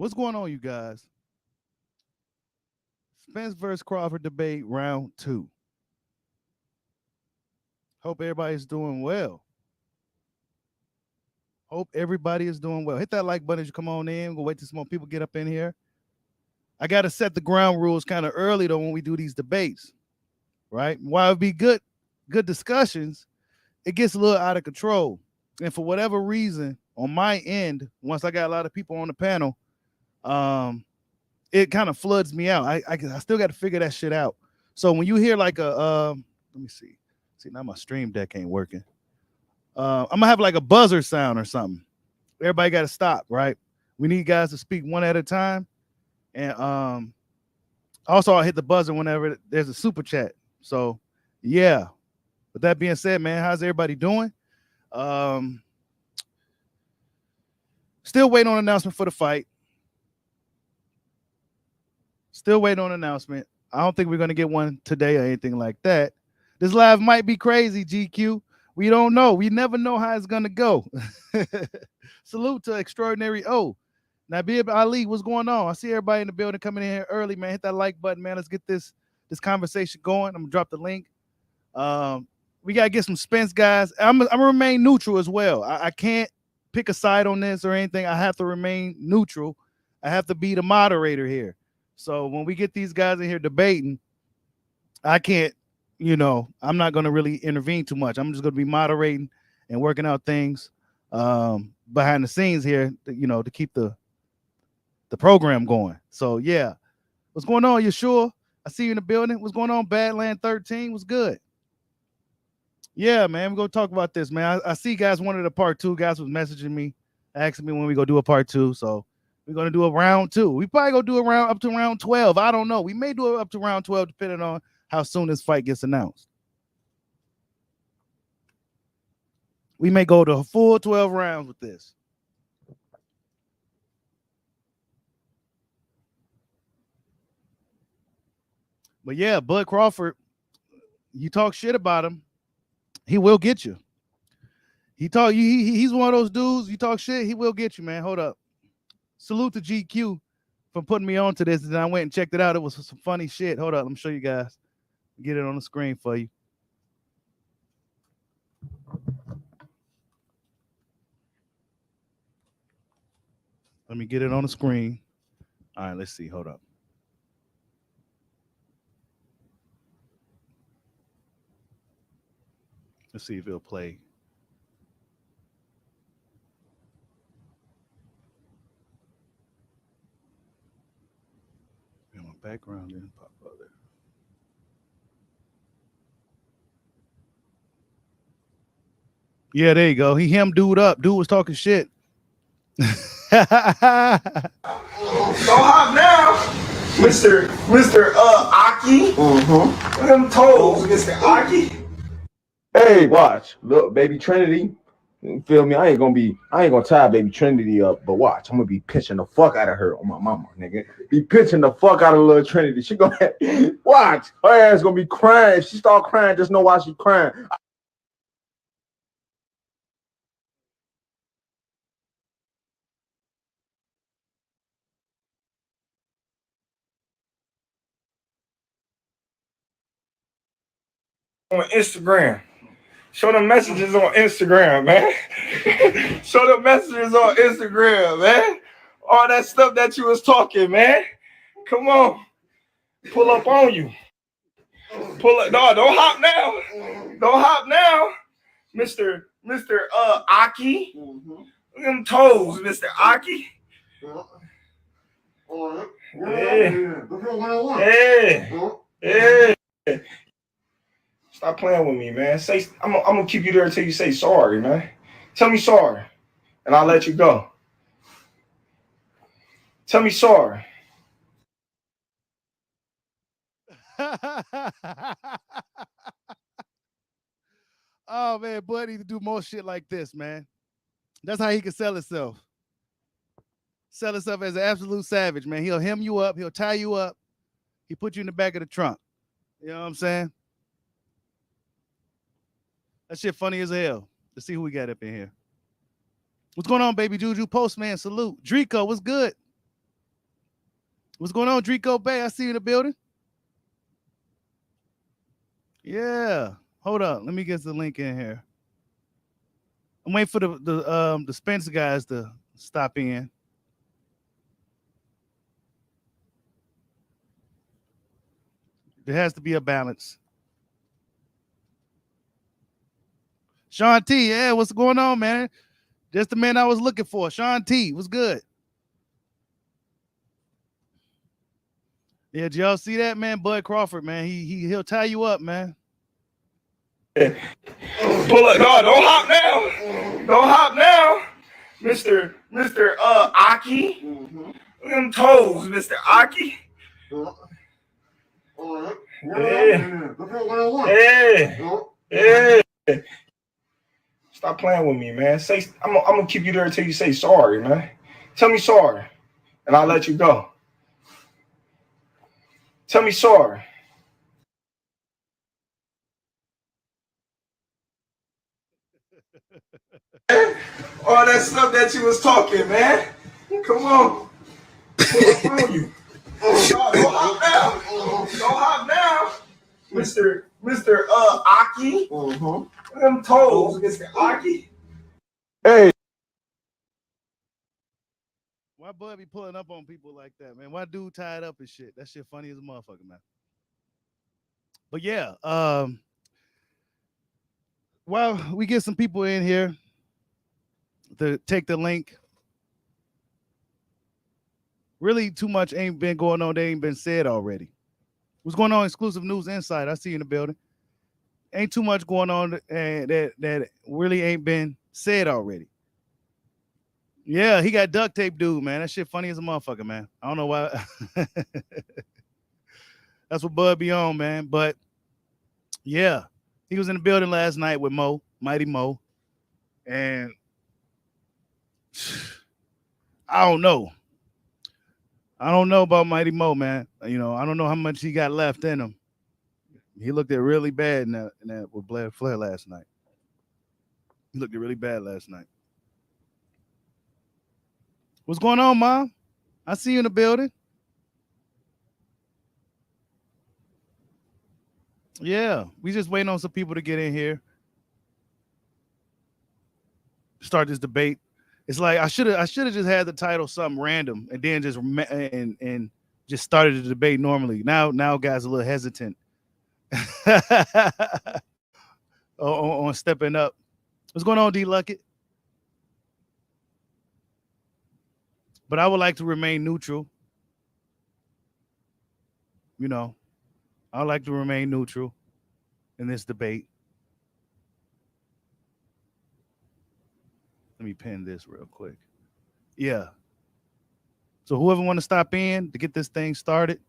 What's going on, you guys? Spence versus Crawford debate round two. Hope everybody's doing well. Hope everybody is doing well. Hit that like button as you come on in. We'll wait till some more people get up in here. I got to set the ground rules kind of early though when we do these debates, right? While it'd be good discussions, it gets a little out of control. And for whatever reason, on my end, once I got a lot of people on the panel, it kind of floods me out. I still got to figure that shit out. So when you hear like let me see. See, now my stream deck ain't working. I'm gonna have like a buzzer sound or something. Everybody got to stop, right? We need guys to speak one at a time. And also I'll hit the buzzer whenever there's a super chat. So yeah. With that being said, man, how's everybody doing? Still waiting on an announcement for the fight. Still waiting on an announcement. I don't think we're going to get one today or anything like that. This live might be crazy, GQ. We don't know. We never know how it's going to go. Salute to Extraordinary O. Nabib Ali, what's going on? I see everybody in the building coming in here early, man. Hit that like button, man. Let's get this conversation going. I'm going to drop the link. We got to get some Spence guys. I'm going to remain neutral as well. I can't pick a side on this or anything. I have to remain neutral. I have to be the moderator here. So when we get these guys in here debating, I can't, I'm not going to really intervene too much. I'm just going to be moderating and working out things behind the scenes here, to keep the program going. So, yeah. What's going on, Yeshua? I see you in the building. What's going on, Badland 13? What's good? Yeah, man, we're going to talk about this, man. I see guys wanted a part two. Guys was messaging me, asking me when we go do a part two. So we're going to do a round two. We probably going to do a round up to round 12. I don't know. We may do it up to round 12 depending on how soon this fight gets announced. We may go to a full 12 rounds with this. But yeah, Bud Crawford, you talk shit about him, he will get you. He's one of those dudes, you talk shit, he will get you, man. Hold up. Salute to GQ for putting me on to this. And I went and checked it out. It was some funny shit. Hold up, let me show you guys. Get it on the screen for you. Let me get it on the screen. All right, let's see. Hold up. Let's see if it'll play. And my background didn't pop up there. Yeah, there you go. He him dude up. Dude was talking shit. So hot now, Mr. Aki. Look at them toes, Mr. Aki. Hey, watch. Look, baby Trinity. You feel me? I ain't gonna tie baby Trinity up, but watch, I'm gonna be pitching the fuck out of her on my mama, nigga. Be pitching the fuck out of little Trinity. She gonna watch. Her ass gonna be crying. If she start crying, just know why she crying. On Instagram. Show them messages on Instagram, man. Show them messages on Instagram, man. All that stuff that you was talking, man. Come on. Pull up on you. Pull up. No, don't hop now. Don't hop now. Mr. Aki. Look at them toes, Mr. Aki. Yeah. Stop playing with me, man. I'm gonna keep you there until you say sorry, man. Tell me sorry, and I'll let you go. Tell me sorry. Oh man, Bud need to do more shit like this, man. That's how he can sell himself. Sell himself as an absolute savage, man. He'll hem you up, he'll tie you up, he put you in the back of the trunk. You know what I'm saying? That shit funny as hell. Let's see who we got up in here. What's going on, baby Juju? Postman, salute. Drico, what's good? What's going on, Drico Bay? I see you in the building. Yeah. Hold up. Let me get the link in here. I'm waiting for the Spence guys to stop in. There has to be a balance. Sean T, yeah, what's going on, man? Just the man I was looking for. Sean T, what's good? Yeah, did y'all see that, man? Bud Crawford, man. He'll tie you up, man. Pull up. No, don't hop now. Don't hop now. Mr. Aki. Look at them toes, Mr. Aki. Yeah. Stop playing with me, man. I'm gonna keep you there until you say sorry, man. Tell me sorry, and I'll let you go. Tell me sorry. All that stuff that you was talking, man. Come on. What's wrong with you? Don't hop now. Don't hop now. Mr. Aki. Look at them toes, Mr. Aki. Hey. Why Bud be pulling up on people like that, man? Why dude tied up and shit? That shit funny as a motherfucker, man. But yeah, well, we get some people in here to take the link. Really, too much ain't been going on. They ain't been said already. What's going on? Exclusive News Insight. I see you in the building. Ain't too much going on that really ain't been said already. Yeah, he got duct tape, dude, man. That shit funny as a motherfucker, man. I don't know why. That's what Bud be on, man. But yeah, he was in the building last night with Mo, Mighty Mo. And I don't know. I don't know about Mighty Mo, man. You know, I don't know how much he got left in him. He looked at really bad in that with Blair Flair last night. He looked at really bad last night. What's going on, Mom? I see you in the building. Yeah, we just waiting on some people to get in here. Start this debate. It's like I should have just had the title something random and then just and just started the debate normally. Now guys are a little hesitant on stepping up. What's going on, D Luckett? But I would like to remain neutral. You know, I would like to remain neutral in this debate. Let me pin this real quick. Yeah. So whoever want to stop in to get this thing started.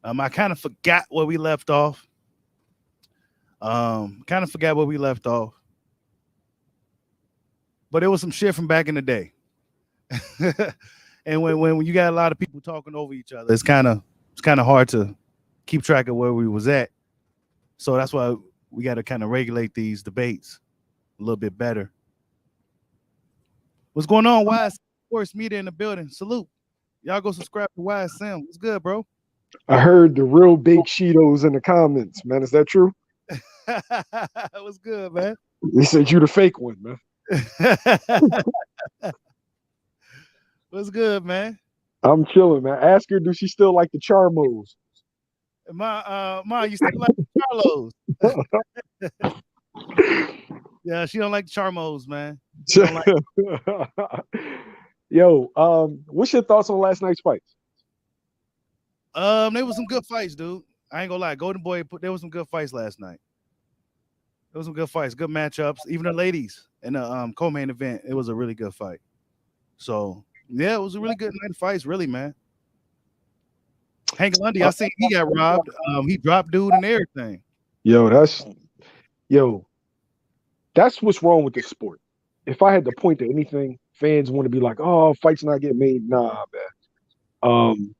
I kind of forgot where we left off. But it was some shit from back in the day. And when you got a lot of people talking over each other, it's kind of hard to keep track of where we was at. So that's why we got to kind of regulate these debates a little bit better. What's going on, Wise Sports Media in the building? Salute. Y'all go subscribe to Wise Sim. What's good, bro? I heard the real big Cheetos in the comments, man. Is that true? What's good, man? They said you the fake one, man. What's good, man? I'm chilling, man. Ask her, do she still like the Charmos? Ma, you still like Charlos? Yeah, she don't like Charmos, man. Yo, what's your thoughts on last night's fights? There was some good fights, dude. I ain't gonna lie. Golden Boy, there was some good fights last night. There was some good fights, good matchups. Even the ladies in the co-main event, it was a really good fight. So yeah, it was a really good night of fights, really, man. Hank Lundy, I seen he got robbed. He dropped dude and everything. That's what's wrong with this sport. If I had to point to anything, fans want to be like, "Oh, fights not getting made." Nah, man.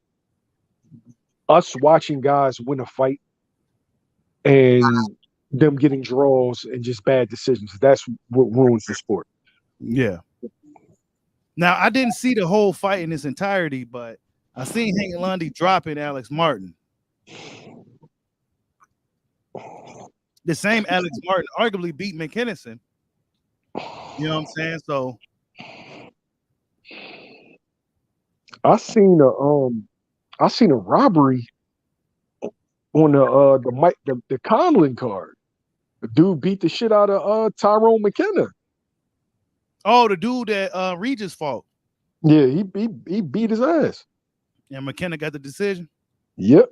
Us watching guys win a fight and them getting draws and just bad decisions—that's what ruins the sport. Yeah. Now I didn't see the whole fight in its entirety, but I seen Hank Lundy dropping Alex Martin. The same Alex Martin arguably beat McKinnison. You know what I'm saying? So I seen a robbery on the Conlon card. The dude beat the shit out of Tyrone McKenna. oh, the dude that Regis fought. Yeah, he beat his ass. And McKenna got the decision. Yep.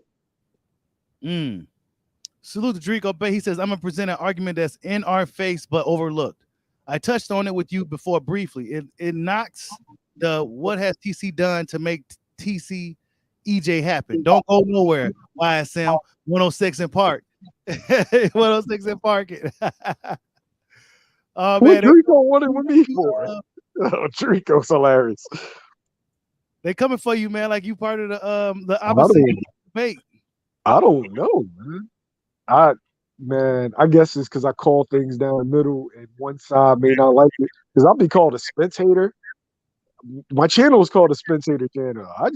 Salute to Drico Bay. He says, I'm gonna present an argument that's in our face but overlooked. I touched on it with you before briefly. It knocks the what has TC done to make TC EJ happen. Don't go nowhere. YSM 106 in Park. 106 in Park. Oh What man, Drico wanted with me for? Drico's hilarious. they coming for you, man. Like you part of the opposite debate. I don't know, man. I guess it's because I call things down the middle, and one side may not like it. Because I'll be called a Spence hater. My channel is called a Spence hater channel. I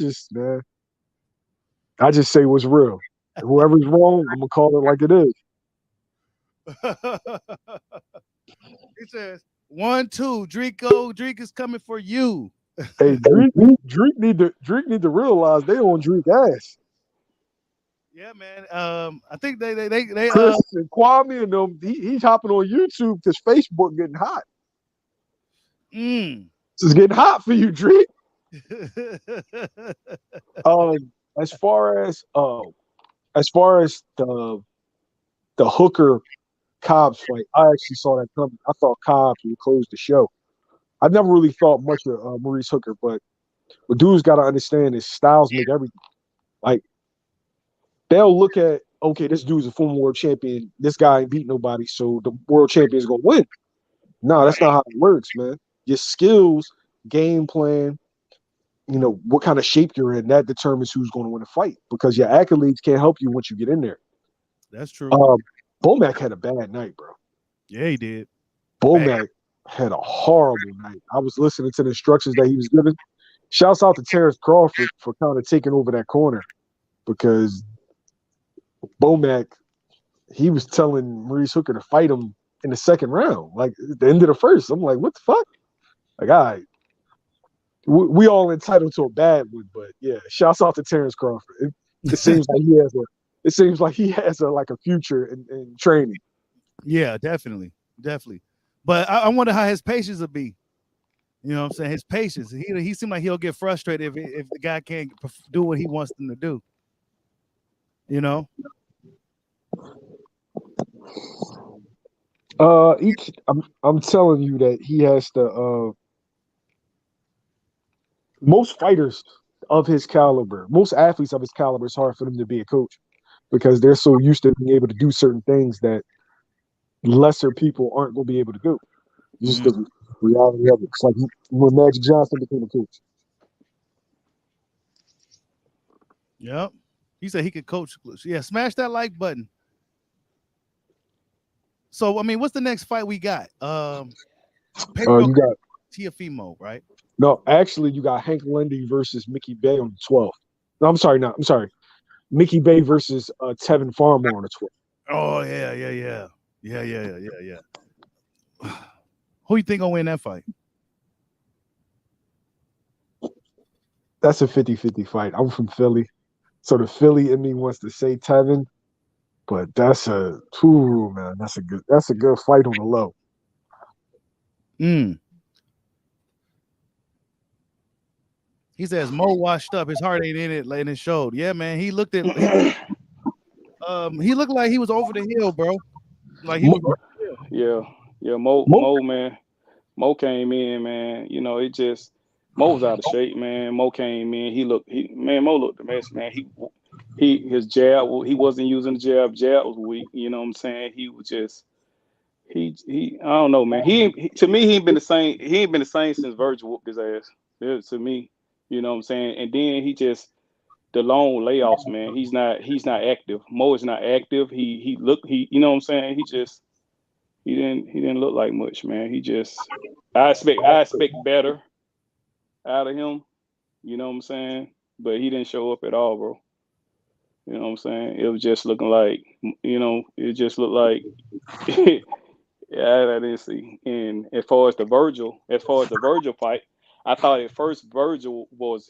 just say what's real. And whoever's wrong, I'm gonna call it like it is. He says 1, 2, Drico. Drake is coming for you. Hey, Drake need to realize they on Drake ass. Yeah, man. I think they Chris and Kwame and them. He's hopping on YouTube because Facebook getting hot. It's getting hot for you, Drake. As far as the Hooker Cobbs fight, I actually saw that coming. I thought Cobbs would close the show. I never really thought much of Maurice Hooker, but what dudes got to understand is styles make everything. Like, they'll look at, okay, this dude's a former world champion. This guy ain't beat nobody, so the world champion is going to win. No, that's not how it works, man. Your skills, game plan, what kind of shape you're in, that determines who's going to win a fight because your accolades can't help you once you get in there. That's true. Bomac had a bad night, bro. Yeah, he did. Bomac had a horrible night. I was listening to the instructions that he was giving. Shouts out to Terrence Crawford for kind of taking over that corner because Bomac, he was telling Maurice Hooker to fight him in the second round, like at the end of the first. I'm like, what the fuck? Like, all right. We all entitled to a bad one, but yeah, shouts out to Terrence Crawford. It seems like he has a future in training. Yeah, definitely. But I wonder how his patience will be. You know what I'm saying? His patience. He seemed like he'll get frustrated if the guy can't do what he wants them to do. I'm telling you that he has to. Most fighters of his caliber, most athletes of his caliber, it's hard for them to be a coach because they're so used to being able to do certain things that lesser people aren't going to be able to do. Just the reality of it. It's like when Magic Johnson became a coach. Yep. He said he could coach. Yeah, smash that like button. So, I mean, what's the next fight we got? You got Tiafimo, right? No, actually, you got Hank Lundy versus Mickey Bay on the 12th. No, I'm sorry. Mickey Bay versus Tevin Farmer on the 12th. Oh, yeah. Who you think gonna win that fight? That's a 50-50 fight. I'm from Philly. So the Philly in me wants to say Tevin, but that's a good fight on the low. He says Mo washed up. His heart ain't in it, and it showed. Yeah, man. He looked at. He looked like he was over the hill, bro. Like he was. Yeah. Mo, man. Mo came in, man. It just Mo was out of shape, man. Mo came in. Mo looked the mess, man. His jab. He wasn't using the jab. Jab was weak. You know what I'm saying? He was just. He I don't know, man. To me, he ain't been the same. He ain't been the same since Virgil whooped his ass. To me. You know what I'm saying? And then he just the long layoffs, man. He's not active. Mo is not active. He you know what I'm saying? He didn't look like much, man. I expect better out of him. You know what I'm saying? but he didn't show up at all, bro. You know what I'm saying? It was just looking like, it just looked like, yeah, I didn't see. And as far as the Virgil fight, I thought at first Virgil was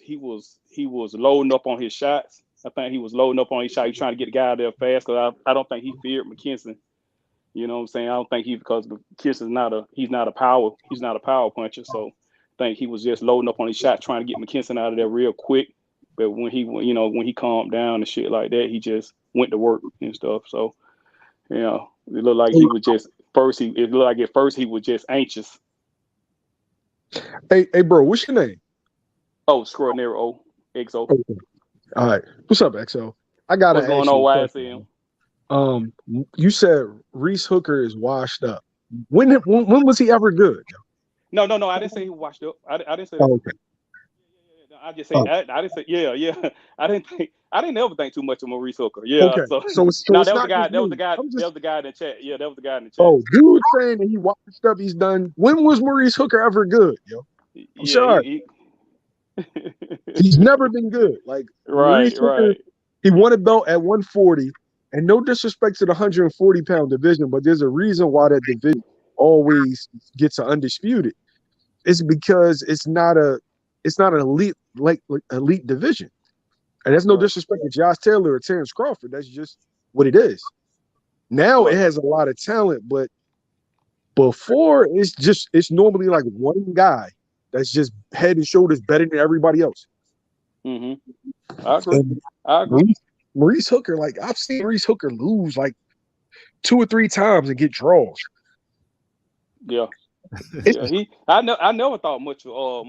loading up on his shots. I think he was loading up on his shot. He trying to get the guy out there fast because I don't think he feared McKinson. You know what I'm saying? I don't think because McKinson's he's not a power puncher. So I think he was just loading up on his shot, trying to get McKinson out of there real quick. But when he calmed down and shit like that, he just went to work and stuff. So, it looked like he was just it looked like at first he was just anxious. Hey, bro, what's your name? Oh, Scrotinero XO. All right. What's up, XO? I gotta What's going on, YSM? You said Reese Hooker is washed up. When was he ever good? No. I didn't say he was washed up. I didn't say that. Oh, okay. I just say I didn't say yeah. I didn't ever think too much of Maurice Hooker. Yeah. Okay. So that was the guy. That was the guy in the chat. Yeah, that was the guy in the chat. Oh, dude saying that he watched stuff he's done. When was Maurice Hooker ever good, yo? I'm sorry. He's never been good. Like Maurice Hooker, he won a belt at 140, and no disrespect to the 140-pound division, but there's a reason why that division always gets undisputed. It's because it's not an elite elite division. And that's no disrespect to Josh Taylor or Terrence Crawford. That's just what it is. Now it has a lot of talent, but before it's normally like one guy that's just head and shoulders better than everybody else. Mm-hmm. I agree. Maurice Hooker, like I've seen Maurice Hooker lose like 2 or 3 times and get draws. Yeah. I never thought much of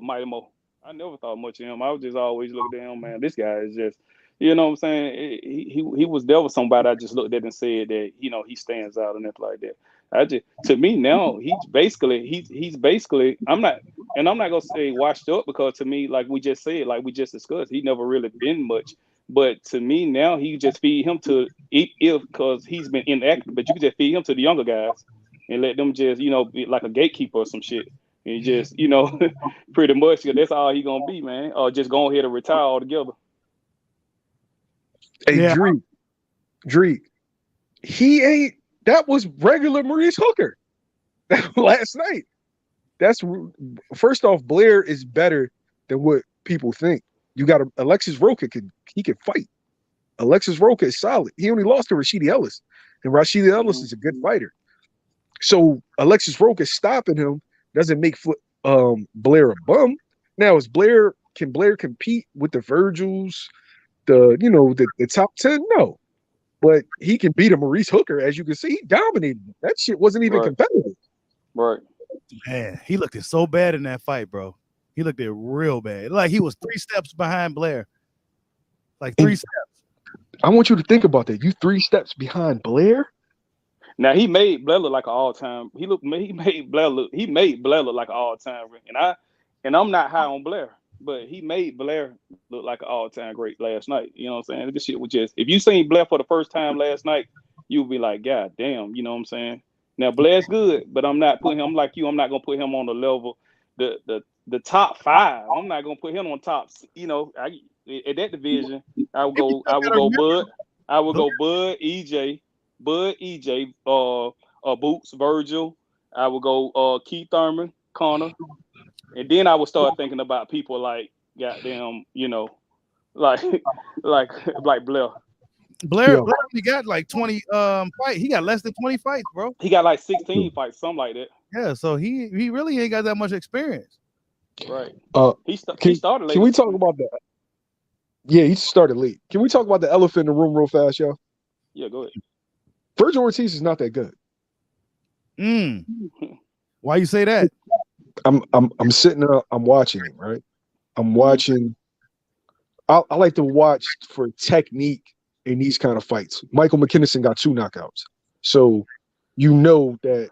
Mighty Mo. I never thought much of him. I was just always looking at him, man. This guy is just, you know what I'm saying? He was somebody I just looked at and said that, he stands out and stuff like that. To me now, he's basically I'm not gonna say washed up, because to me, like we just said, like we just discussed, he never really been much. But to me now, he just feed him to because he's been inactive, but you can just feed him to the younger guys and let them just, be like a gatekeeper or some shit. And just, pretty much that's all he gonna be, man. Or just go ahead and retire altogether. Hey, yeah. Dreek, that was regular Maurice Hooker last night. First off, Blair is better than what people think. You got Alexis Roca can fight. Alexis Roca is solid. He only lost to Rashidi Ellis, and Rashidi Ellis is a good fighter. So Alexis Roca stopping him doesn't make Blair a bum. Now, can Blair compete with the Virgils, the top 10? No. But he can beat a Maurice Hooker, as you can see. He dominated him. That shit wasn't even competitive. Right. Man, he looked it so bad in that fight, bro. He looked it real bad. Like he was 3 steps behind Blair. Like 3 steps. I want you to think about that. You 3 steps behind Blair? Now he made Blair look like an all-time. He made Blair look like an all-time. And I'm not high on Blair, but he made Blair look like an all-time great last night. You know what I'm saying? This shit was just, if you seen Blair for the first time last night, you would be like, God damn, you know what I'm saying? Now Blair's good, but I'm not putting him, like you, I'm not gonna put him on the level, the top 5. I'm not gonna put him on top. At that division, I would go Bud, EJ, Boots, Virgil. I would go Keith Thurman, Connor, and then I would start thinking about people like goddamn, like Blair. Blair only got like 20 fights. He got less than 20 fights, bro. He got like 16 fights, something like that. Yeah, so he really ain't got that much experience. Right. He started late. Can we talk about that? Yeah, he started late. Can we talk about the elephant in the room real fast, y'all? Yeah, go ahead. Virgil Ortiz is not that good. Why you say that? I'm sitting there, I'm watching him, right? I'm watching. I like to watch for technique in these kind of fights. Michael McKinnison got 2 knockouts. So you know that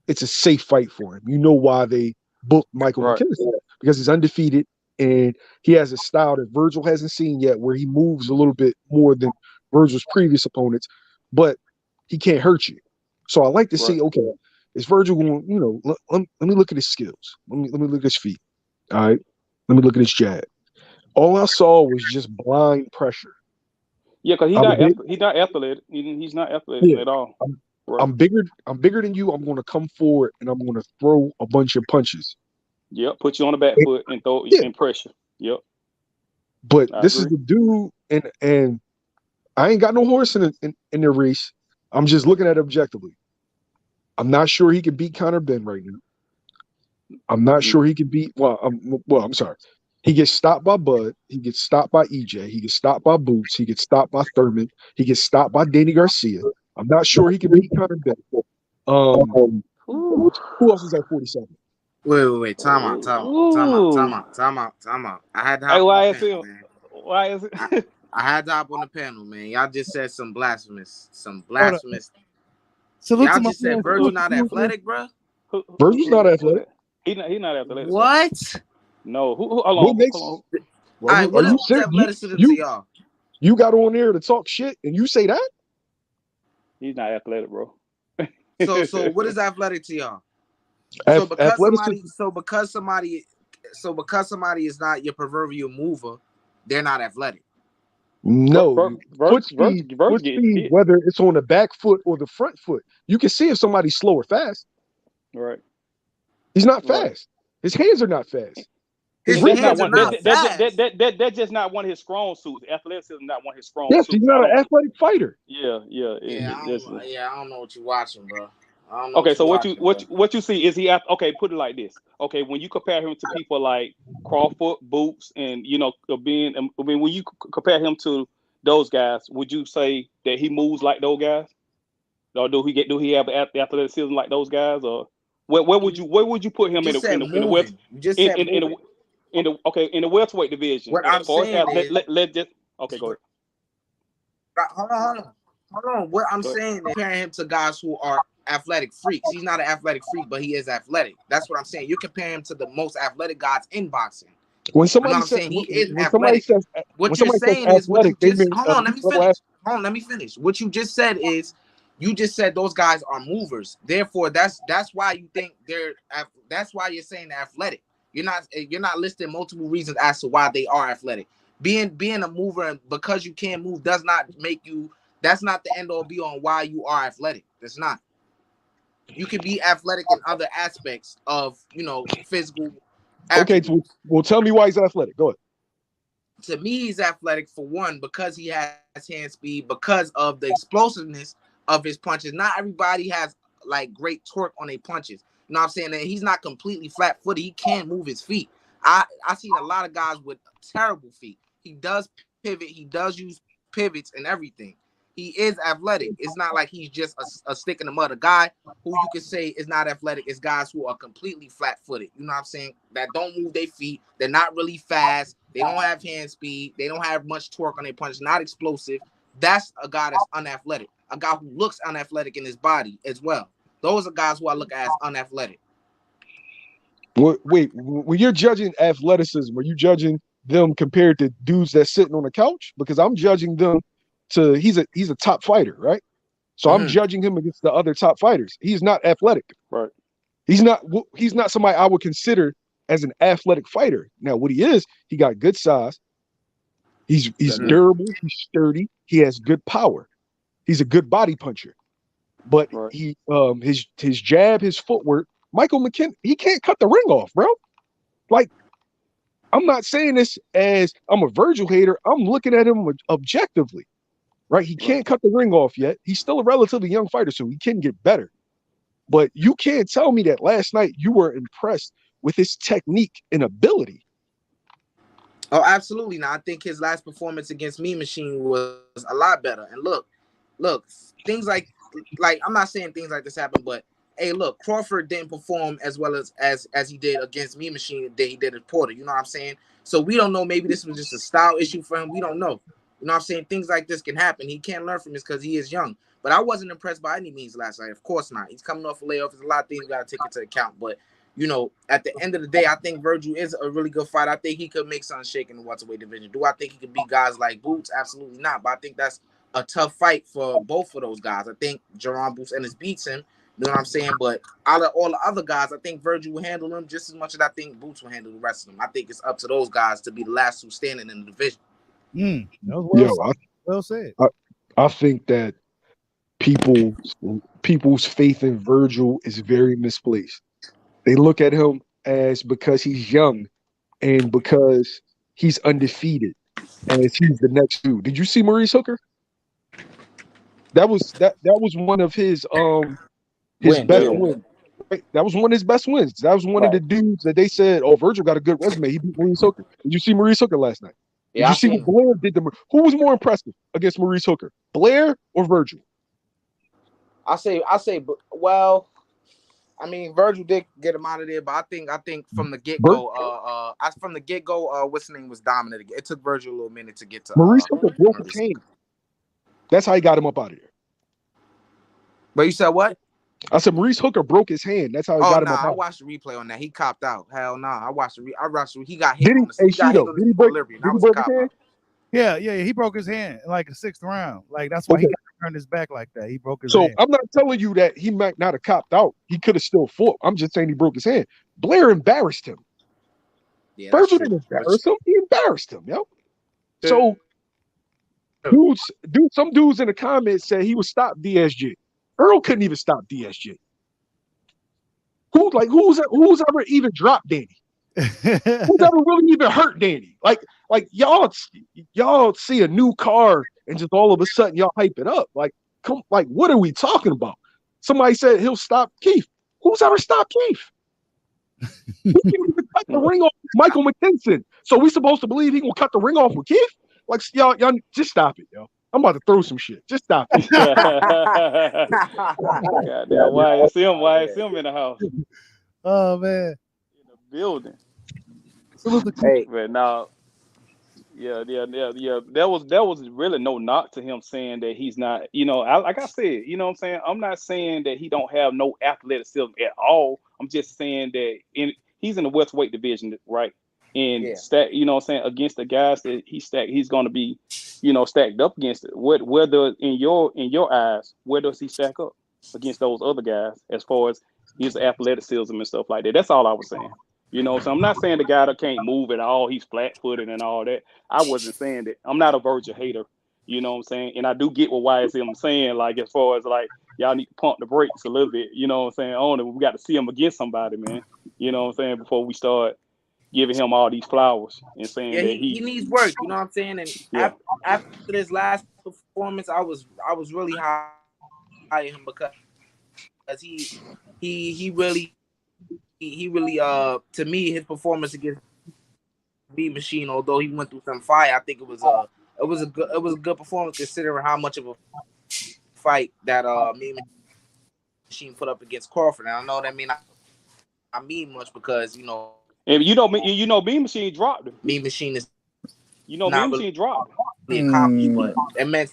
it's a safe fight for him. You know why they booked Michael McKinnison, because he's undefeated and he has a style that Virgil hasn't seen yet, where he moves a little bit more than Virgil's previous opponents, but he can't hurt you. So I like to see, okay, is Virgil going, let me look at his skills. Let me look at his feet. All right. Let me look at his jab. All I saw was just blind pressure. Yeah, because I'm big. he's not athletic. He's not athletic Yeah, at all. I'm, Right. I'm bigger. I'm bigger than you. I'm going to come forward and I'm going to throw a bunch of punches. Yep. Put you on the back foot and throw Yeah, and pressure. Yep. but I this is agree. the dude, and I ain't got no horse in the race. I'm just looking at it objectively. I'm not sure he can beat Conor Ben right now. I'm not sure he can beat. I'm sorry. He gets stopped by Bud. He gets stopped by EJ. He gets stopped by Boots. He gets stopped by Thurman. He gets stopped by Danny Garcia. I'm not sure he can beat Conor Ben. Ooh. Who else is at 47? Wait. Time out. Ooh. I had to Hey, hop on the why is panel, it? man. Why is I, it? I had to hop on the panel, man. Y'all just said some blasphemous. Hold on. Salute Y'all to my just said man. Virgil not athletic, bro. Virgil's not athletic. He's not athletic. Bro. What? No. Hold What on. makes? Hold on. All right, what Are is you serious? athleticism to y'all? You got on there to talk shit and you say that? He's not athletic, bro. So what is athletic to y'all? Athleticism. Because somebody is not your proverbial mover, they're not athletic. No, foot speed, hit. whether it's on the back foot or the front foot. You can see if somebody's slow or fast. Right. He's not Right. fast. His hands are not fast. His That's hands are not fast. That's just not one of his strong suits. Athleticism is not one of his strong Yes, suits. he's not an athletic fighter. Yeah. I don't know what you're watching, bro. Okay, so what you see is he okay? Put it like this. Okay, when you compare him to people like Crawford, Boots, and when you compare him to those guys, would you say that he moves like those guys, or do he have athleticism like those guys, or where would you put him in the West? You just said moving. In the welterweight division. What I'm saying is, let just okay, go ahead. Hold on. What I'm saying is comparing him to guys who are athletic freaks. He's not an athletic freak, but he is athletic. That's what I'm saying. You're comparing him to the most athletic guys in boxing. When somebody says when athletic. somebody says What when you're somebody says saying is what you athletic, they just mean hold on. Let me finish. What you just said is you just said those guys are movers. Therefore, that's why you think they're. That's why you're saying they're athletic. You're not listing multiple reasons as to why they are athletic. Being a mover and because you can't move does not make you. That's not the end all be on why you are athletic. That's not. You can be athletic in other aspects of physical. Okay, well, tell me why he's athletic. Go ahead. To me, he's athletic for one because he has hand speed, because of the explosiveness of his punches. Not everybody has like great torque on their punches. You know what I'm saying? And he's not completely flat-footed. He can move his feet. I seen a lot of guys with terrible feet. He does pivot. He does use pivots and everything. He is athletic. It's not like he's just a stick in the mud. A guy who you could say is not athletic is guys who are completely flat-footed. You know what I'm saying? That don't move their feet. They're not really fast. They don't have hand speed. They don't have much torque on their punches. Not explosive. That's a guy that's unathletic. A guy who looks unathletic in his body as well. Those are guys who I look at as unathletic. Wait, when you're judging athleticism, are you judging them compared to dudes that's sitting on the couch? Because I'm judging them to he's a top fighter, right? So I'm judging him against the other top fighters. He's not athletic. Right. He's not somebody I would consider as an athletic fighter. Now, what he is, he got good size. He's durable. He's sturdy. He has good power. He's a good body puncher. But he his jab, his footwork, Michael McKinnon, he can't cut the ring off, bro. Like, I'm not saying this as I'm a Virgil hater. I'm looking at him objectively, right? He can't cut the ring off yet. He's still a relatively young fighter, so he can get better. But you can't tell me that last night you were impressed with his technique and ability. Oh, absolutely. Now, I think his last performance against Mean Machine was a lot better. And look, things like I'm not saying things like this happen, but hey, look, Crawford didn't perform as well as he did against Mean Machine that he did at Porter. You know what I'm saying? So we don't know. Maybe this was just a style issue for him. We don't know. You know what I'm saying? Things like this can happen. He can't learn from this because he is young. But I wasn't impressed by any means last night. Of course not. He's coming off a layoff. There's a lot of things you got to take into account. But, at the end of the day, I think Virgil is a really good fighter. I think he could make something shake in the welterweight division. Do I think he could beat guys like Boots? Absolutely not. But I think that's a tough fight for both of those guys. I think Jerron Boots Ennis beats him You know what I'm saying? But out of all the other guys, I think Virgil will handle them just as much as I think Boots will handle the rest of them. I think it's up to those guys to be the last two standing in the division. That was Yo, well said. I think that people's faith in Virgil is very misplaced. They look at him as because he's young and because he's undefeated, as he's the next dude. Did you see Maurice Hooker? That was one of his best wins. Right? That was one of his best wins. That was one of the dudes that they said, "Oh, Virgil got a good resume. He beat Maurice Hooker." Did you see Maurice Hooker last night? Did you see what Blair did to who was more impressive against Maurice Hooker, Blair or Virgil? I say, well, I mean, Virgil did get him out of there, but I think from the get go, what's his name was dominant. It took Virgil a little minute to get to Maurice Hooker broke his hand. That's how he got him up out of there. But you said what? I said Maurice Hooker broke his hand. That's how he got him up out. I watched the replay on that. He copped out. Hell no. I watched he got hit. Did he break his hand? Yeah, he broke his hand in like the 6th round. Like that's why he got turned his back like that. He broke his hand. I'm not telling you that he might not have copped out. He could have still fought. I'm just saying he broke his hand. Blair embarrassed him. Yeah, Virgil didn't embarrass him. He embarrassed him, yo. So some dudes in the comments said he would stop DSG. Earl couldn't even stop DSG. Who's ever even dropped Danny? Who's ever really even hurt Danny? Like y'all see a new car and just all of a sudden y'all hype it up. Like what are we talking about? Somebody said he'll stop Keith. Who's ever stopped Keith? He can't even cut the ring off Michael McKinson. So we supposed to believe he gonna cut the ring off with Keith? Like y'all just stop it, yo. I'm about to throw some shit. Just stop it. Goddamn, YSM in the house. Oh man. In the building. Hey. But now, yeah. There was really no knock to him saying that he's not, like I said, you know what I'm saying? I'm not saying that he don't have no athleticism at all. I'm just saying that he's in the welterweight division, right? And stack, you know what I'm saying, against the guys that he's gonna be, stacked up against it. Whether in your eyes, where does he stack up against those other guys as far as his athleticism and stuff like that? That's all I was saying. So I'm not saying the guy that can't move at all, he's flat-footed and all that. I wasn't saying that. I'm not a Virgil hater, you know what I'm saying? And I do get what YSM saying, like, as far as, like, y'all need to pump the brakes a little bit, you know what I'm saying, on it. We got to see him against somebody, man, you know what I'm saying, before we start giving him all these flowers and saying that he needs work, you know what I'm saying? And after this last performance, I was really high on him because he really to me, his performance against B Machine, although he went through some fire, I think it was a good performance considering how much of a fight that me Machine put up against Crawford. And I know that I mean much because and B Machine dropped him. B Machine is B Machine dropped him. But it meant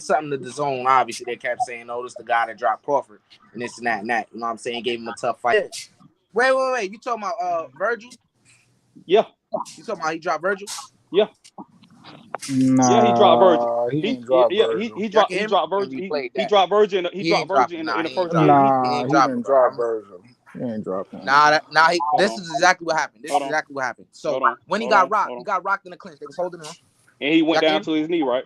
something to the zone. Obviously, they kept saying, "Oh, this the guy that dropped Crawford," and this and that and that. You know what I'm saying? Gave him a tough fight. Wait. You talking about Virgil? Yeah. You talking about he dropped Virgil? Yeah. Nah, yeah, he dropped Virgil. He dropped Virgil. He dropped Virgil. He dropped Virgil in the first round. Nah, he didn't drop Virgil. He ain't dropped him. This is exactly what happened. So when he got rocked in the clinch, they was holding him. And he went down to his knee, right?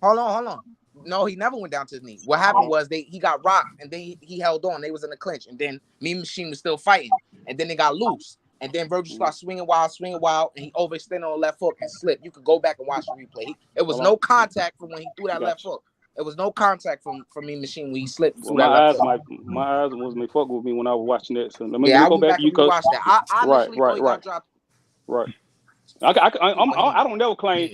Hold on. No, he never went down to his knee. What happened was he got rocked and then he held on. They was in the clinch, and then Mean Machine was still fighting, and then they got loose, and then Virgil started swinging wild, and he overextended on the left hook and slipped. You could go back and watch the replay. It was no contact from when he threw that left hook. It was no contact from Mean Machine when he slipped. Well, my eyes wasn't fuck with me when I was watching that. So let me go back. You watch that. Right. I don't never claim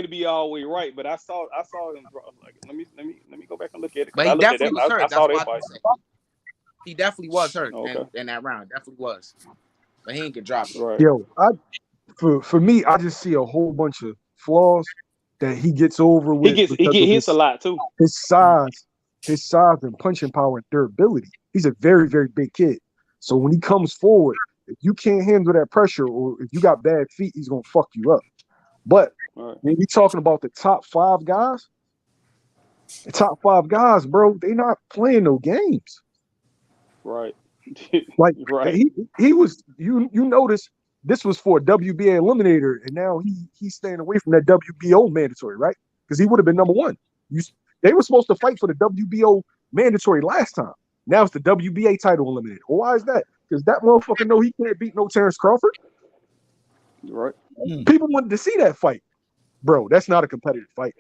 to be all the way right, but I saw him drop. Like, let me go back and look at it. But he definitely was hurt. I saw that fight. He definitely was hurt in that round. Definitely was. But he ain't get dropped. Right. Yo, for me, I just see a whole bunch of flaws that he gets over with. He get hits a lot too. His size and punching power and durability. He's a very, very big kid. So when he comes forward, if you can't handle that pressure or if you got bad feet, he's gonna fuck you up. But when you're talking about the top 5 guys, The top 5 guys, bro, they not playing no games. Right. Like right. he was. You notice this was for a WBA eliminator, and now he's staying away from that WBO mandatory, right? Because he would have been number 1. They were supposed to fight for the WBO mandatory last time. Now it's the WBA title eliminator. Well, why is that? Because that motherfucker know he can't beat no Terrence Crawford. Right. People wanted to see that fight, bro. That's not a competitive fight.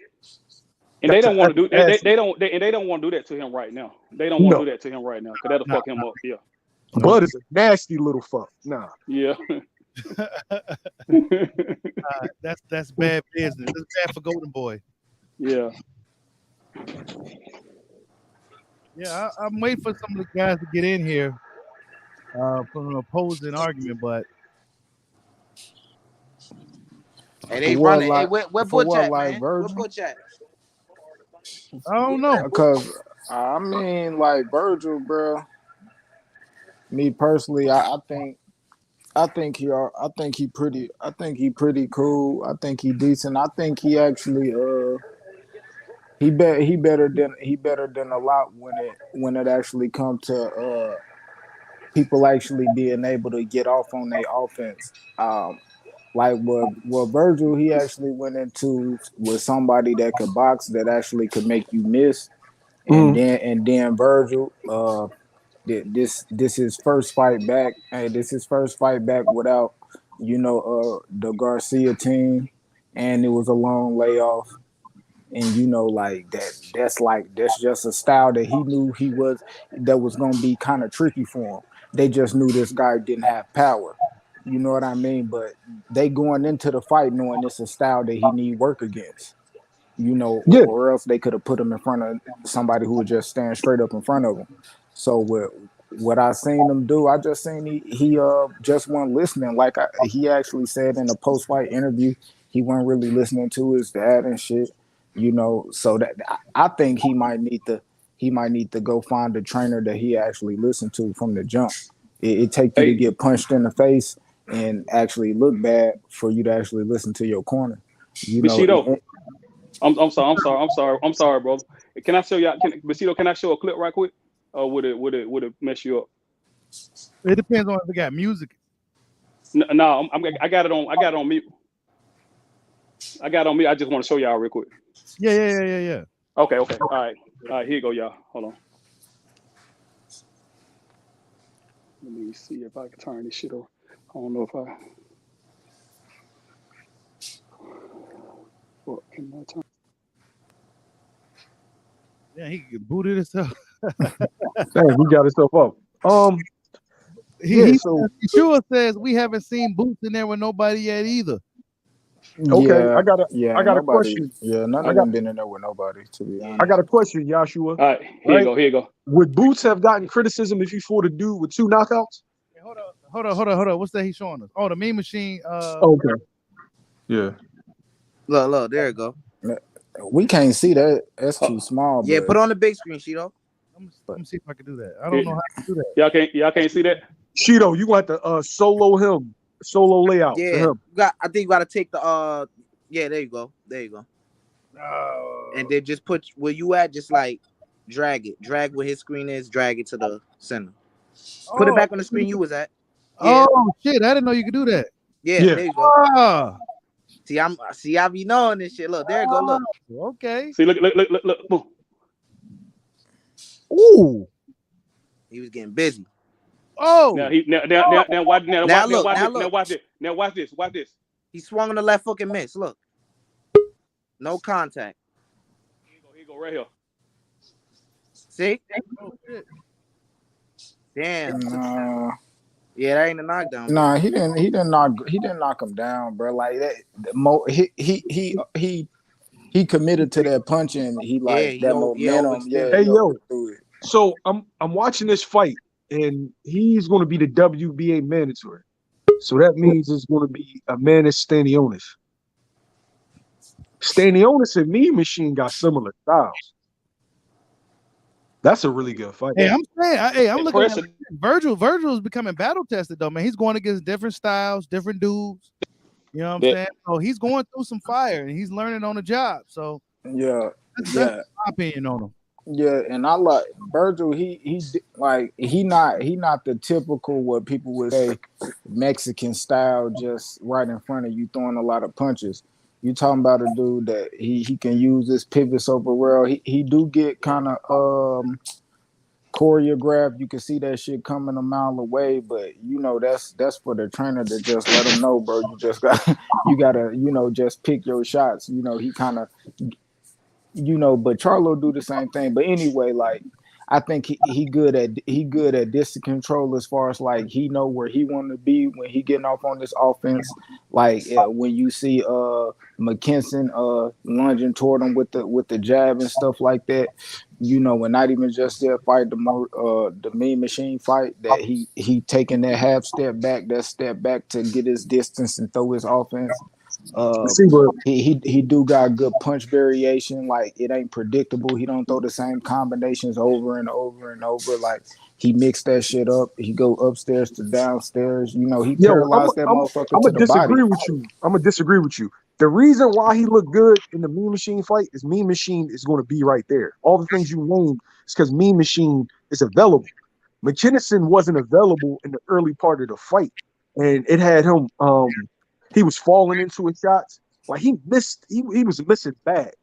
And they don't want to do they don't want to do that to him right now. They don't want to do that to him right now because that'll fuck him up. Yeah. Bud is a nasty little fuck. Nah. Yeah. That's bad business. That's bad for Golden Boy. Yeah. Yeah, I'm waiting for some of the guys to get in here from an opposing argument, but hey, they running. Hey, where Butch at, man? Where Butch at? I don't know. Because I mean, like Virgil, bro. Me personally, I think he pretty cool. I think he decent. I think he actually he better than a lot when it actually comes to people actually being able to get off on their offense. Like what Virgil he actually went into with somebody that could box that actually could make you miss, and then Virgil this his first fight back. Hey, this his first fight back without the Garcia team, and it was a long layoff. And like that's just a style that he knew that was gonna be kind of tricky for him. They just knew this guy didn't have power. You know what I mean? But they going into the fight knowing it's a style that he need work against. Or else they could have put him in front of somebody who would just stand straight up in front of him. So what I seen him do, I just seen he just wasn't listening. Like he actually said in a post-fight interview, he wasn't really listening to his dad and shit. So that I think he might need to go find a trainer that he actually listened to from the jump. It take you to get punched in the face and actually look bad for you to actually listen to your corner. Bushido, I'm sorry, bro. Can I show y'all? Bushido, can I show a clip right quick? Or would it mess you up? It depends on if we got music. No, I got it on mute. I just want to show y'all real quick. Yeah. Okay. All right. Here you go, y'all. Hold on. Let me see if I can turn this shit over. I don't know if I. What can I turn? Yeah, he booted himself. Dang, he got himself up. He sure says we haven't seen Boots in there with nobody yet either. Okay, yeah, I got a question. Yeah, none of them been in there with nobody, to be honest. I got a question, Joshua. All right, here you go. Would Boots have gotten criticism if he fought a dude with 2 knockouts? Hey, hold on. What's that he's showing us? Oh, the Mean Machine. Okay. Yeah. Look, there you go. We can't see that. That's too small. Yeah, put on the big screen, Shido. Let me see if I can do that. I don't know how to do that. Y'all can't see that? Shido, you gonna have to solo layout. Yeah, I think you gotta take the yeah, there you go. And then just put where you at, just like drag where his screen is, drag it to the center. Put it back on the screen you was at. Yeah. Oh shit, I didn't know you could do that. Yeah. There you go. See, I be knowing this shit. Look, there you go. Look. Okay. See, look. Boom. Ooh. He was getting busy. Oh. Now watch this. He swung on the left hook and missed. Look. No contact. Here you go right here. See? Oh, shit. Damn. Yeah, that ain't a knockdown. Nah, he didn't knock him down, bro. Like that. He committed to that punch and he that momentum. Hey yo. So I'm watching this fight and he's going to be the WBA mandatory. So that means it's going to be Amanda Stanionis. Stanionis and Mean Machine got similar styles. That's a really good fight. Hey, I'm looking at Virgil. Virgil is becoming battle tested though, man. He's going against different styles, different dudes. You know what I'm saying? So he's going through some fire and he's learning on the job. So yeah, That's my opinion on him. Yeah, and I like Virgil. He not the typical what people would say Mexican style, just right in front of you throwing a lot of punches. You talking about a dude that he can use his pivots over well. He do get kind of choreographed. You can see that shit coming a mile away, but that's for the trainer to just let him know, bro. You just got you gotta just pick your shots. He kind of but Charlo do the same thing. But anyway, like I think he good at distance control as far as like he know where he want to be when he getting off on this offense. Like when you see McKinson lunging toward him with the jab and stuff like that, and not even just that fight, the Mean Machine fight that he taking that half step back, that step back to get his distance and throw his offense. He do got good punch variation. Like it ain't predictable. He don't throw the same combinations over and over and over. Like he mixed that shit up. He go upstairs to downstairs. He paralyzed that motherfucker to the body. I'm gonna disagree with you. The reason why he looked good in the Mean Machine fight is Mean Machine is going to be right there. All the things you named is because Mean Machine is available. McKinnon wasn't available in the early part of the fight, and it had him. He was falling into his shots. Like he missed, he was missing bad.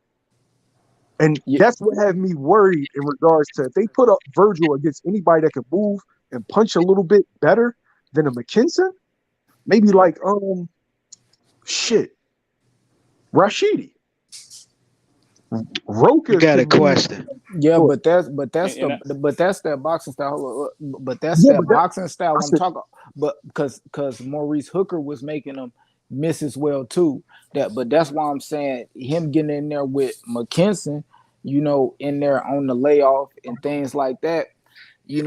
And that's what had me worried in regards to if they put up Virgil against anybody that could move and punch a little bit better than a McKinson, maybe like Rashidi. Roka. You got a question. Yeah, but that's that boxing style. But that's boxing style I'm talking. But because Maurice Hooker was making him miss as well too. But that's why I'm saying him getting in there with McKinson, in there on the layoff and things like that, he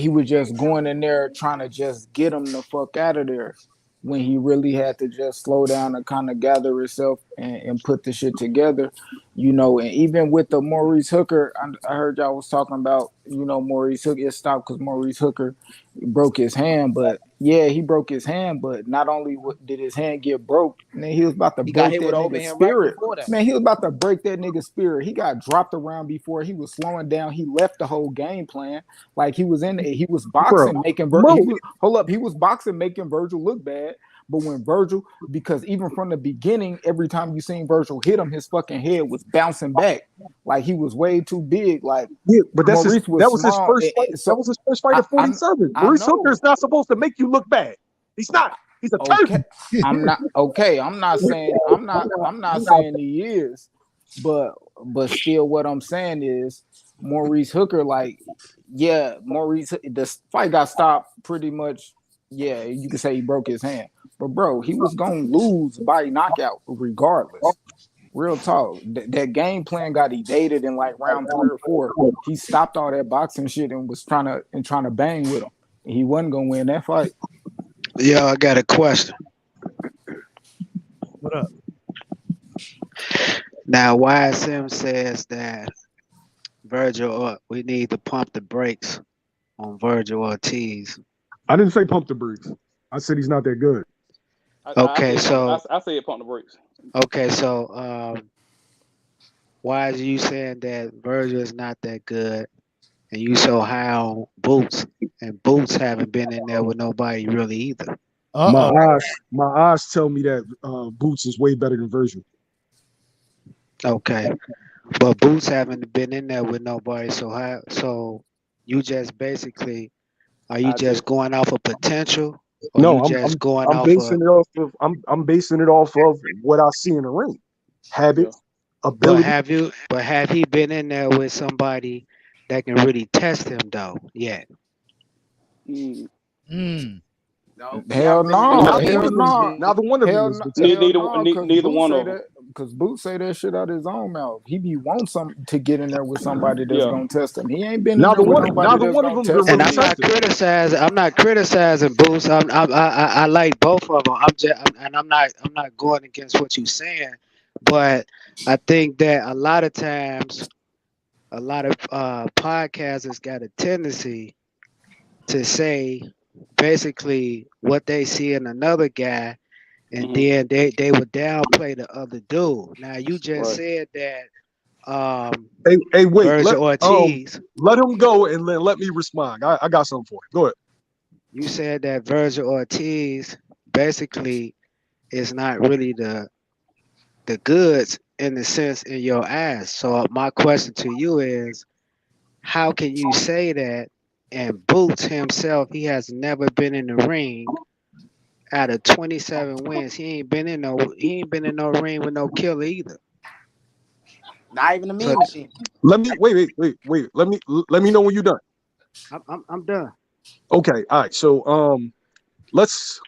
was just going in there trying to just get him the fuck out of there when he really had to just slow down and kind of gather himself and put the shit together, and even with the Maurice Hooker, I heard y'all was talking about, Maurice Hooker, it stopped because Maurice Hooker broke his hand, but yeah, he broke his hand, but not only did his hand get broke, man, he was about to break that nigga's spirit. Man, he was about to break that nigga's spirit. He got dropped around before. He was slowing down. He left the whole game plan. Like he was boxing, making Virgil. He was boxing, making Virgil look bad. But when Virgil, because even from the beginning, every time you seen Virgil hit him, his fucking head was bouncing back. Like he was way too big. Like but that was his first fight. That was his first fight at 47. Maurice Hooker is not supposed to make you look bad. He's not. He's a turkey. I'm not okay. I'm not saying he is, but still, what I'm saying is Maurice Hooker. Like, the fight got stopped pretty much. Yeah, you could say he broke his hand. But bro, he was gonna lose by knockout regardless. Real talk. That game plan got evaded in like round 3 or 4. He stopped all that boxing shit and was trying to bang with him. He wasn't gonna win that fight. Yeah, I got a question. What up? Now, YSM says that Virgil, we need to pump the brakes on Virgil Ortiz. I didn't say pump the brakes. I said he's not that good. I say pump the brakes. Okay, so why is you saying that Virgil is not that good, and you so high on Boots, and Boots haven't been in there with nobody really either? My eyes tell me that Boots is way better than Virgil. Okay, but Boots haven't been in there with nobody. So you just basically just going off of potential? No, I'm basing it off of what I see in the ring. Habit, ability. But have he been in there with somebody that can really test him though yet? No. Hell no. Neither one of them. Neither one of them. Because Boots say that shit out his own mouth. He be want something to get in there with somebody that's gonna test him. He ain't been in there with nobody that's gonna test him. And I'm not criticizing Boots. I like both of them. I'm not going against what you're saying, but I think that a lot of times, a lot of podcasters got a tendency to say basically what they see in another guy, and then they would downplay the other dude. Now you just said that Hey, wait. Virgil Ortiz. Let him go and then let me respond. I got something for you. Go ahead. You said that Virgil Ortiz basically is not really the goods in the sense in your eyes. So my question to you is, how can you say that? And Boots himself, he has never been in the ring. Out of 27 wins, he ain't been in no ring with no killer either. Not even a mean So machine. Let me wait. Let me know when you're done. I'm done. Okay. All right. So let's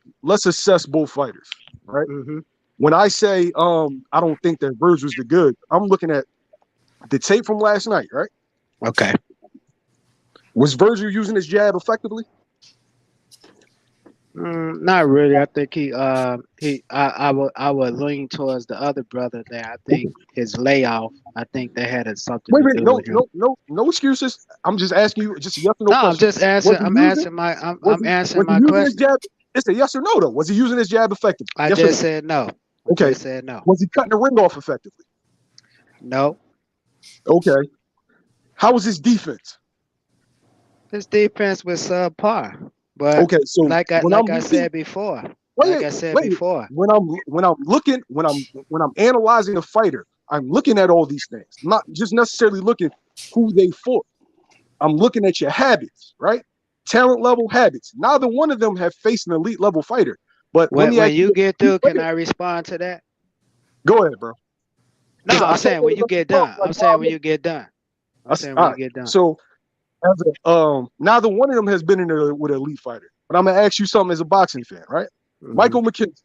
assess both fighters. Right. Mm-hmm. When I say I don't think that Virgil's the good, I'm looking at the tape from last night. Right. Okay. Was Virgil using his jab effectively? Not really. I think I would lean towards the other brother there. I think his layoff. I think that had something Wait. to do with him. No excuses. I'm just asking you just a yes or no No, question. I'm just answering. I'm answering my using his question. jab? It's a yes or no though. Was he using his jab effectively? I Yes just or no? said no. Okay. Just said no. Was he cutting the ring off effectively? No. Okay. How was his defense? His defense was subpar. But Okay, so like when I said before. When I'm analyzing a fighter, I'm looking at all these things. I'm not just necessarily looking who they fought. I'm looking at your habits, right? Talent level habits. Neither one of them have faced an elite level fighter. But let me when ask you get through, wait, can I respond to that? go ahead, bro. No, I'm saying when you let you get talk done. like I'm saying 5 when you get done. I'm saying all when you right. get done. So as neither one of them has been in there with an elite fighter. But I'm gonna ask you something as a boxing fan, right? Mhm. Michael McKinson,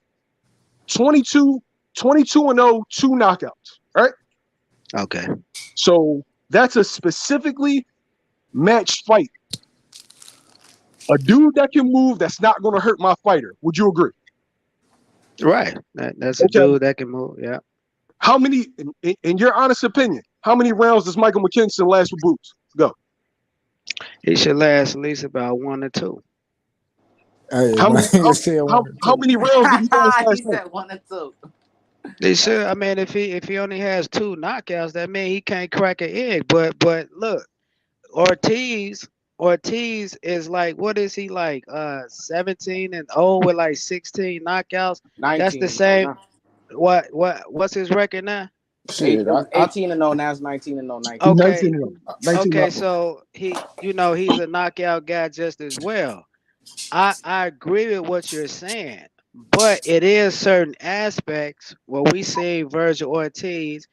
22-0, 2 knockouts, right? Okay. So that's a specifically matched fight. A dude that can move that's not gonna hurt my fighter. Would you agree? Right. That's a Okay. dude that can move. Yeah. How many, in your honest opinion, how many rounds does Michael McKinson last with Boots? Go. He should last at least about 1 or 2. Hey, How many? How many rounds did he last He last night? said 1 or 2. They should. I mean, if he only has 2 knockouts, that means he can't crack an egg. But look, Ortiz is like, what is he like? 17-0 with like 16 knockouts. 19. That's the same. What's his record now? Shit, It was 18-0. Now it's 19-0. 19. Okay. 19-0. Okay, so he's a knockout guy just as well. I agree with what you're saying, but it is certain aspects where we see Virgil Ortiz.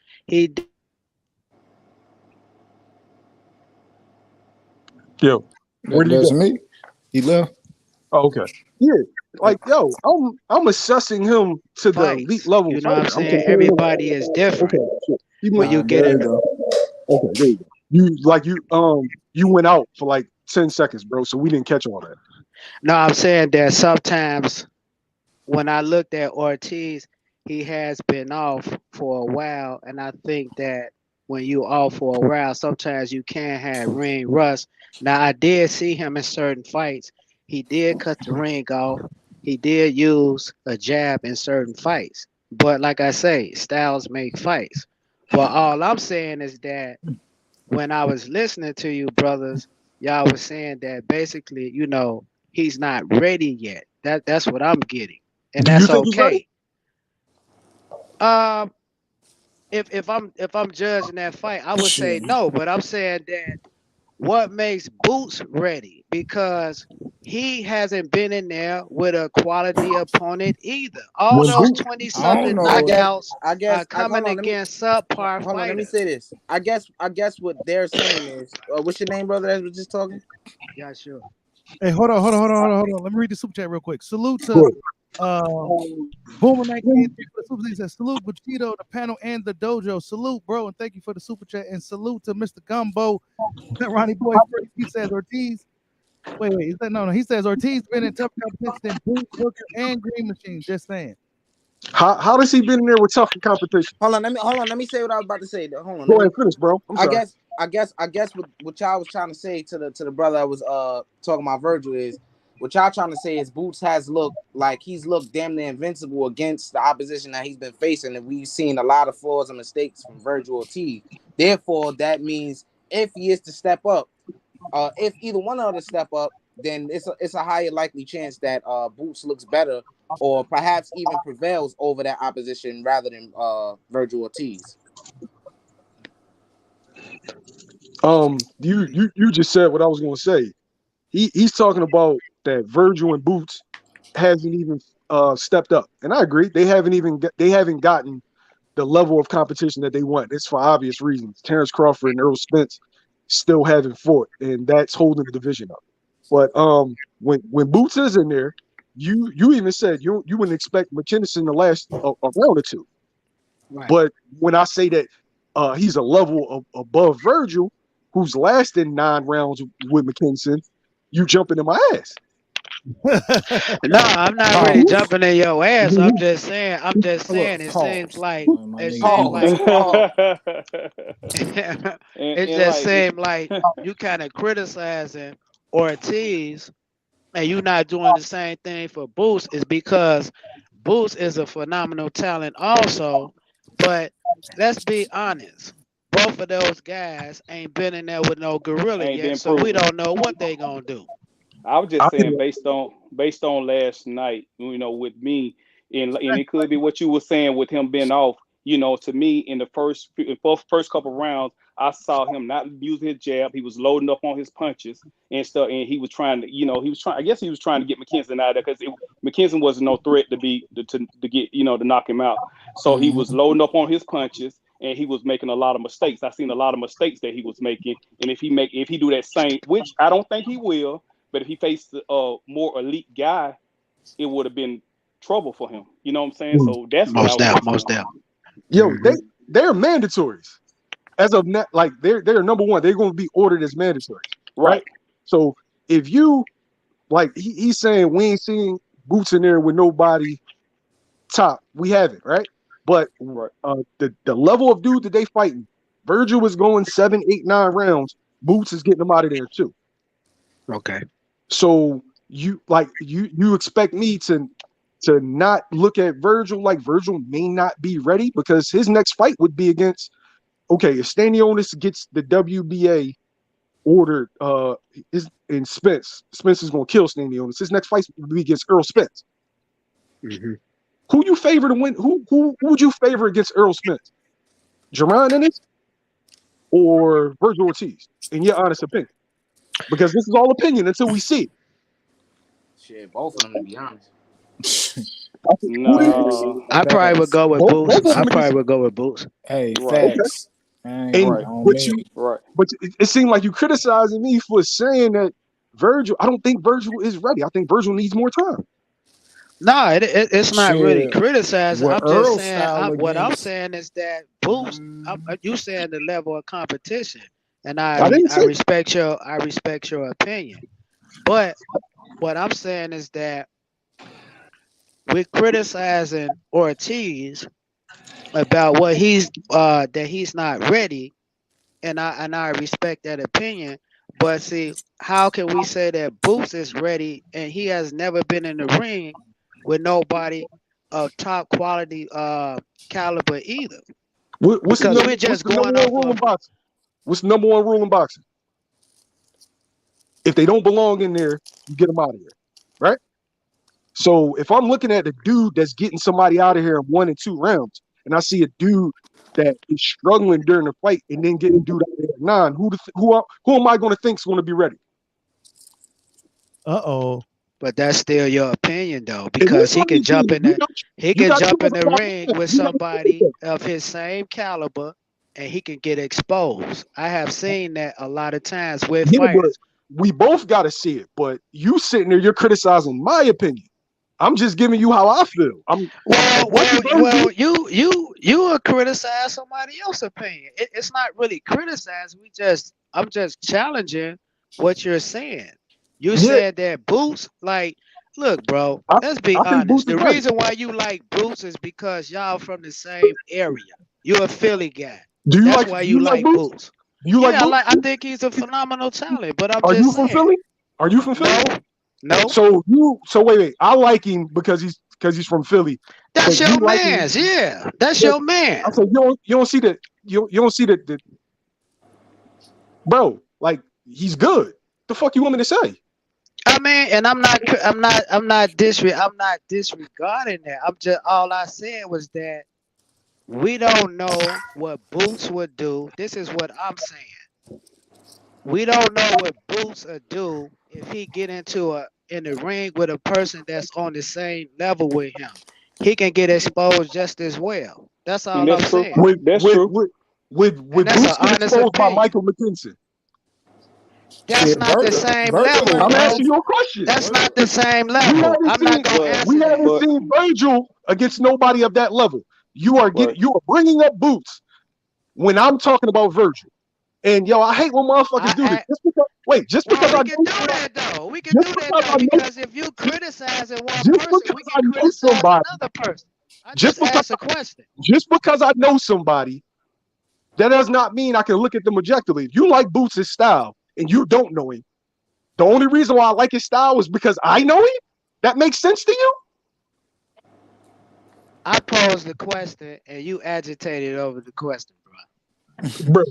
Yo, where did he that's go? me. He left. Oh, okay. Yeah, like yo, I'm assessing him to the fights. elite level. You know what I'm fighter. saying? comparing him- Everybody is different. Okay, sure. When you get there in you go. Okay, there you go. You went out for like 10 seconds, bro. So we didn't catch all that. No, I'm saying that sometimes when I looked at Ortiz, he has been off for a while, and I think that when you off for a while, sometimes you can have ring rust. Now I did see him in certain fights. He did cut the ring off. He did use a jab in certain fights. But like I say, styles make fights. But all I'm saying is that when I was listening to you, brothers, y'all was saying that basically, he's not ready yet. That's what I'm getting, and Do you that's think he's ready? okay. If I'm judging that fight, I would say Shit. no, but I'm saying that what makes Boots ready, because he hasn't been in there with a quality opponent either. All When those Boots, 20 I don't something know. knockouts I guess. are coming Hold on, against subpar hold on. Let me fighters. say this. I guess what they're saying is, what's your name, brother? That was just talking. Yeah, sure. Hey, hold on. Let me read the super chat real quick. Salute to Good. Boomer 1983 for the super chat. He says, salute Buchito, the panel, and the dojo. Salute, bro, and thank you for the super chat. And salute to Mr. Gumbo, Ronnie Boy. He says Ortiz. Wait. Is that no? He says Ortiz been in tough competition than Boots, Booker, and Green Machine. Just saying. How does he been in there with tough competition? Hold on. Let me say what I was about to say. Hold on. Go ahead, finish, bro. I'm sorry. I guess what y'all was trying to say to the brother I was talking about Virgil is what y'all trying to say is Boots has looked like he's looked damn near invincible against the opposition that he's been facing, and we've seen a lot of flaws and mistakes from Virgil Ortiz. Therefore, that means if he is to step up, if either one of them step up, then it's a higher likely chance that Boots looks better or perhaps even prevails over that opposition rather than Virgil Ortiz. You just said what I was going to say. He's talking about that Virgil and Boots hasn't even stepped up, and I agree. They haven't gotten the level of competition that they want. It's for obvious reasons. Terrence Crawford and Earl Spence still haven't fought, and that's holding the division up. But when Boots is in there, you even said you wouldn't expect McKinnison to last a round or two. Right. But when I say that he's a level above Virgil, who's lasted 9 rounds with McKinnison, you jumping in my ass. No, I'm not really jumping in your ass. I'm just saying. It seems like it just seemed like you kind of criticizing Ortiz, and you not doing the same thing for Boots. Is because Boots is a phenomenal talent also, but let's be honest. Both of those guys ain't been in there with no gorilla yet, so we don't know what they gonna do. I was just saying based on last night, with me, and it could be what you were saying with him being off. To me, in the first couple rounds, I saw him not using his jab. He was loading up on his punches and stuff, and he was trying to, I guess he was trying to get McKinnison out of there because McKinnison wasn't no threat to get, to knock him out. So he was loading up on his punches. And he was making a lot of mistakes. I seen a lot of mistakes that he was making. And if he do that same, which I don't think he will, but if he faced a more elite guy, it would have been trouble for him. You know what I'm saying? So that's most down. Yo, they're mandatories. As of now, like they're number one. They're going to be ordered as mandatories, right? So if you like, he's saying we ain't seen Boots in there with nobody top. We haven't, right? But the level of dude that they fighting, Virgil is going 7, 8, 9 rounds. Boots is getting them out of there too. Okay. So you expect me to not look at Virgil like Virgil may not be ready because his next fight would be against. Okay, if Stanionis gets the WBA ordered, in Spence is gonna kill Stanionis. His next fight would be against Earl Spence. Mm-hmm. Who you favor to win? Who would you favor against Earl Spence? Jerron Ennis or Virgil Ortiz? In your honest opinion, because this is all opinion until we see it. Shit, both of them to be honest. No, I probably would go with Boots. Hey, facts. But it seemed like you criticizing me for saying that Virgil. I don't think Virgil is ready. I think Virgil needs more time. No, it's not really criticizing. What I'm just Earl saying. style What I'm against- saying is that Boots. You saying the level of competition, and I respect your opinion. But what I'm saying is that we're criticizing Ortiz about what he's not ready, and I respect that opinion. But see, how can we say that Boots is ready and he has never been in the ring with nobody of top quality caliber either? What's the number one rule in boxing? If they don't belong in there, you get them out of here, right? So if I'm looking at the dude that's getting somebody out of here in 1 and 2 rounds, and I see a dude that is struggling during the fight and then getting dude out of there at 9, who am I going to think is going to be ready? But that's still your opinion though, because he can jump in the ring with somebody of his same caliber and he can get exposed. I have seen that a lot of times with fighters. We both got to see it, but you sitting there, you're criticizing my opinion. I'm just giving you how I feel. You will criticize somebody else's opinion. It's not really criticizing. I'm just challenging what you're saying. You said that Boots, like, look, bro, let's be honest. The reason why you like Boots is because y'all from the same area. You're a Philly guy. That's why you like Boots. You like Boots? I think he's a phenomenal talent, but Are you from Philly? Are you from Philly? No. So wait. I like him because he's from Philly. That's But your you like him, man's. Yeah. That's yeah, your man. I said you don't see the bro, like he's good. The fuck you want me to say? I mean, and I'm not disregarding that. I'm just all I said was that we don't know what Boots would do. This is what I'm saying. We don't know what Boots would do if he get in the ring with a person that's on the same level with him. He can get exposed just as well. That's all That's I'm true. saying. With That's with true. with with, And with that's an Boots get honest exposed by opinion. Michael McKinson. That's Shit, not the Virgil, same Virgil level, ain't I'm bro. asking crazy. you a question. That's not the same We level. haven't I'm not seen gonna But answer that. but Virgil against nobody of that level. You are but bringing up Boots when I'm talking about Virgil. And yo, I hate when motherfuckers do this. I Just well, because we I can know do somebody, that though. We can just do that because though I know, because if you criticizing one just person, because we I can know criticize somebody, another person. I just just because asked a question. I know somebody, that does not mean I can look at them objectively. If you like Boots' style and you don't know him, the only reason why I like his style is because I know him. That makes sense to you, I posed the question and you agitated over the question, bro. bro.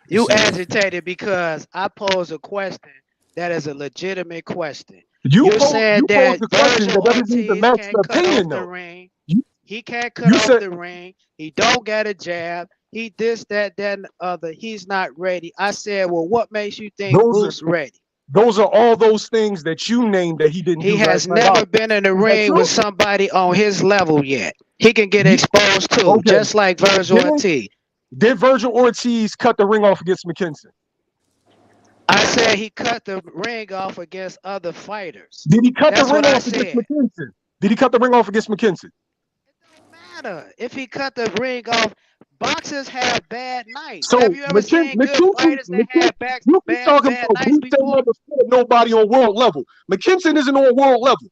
You Shit. agitated because I posed a question that is a legitimate question. You You're saying posed that the question Virgil that doesn't need to Ortiz match can't the cut off opinion, the though. ring. You, He can't cut you off said the ring. He don't got a jab. He this, that, and the other. He's not ready. I said, well, what makes you think those Boots ready? are all those things that you named that he didn't He do last has night. never been in the Is that ring true? with somebody on his level yet. He can get exposed too, Okay. just like Virgil Did Ortiz. Virgil Ortiz cut the ring off against McKinson? I said he cut the ring off against other fighters. Did he cut the That's ring what I off against said. McKinson? Did he cut the ring off against McKinson? It don't matter if he cut the ring off. Boxers have bad nights. So Have you ever seen good fighters that have You keep talking bad about nights Boots ain't before? never fought nobody on world level. McKinson isn't on world level.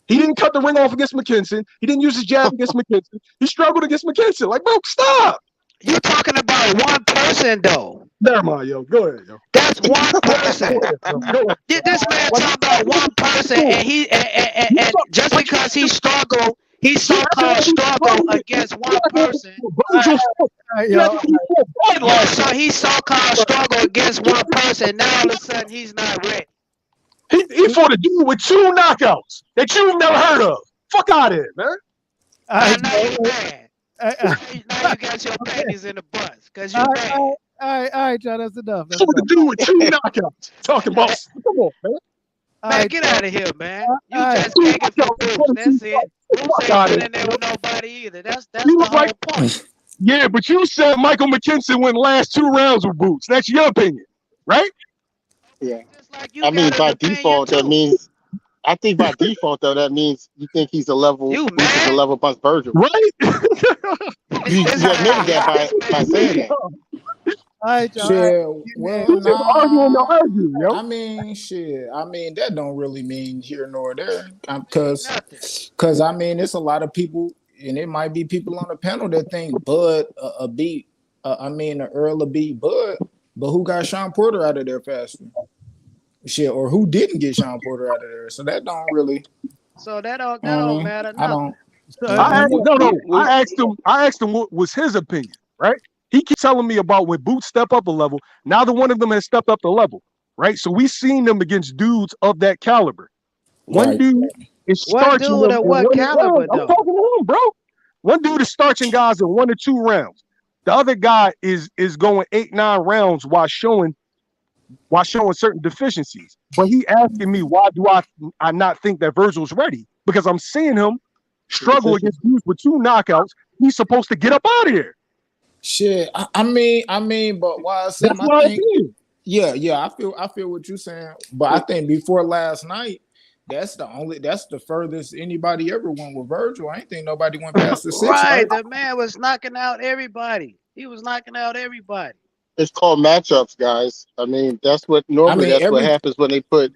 He didn't cut the ring off against McKinson. He didn't use his jab against McKinson. He struggled against McKinson. Like, bro, stop. You're talking about one person though. Never mind, yo. Go ahead, yo. That's one person. Go ahead. This man Like, talking about one person, and he and just because he struggled, he so-called struggled against one person. Virgil Yo, So he so-called struggled against one person. Now all of a sudden he's not ready. he fought a dude with 2 knockouts that you've never heard of. Fuck out of here, man. I know you mad. Now you got your panties in the butts because you mad. all right, John, that's enough. That's Fought a enough. dude with 2 knockouts. Talking about, come on, man. Man, get out of here, man. You all just begging for Bruce. That's it. Bruce Fuck out ain't of been in there with nobody either. That's He the was whole like- point. Yeah, but you said Michael McKinson went last 2 rounds with Boots. That's your opinion, right? Yeah. Just like you I mean, got by an opinion default, that too. means. I think by default, though, that means you think he's a level. You Boots is a mad? level plus Virgil. Right? You admitted that by saying that. All right, John. Shit, well, You just arguing to nah. argue, yo. I mean, shit. I mean, that don't really mean here nor there, because Nothing. I mean, it's a lot of people, and it might be people on the panel that think Bud beat. I mean, the Earl beat Bud, but who got Sean Porter out of there faster? Shit, or who didn't get Sean Porter out of there? So that don't really. So that don't I mean, matter. I Nothing. don't. I asked him what was his opinion, right? He keeps telling me about when Boots step up a level. Neither one of them has stepped up the level, right? So we've seen them against dudes of that caliber. One Right. dude is What starching dude them of in what 1 caliber, round. I'm though? talking to him, bro. One dude is starching guys in 1 or 2 rounds. The other guy is going 8, 9 rounds while showing certain deficiencies. But he asking me, why do I not think that Virgil's ready? Because I'm seeing him struggle against dudes with 2 knockouts. He's supposed to get up out of here. Shit. I mean, but why I said That's my my thing. opinion. Yeah. I feel what you're saying, but I think before last night, that's the furthest anybody ever went with Virgil. I ain't think nobody went past the 6. Right. Right? The man was knocking out everybody. He was knocking out everybody. It's called matchups, guys. I mean, that's what normally what happens when they put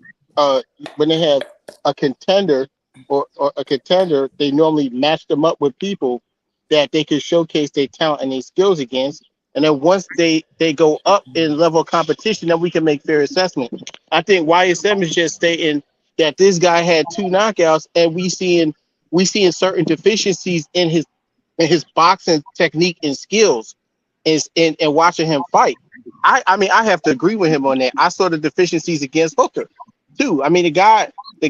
when they have a contender or a contender. They normally match them up with people that they can showcase their talent and their skills against. And then once they go up in level of competition, then we can make fair assessment. I think YSM is just stating that this guy had 2 knockouts, and we seeing certain deficiencies in his boxing technique and skills, and watching him fight. I mean, I have to agree with him on that. I saw the deficiencies against Hooker too. I mean, the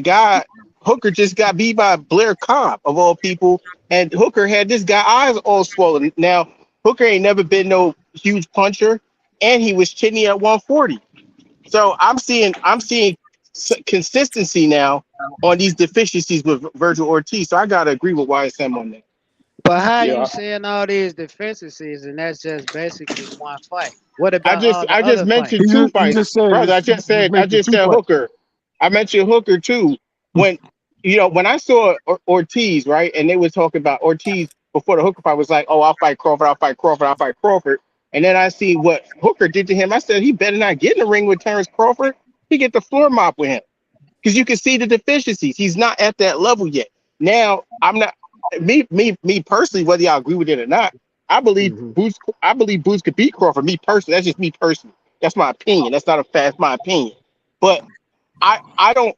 guy Hooker just got beat by Blair Cobb of all people, and Hooker had this guy eyes all swollen. Now Hooker ain't never been no huge puncher, and he was chinny at 140. So I'm seeing consistency now on these deficiencies with Virgil Ortiz. So I gotta agree with YSM on that. But how you saying all these deficiencies and that's just basically one fight? What about I just mentioned fights? 2 fights, brother. I just said Hooker. I mentioned Hooker too. When I saw Ortiz, right, and they were talking about Ortiz before the Hooker fight was like, oh, I'll fight Crawford. And then I see what Hooker did to him. I said he better not get in the ring with Terrence Crawford. He get the floor mop with him, because you can see the deficiencies. He's not at that level yet. Now I'm not me personally, whether y'all agree with it or not. I believe Boots could beat Crawford. Me personally, that's just me personally. That's my opinion. That's not a fact. That's my opinion. But I don't.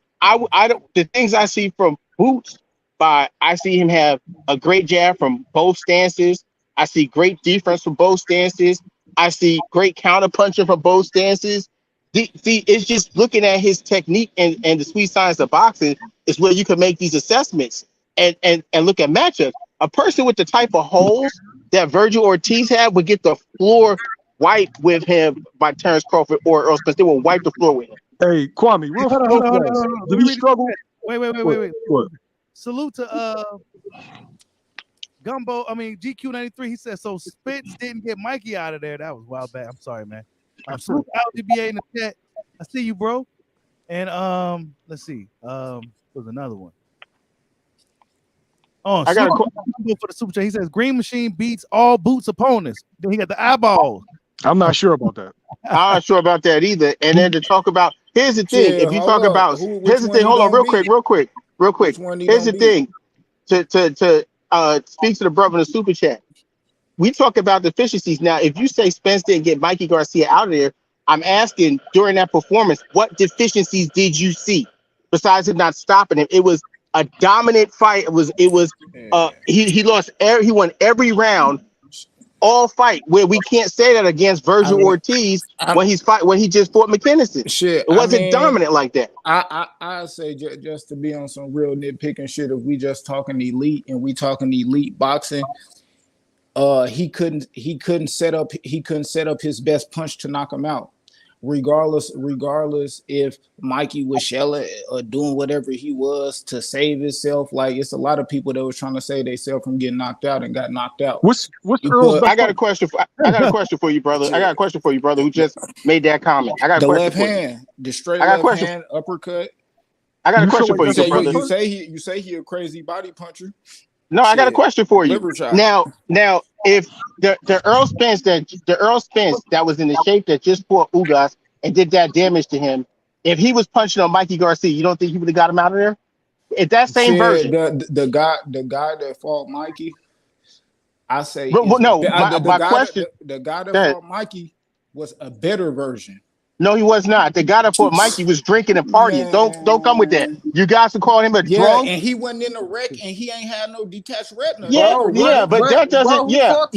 The things I see from Boots, I see him have a great jab from both stances. I see great defense from both stances. I see great counter punching from both stances. See, it's just looking at his technique and the sweet science of boxing is where you can make these assessments and look at matchups. A person with the type of holes that Virgil Ortiz had would get the floor wiped with him by Terrence Crawford or Earl Spence. They will wipe the floor with him. Hey, Kwame, real fast. Did he struggle? Wait. What? Salute to Gumbo. I mean GQ93. He said so. Spence didn't get Mikey out of there. That was wild bad. I'm sorry, man. Salute to LGBA in the chat. I see you, bro. And let's see. Was another one. Oh, I got a for the super chat. He says Green Machine beats all Boots opponents. Then he got the eyeballs. I'm not sure about that. I'm not sure about that either. And then to talk about, here's the thing. If you talk about, here's the thing. Hold on, real quick. Here's the thing. To speak to the brother in the super chat. We talk about deficiencies. Now, if you say Spence didn't get Mikey Garcia out of there, I'm asking during that performance, what deficiencies did you see besides him not stopping him? It was a dominant fight. He won every round, all fight, where we can't say that against Virgil Ortiz when he just fought McKinnison. Shit, it wasn't dominant like that. I say just to be on some real nitpicking shit. If we just talking elite and we talking elite boxing, he couldn't set up his best punch to knock him out. Regardless if Mikey was shelling or doing whatever he was to save himself. Like, it's a lot of people that was trying to say they self from getting knocked out and got knocked out. What's Earl's I got a question for you, brother. I got a question for you, brother, who just made that comment. I got a question left for hand, you. the straight left hand uppercut. I got a question for you, brother. You say he a crazy body puncher. No, I got a question for you. Now, if the Earl Spence that was in the shape that just fought Ugas and did that damage to him, if he was punching on Mikey Garcia, you don't think he would have got him out of there? If that same version, the guy that fought Mikey, I say the guy that fought Mikey was a better version. No, he was not. The guy that fought Mikey was drinking and partying. Don't come with that. You guys are calling him a drunk. And he wasn't in the wreck, and he ain't had no detached retina. But that doesn't. But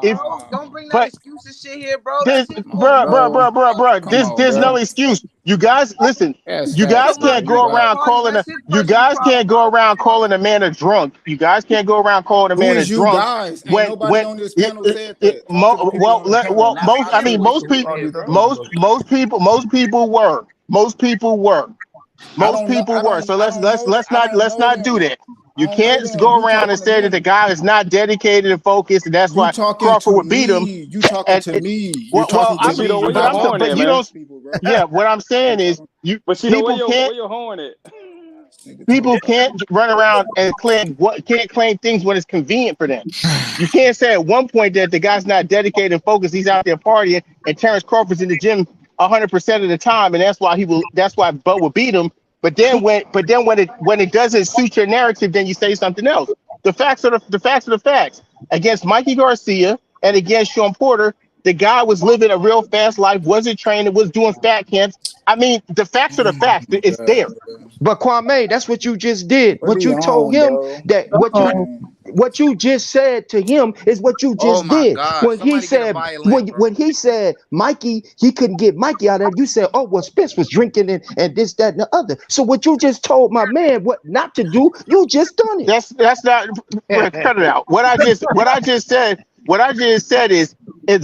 if don't bring that excuses shit here, bro. Bro. There's no excuse. You guys, listen. You guys can't go around calling a. You guys can't go around calling a man a drunk. You guys can't go around calling a man a drunk. Guys? Nobody on this panel said that. Most people were. So let's not do that. You can't go around and say that the guy is not dedicated and focused, and that's why Crawford would beat him. You talking to me? What I'm saying is, people can't run around and claim things when it's convenient for them. You can't say at one point that the guy's not dedicated and focused. He's out there partying, and Terrence Crawford's in the gym 100% of the time, and that's why Bud will beat him. But then when it doesn't suit your narrative, then you say something else. The facts are the facts. Against Mikey Garcia and against Sean Porter, the guy was living a real fast life, wasn't training, was doing fat camps. I mean, the facts are the facts. It's there. But Kwame, that's what you just did. What you told him that what you just said to him is what you Oh just my did. God! When he Somebody get a said violin, bro. when he said Mikey, he couldn't get Mikey out of there. You said, oh well, Spence was drinking and this, that, and the other. So what you just told my man what not to do, you just done it. That's not cut it out. What I just said is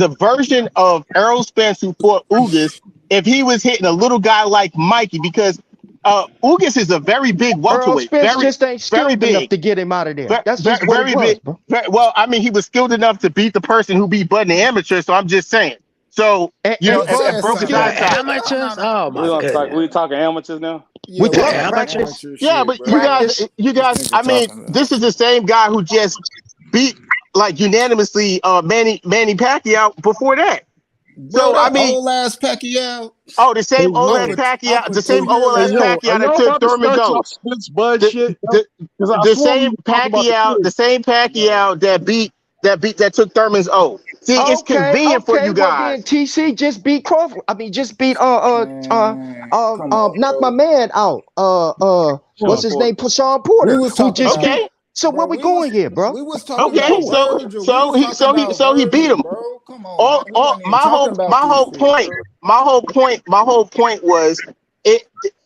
a version of Errol Spence who fought Ugas if he was hitting a little guy like Mikey, because Ugas is a very big Earl welterweight, Spence just ain't skilled very enough big, to get him out of there. That's just what very it was, big. bro. Well, I mean, he was skilled enough to beat the person who beat Bud the amateur. So I'm just saying. So you know, and broke his eyes out. Amateurs? Oh my We god. talking amateurs now? We talking talking amateurs? practice. Yeah, but you guys. I mean, this is the same guy who just beat like unanimously Manny Pacquiao before that. Bro, So I mean, old ass Pacquiao. oh, the same old ass Pacquiao, the same old ass Pacquiao that took Thurman's oath. The same Pacquiao that took Thurman's oath. See, it's convenient for you Well, then guys. TC just beat Crawford. I mean, just beat knocked my man out. What's his name? Sean Porter. We was talking just okay. beat. So where we going here, bro? We was talking Okay, about Virgil. so he beat him. Bro. Come on. My whole point was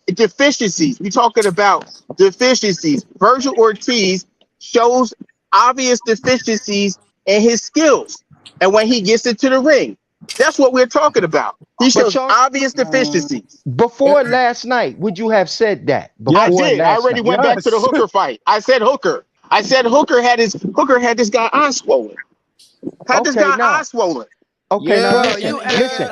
deficiencies. We talking about deficiencies. Virgil Ortiz shows obvious deficiencies in his skills, and when he gets into the ring, that's what we're talking about. He shows obvious deficiencies. Before last night, would you have said that? I did. I already went back to the Hooker fight. I said Hooker had this guy eye swollen. This guy eye swollen. Okay, now listen.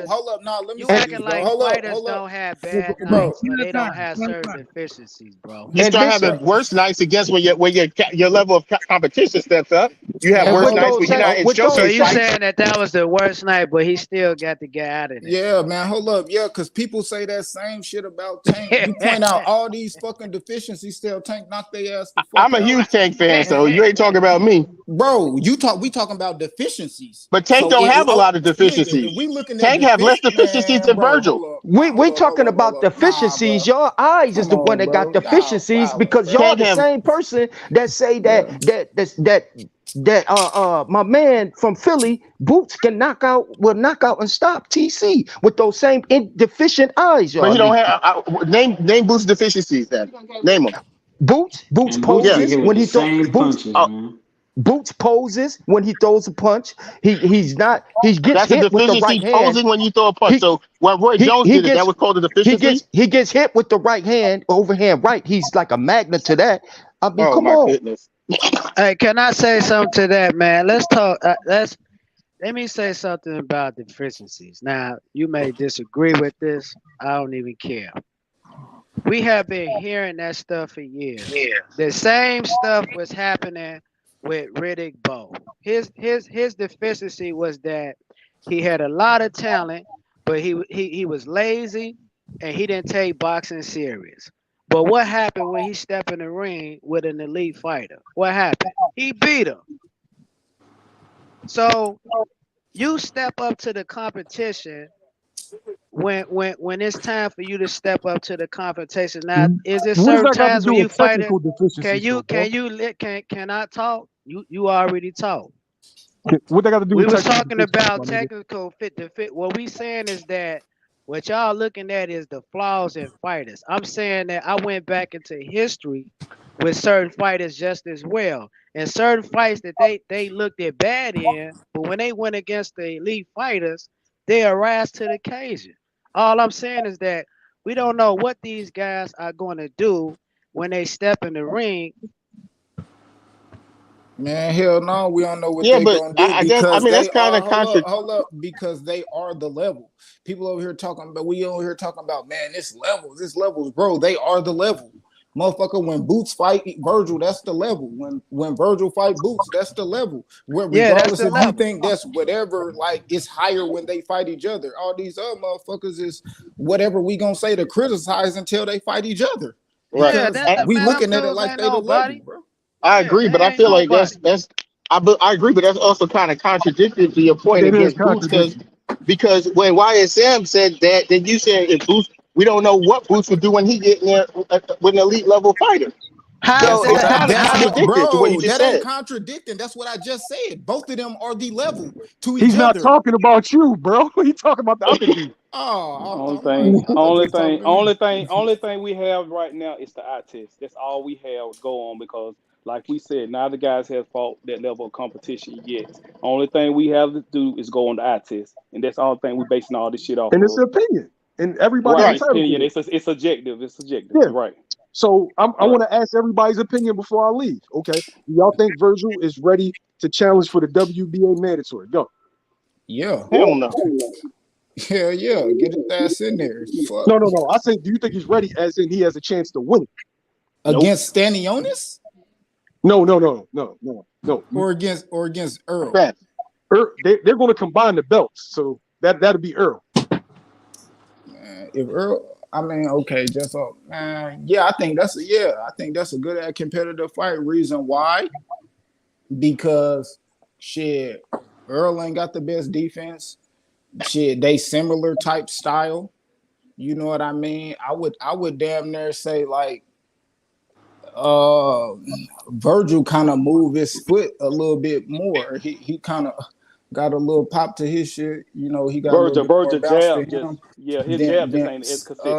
Hold up. Now let me you say acting this, like bro. fighters don't have bad nights, but they don't have certain deficiencies, bro. You start having worse nights against when your level of competition steps up. You have worse nights when you're not in showcase. So you saying that was the worst night, but he still got to get out of there. Yeah, man. Hold up. Yeah, because people say that same shit about Tank. You point out all these fucking deficiencies, still Tank knocked their ass. I'm a huge Tank fan, so you ain't talking about me, bro. We talking about deficiencies. But Tank don't have a lot of deficiencies. Tank have less deficiencies than Virgil. We talking about deficiencies. Your eyes is the one that got deficiencies because y'all the same person that say that my man from Philly, Boots, will knock out and stop TC with those same deficient eyes. But he don't have name Boots' deficiencies then. Name them. Boots poses when he throws Boots. Boots poses when he throws a punch. He gets hit with the right hand. Posing when you throw a punch. So when Roy Jones did it, that was called a deficiency. He gets hit with the right hand, overhand right. He's like a magnet to that. I mean, come on. Goodness. Hey, can I say something to that, man? Let's talk. Let me say something about deficiencies. Now, you may disagree with this. I don't even care. We have been hearing that stuff for years. Yeah. The same stuff was happening with Riddick Bowe. His deficiency was that he had a lot of talent, but he was lazy and he didn't take boxing serious. But what happened when he stepped in the ring with an elite fighter? What happened? He beat him. So you step up to the competition when it's time for you to step up to the competition. Now, is there certain times when you fight it? Can I talk? You already talked. What they got to do? We was talking about technical fit. What we saying is that what y'all looking at is the flaws in fighters. I'm saying that I went back into history with certain fighters just as well, and certain fights that they looked at bad in, but when they went against the elite fighters, they arose to the occasion. All I'm saying is that we don't know what these guys are going to do when they step in the ring. Man, hell no, we don't know what they're gonna do. That's kind of contradictory. Hold up, because they are the level. People over here talking about, man, this levels, bro. They are the level. Motherfucker, when Boots fight Virgil, that's the level. When Virgil fight Boots, that's the level. Regardless if you think that's whatever, like it's higher when they fight each other. All these other motherfuckers is whatever we gonna say to criticize until they fight each other. Right. We looking at it like they the level, bro. I agree, but I feel like I agree, but that's also kind of contradictory to your point against Boots because when YSM said that, then you said if Boots We don't know what Boots would do when he get in there with an elite level fighter. How So is it's kind of that? contradictory to what you just That ain't said. contradicting. That's what I just said. Both of them are the level to He's each not other. talking about you, bro. He talking about the other dude. Oh, only thing we have right now is the eye test. That's all we have to go on because, like we said, neither guys have fought that level of competition yet. Only thing we have to do is go on the eye test, and that's the only thing we're basing all this shit off And it's of. an opinion. And everybody's Right, it's entitled opinion. to it. It's subjective. It's subjective. Yeah. Right. So I Right. want to ask everybody's opinion before I leave. Okay. Do y'all think Virgil is ready to challenge for the WBA mandatory? Go. Yeah. Hell no. Hell yeah. Get his ass in there. Fuck. No. I say, do you think he's ready as in he has a chance to win it? Against Stanionis? No. Or against Earl? They're going to combine the belts. So that'll be Earl. If Earl, I mean, okay, just so, yeah, I think that's a good competitive fight. Reason why? Because shit, Earl ain't got the best defense. Shit, they similar type style. You know what I mean? I would damn near say like Virgil kind of move his foot a little bit more. He kind of got a little pop to his shit. You know, he got a little bit more bounce to him. His jab just ain't as consistent.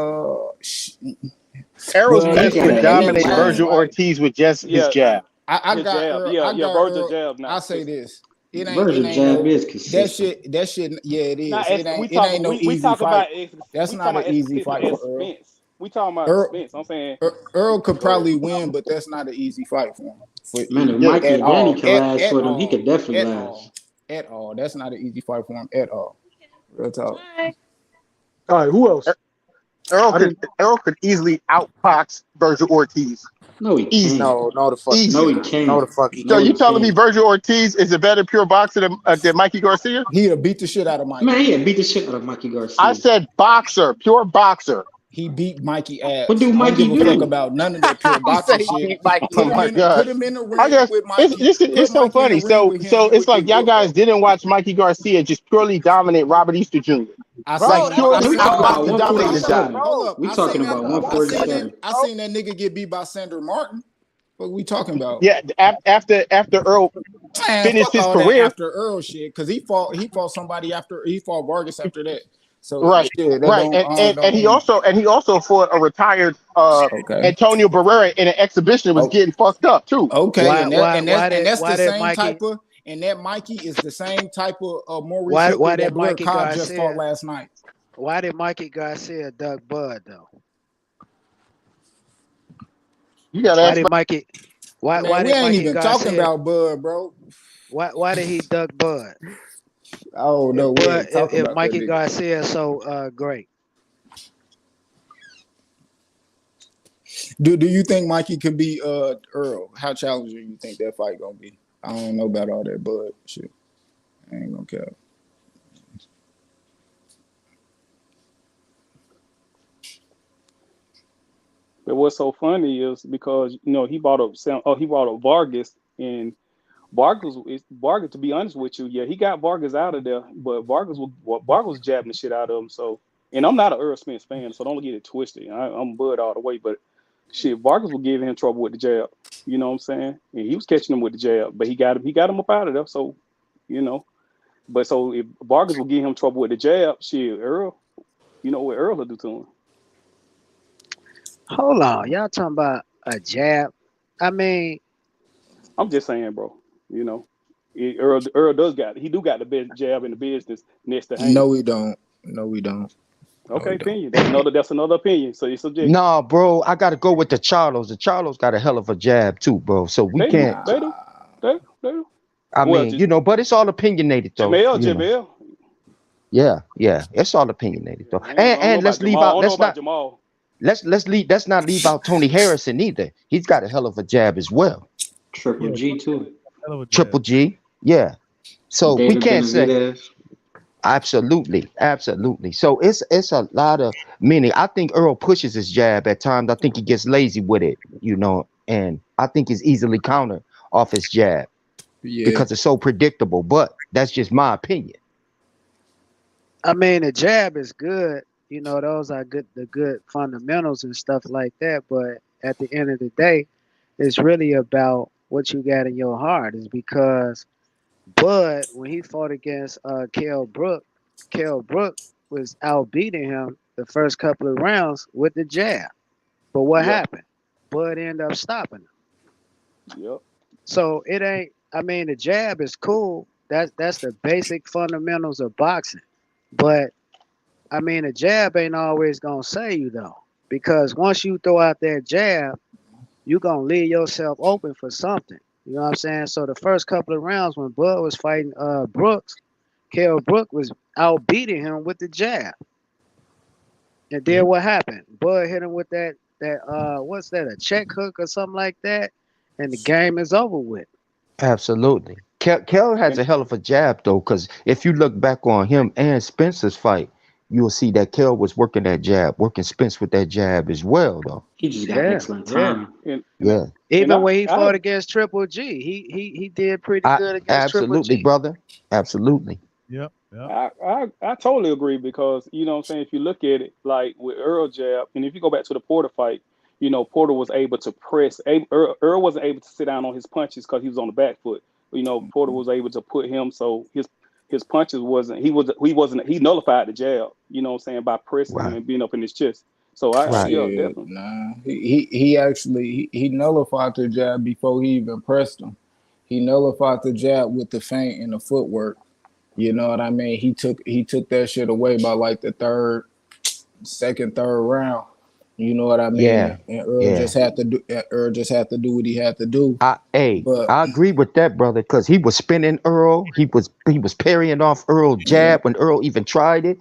Errol's best would dominate last Virgil fight- Ortiz with just his jab. I His got jab. Earl. Virgil jab. I say this. It ain't. Virgil It ain't jab no, is consistent. that shit. Yeah, it is. Not It as, we ain't. talk, It ain't no we easy talk fight. about That's we not talking an about as easy fight consistent for as Earl. Spence. We talking about Earl, Spence. I'm saying Earl could probably win, but that's not an easy fight for him. Man, if Mikey and Danny can last for them, he could definitely last. At all. That's not an easy fight for him at all. Real talk. All right, who else? Earl could easily outbox Virgil Ortiz. No, he Easy. can't. No, the fuck. Easy. No, he can't. No, the fuck. So you telling me Virgil Ortiz is a better pure boxer than Mikey Garcia? He'll beat the shit out of Mikey. Man, he beat the shit out of Mikey Garcia. I said boxer, pure boxer. He beat Mikey ass. What do Mikey I don't give a do? fuck about none of that pure boxing shit. Oh my God. Put him in the ring with Mikey. It's so funny. So it's like y'all guys didn't watch Mikey Garcia just purely dominate Robert Easter Jr. We talking about 147. Hold up. We talking about 147. I seen that nigga get beat by Sandra Martin. What we talking about? Yeah, after Earl finished his career. After Earl shit, because he fought somebody after he fought Vargas after that. So right, and he also fought a retired Antonio Barrera in an exhibition that was getting fucked up too. Okay, and that's the same type of, and that Mikey is the same type of more recent that Black Cobb just fought last night. Why did Mikey Garcia duck Bud though? You gotta why ask did Mikey? Why we did ain't Mikey even Garcia, talking about Bud, bro? Why did he duck Bud? Oh no, if Mikey Garcia is so great. Do you think Mikey could be Earl? How challenging you think that fight gonna be? I don't know about all that Bud shit. I ain't gonna care. But what's so funny is because he brought up Vargas, and Vargas, to be honest with you, he got Vargas out of there, but Vargas was jabbing the shit out of him. So, and I'm not an Earl Spence fan, so don't get it twisted. I'm Bud all the way, but shit, Vargas was giving him trouble with the jab. You know what I'm saying? And he was catching him with the jab, but he got him up out of there. So, but so if Vargas will give him trouble with the jab, shit, Earl, you know what Earl will do to him. Hold on, y'all talking about a jab? I mean, I'm just saying, bro. Earl got the best jab in the business next to Hank. No, we don't. Okay, opinion. That's another opinion. So it's subjective. Nah, bro, I gotta go with the Charlos. The Charlos got a hell of a jab too, bro. So we can't. They do. I mean, but it's all opinionated though. Jamel. Yeah, it's all opinionated though. And let's leave out. Let's not leave out Tony Harrison either. He's got a hell of a jab as well. Triple G too. Triple G, yeah. So David we can't Benavidez. say absolutely. So it's a lot of meaning. I think Earl pushes his jab at times. I think he gets lazy with it, and I think he's easily countered off his jab because it's so predictable. But that's just my opinion. I mean, the jab is good, you know, those are the good fundamentals and stuff like that. But at the end of the day, it's really about what you got in your heart. Is because Bud, when he fought against Kell Brook was outbeating him the first couple of rounds with the jab. But what Yep. happened? Bud ended up stopping him. Yep. So it ain't. I mean, the jab is cool. That's the basic fundamentals of boxing. But I mean, a jab ain't always gonna save you though, because once you throw out that jab, you gonna leave yourself open for something. You know what I'm saying? So the first couple of rounds when Bud was fighting Brooks, Kell Brook was outbeating him with the jab. And then what happened? Bud hit him with that what's that, a check hook or something like that, and the game is over with. Absolutely. Kel has And a hell of a jab though, because if you look back on him and Spencer's fight, you'll see that Kel was working that jab, working Spence with that jab as well though. He just got Yeah, excellent yeah. time. Yeah. and Even when he I fought against Triple G, he did pretty I good against Triple absolutely, G. brother. Absolutely. Yep. Yep. I totally agree because you know what I'm saying, if you look at it like with Earl jab, and if you go back to the Porter fight, you know, Porter was able to press. Earl wasn't able to sit down on his punches because he was on the back foot. You know, Porter was able to put him so his punches he nullified the jab. You know what I'm saying, by pressing him Right. and being up in his chest. So I Right. yeah, Shit, definitely. nah. He actually he nullified the jab before he even pressed him. He nullified the jab with the feint and the footwork. You know what I mean? He took that shit away by like the third round. You know what I Yeah. mean? And Earl Yeah. just had to do. Earl just had to do what he had to do. But I agree with that, brother, because he was spinning Earl. He was parrying off Earl yeah, jab when Earl even tried it.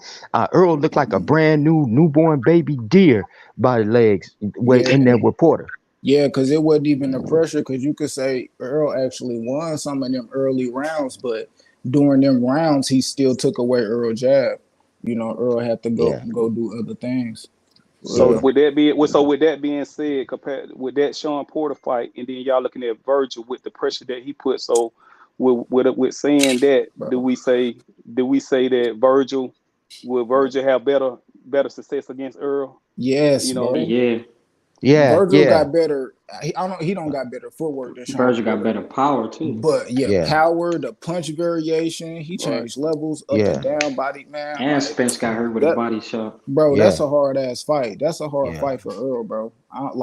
Earl looked like a brand new newborn baby deer by the legs way yeah, in there with Porter. yeah, because it wasn't even the pressure. Because you could say Earl actually won some of them early rounds, but during them rounds, he still took away Earl jab. You know, Earl had to go Yeah. go do other things. For So Yeah. real. with that being said, compared with that Sean Porter fight, and then y'all looking at Virgil with the pressure that he put. So with saying that, do Bro. we say that Virgil have better success against Earl? Yes, You know, bro. Yeah, Yeah. Virgil Yeah. got better. He don't got better footwork than Sean Virgil got Porter. better power too. But yeah, Yeah. power, the punch variation, he right? changed levels up and Yeah. down, body man. And Like Spence got hurt with a that, body shot. bro. That's Yeah. a hard ass fight. That's a hard Yeah. fight for Earl, bro.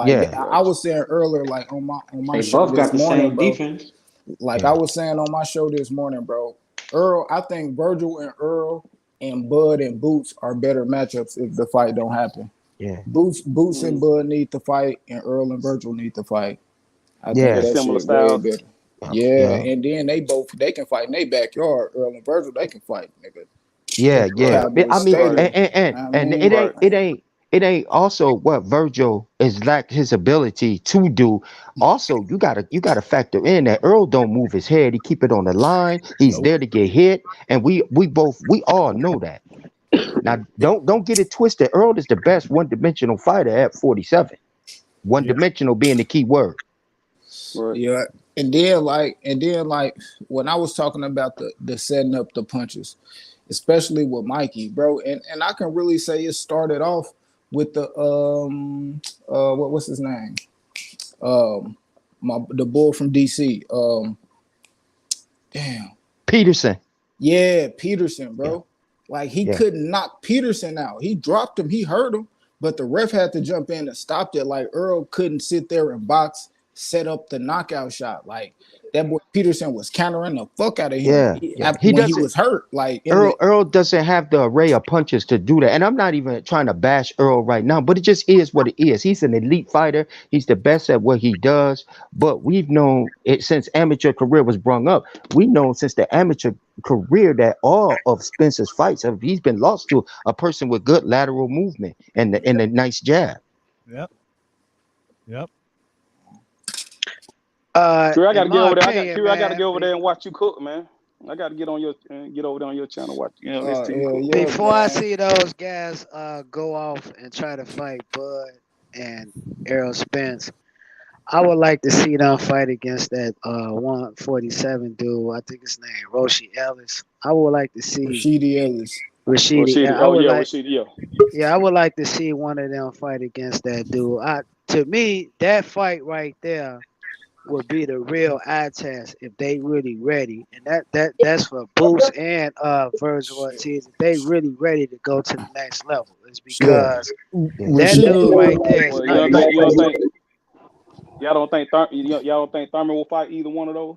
Yeah. I was saying earlier, like on my They show both got this the morning, same bro. defense. Like I Yeah. was saying on my show this morning, bro. Earl, I think Virgil and Earl and Bud and Boots are better matchups if the fight don't happen. Yeah. Boots and Mm. Bud need to fight, and Earl and Virgil need to fight. I think They're Yeah. that similar shit way styles. better. Yeah. Yeah, Yeah. and then they can fight in their backyard. Earl and Virgil, they can fight, nigga. Yeah, At the Right, yeah. Cowboy I mean, right. Stadium. and I and mean, it ain't also what Virgil is lack his ability to do. Also, you gotta factor in that Earl don't move his head. He keep it on the line. He's nope. there to get hit, and we all know that. Now, don't get it twisted. Earl is the best one-dimensional fighter at 47. Yeah. One-dimensional being the key word. Right. Yeah, and then like when I was talking about the setting up the punches, especially with Mikey, bro, and I can really say it started off with the what's his name, the bull from DC, damn. Peterson. Yeah, Peterson, Yeah, bro. Like he yeah, couldn't knock Peterson out. He dropped him, he hurt him, but the ref had to jump in and stop it. Like Earl couldn't sit there and box, set up the knockout shot. Like that boy Peterson was countering the fuck out of him yeah, yeah. He when he doesn't. was hurt. Like in the Earl doesn't have the array of punches to do that. And I'm not even trying to bash Earl right now, but it just is what it is. He's an elite fighter. He's the best at what he does. But we've known it since amateur career was brung up. We've known since the amateur career that all of Spencer's fights he's been lost to a person with good lateral movement and a nice jab. Yep. Yep. Kira, I In gotta get my over there. opinion, I gotta man, get over there and watch you cook, man. I gotta get over there on your channel, watch listen to you hell cook. yeah, before I man. see those guys go off and try to fight Bud and Errol Spence, I would like to see them fight against that 147 dude. I think his name Roshi Ellis. I would like to see. Rashidi Ellis. Rashidi. Rashidi. I Oh would yeah, like, Rashidi. Yeah. yeah, I would like to see one of them fight against that dude. To me, that fight right there would be the real eye test if they really ready, and that's for Boost and Virgil Ortiz. If they really ready to go to the next level, is Yeah, because that Rashid. dude right there is Well, nice. you don't think y'all don't think Thurman will fight either one of those?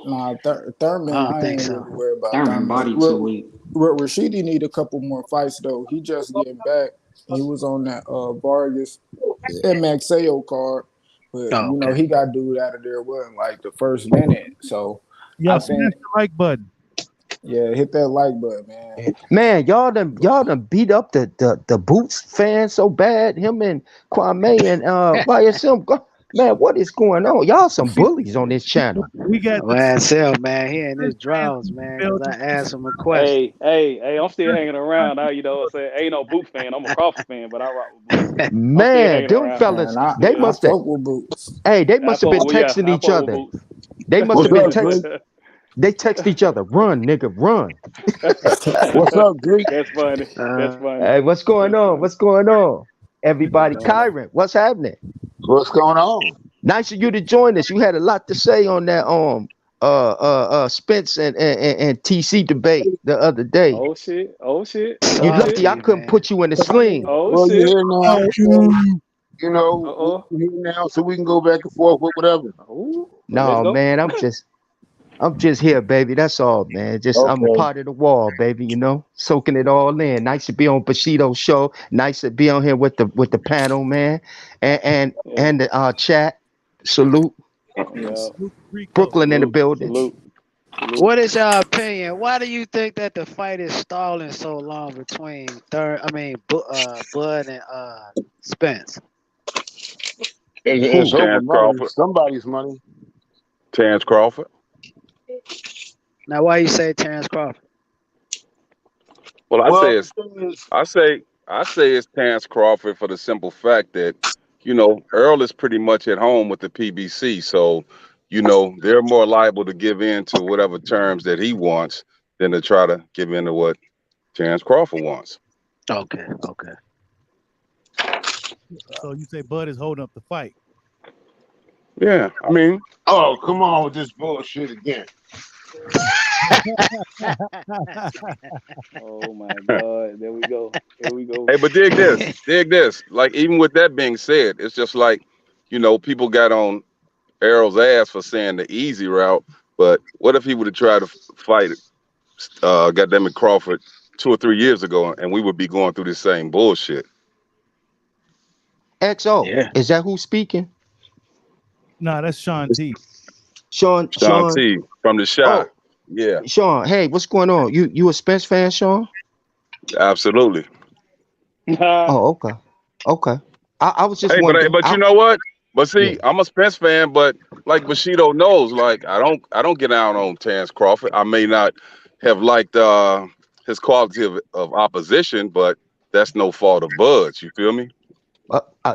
Nah, Thurman, I don't I think ain't so. really worried about Thurman Thurman. body too weak. Rashidi need a couple more fights though. He just getting back. He was on that Vargas and Maxeo card, but Oh, you know okay. he got dude out of there wasn't like the first minute. So Yo, I smash think the like button. yeah, hit that like button, man. Man, y'all done beat up the Boots fans so bad. Him and Kwame and YSM. Man, what is going on? Y'all some bullies on this channel. We got the Well, Sel, man, he in his Spence fans drawers, in the man, because I building. asked him a question. Hey, I'm still hanging around. You know what I'm saying? Ain't no Boot fan. I'm a Crawford fan, but I rock with Boots. I'm still Man, hanging them around. fellas, Man, they Yeah. I must have. fuck with Boots. Hey, they I must have fuck been with texting I each fuck with other. Boots. They must What's have been up, text. Drake? They text each other, "Run, nigga, run." What's up, Drake? That's funny. That's funny. Hey, what's going on? What's going on? Everybody, Kyron, what's happening? What's going on? Nice of you to join us. You had a lot to say on that Spence and TC debate the other day. Oh shit. Oh shit. You Oh Salty, shit. lucky I couldn't man. put you in the sling. Oh Well, you're shit. here now, so you know Uh-oh. we're here now, so we can go back and forth with whatever. Oh, well, let's No, go. man, I'm just here, baby. That's all, man. Just I'm a Okay. part of the wall, baby. You know, soaking it all in. Nice to be on Bushido's show. Nice to be on here with the panel, man, Yeah. and the chat. Salute, Yeah. Salute Rico. Brooklyn in the Salute. building. Salute. Salute. What is your opinion? Why do you think that the fight is stalling so long between Bud and Spence? It's Who? over Terrence money. Crawford. Somebody's money. Terrence Crawford. Now, why you say Terrence Crawford? Well, Well, the thing is, I say it's Terrence Crawford for the simple fact that, Earl is pretty much at home with the PBC, so they're more liable to give in to whatever terms that he wants than to try to give in to what Terrence Crawford wants. Okay. So you say Bud is holding up the fight. Yeah, I mean, oh, come on with this bullshit again. Oh my God. There we go. Here we go. hey, but dig this. Like, even with that being said, it's just like, people got on Errol's ass for saying the easy route, but what if he would have tried to fight goddamn it Crawford 2 or 3 years ago, and we would be going through the same bullshit? XO, Yeah. is that who's speaking? Nah, that's Sean T. Sean. Sean T from the shot. Oh, Yeah, Sean. Hey, what's going on? You a Spence fan, Sean? absolutely. Oh, okay. I was just Hey, wondering. but you know what? But Yeah. see, I'm a Spence fan, but like Bushido knows, like I don't get out on Terrence Crawford. I may not have liked his quality of opposition, but that's no fault of Bud's. You feel me?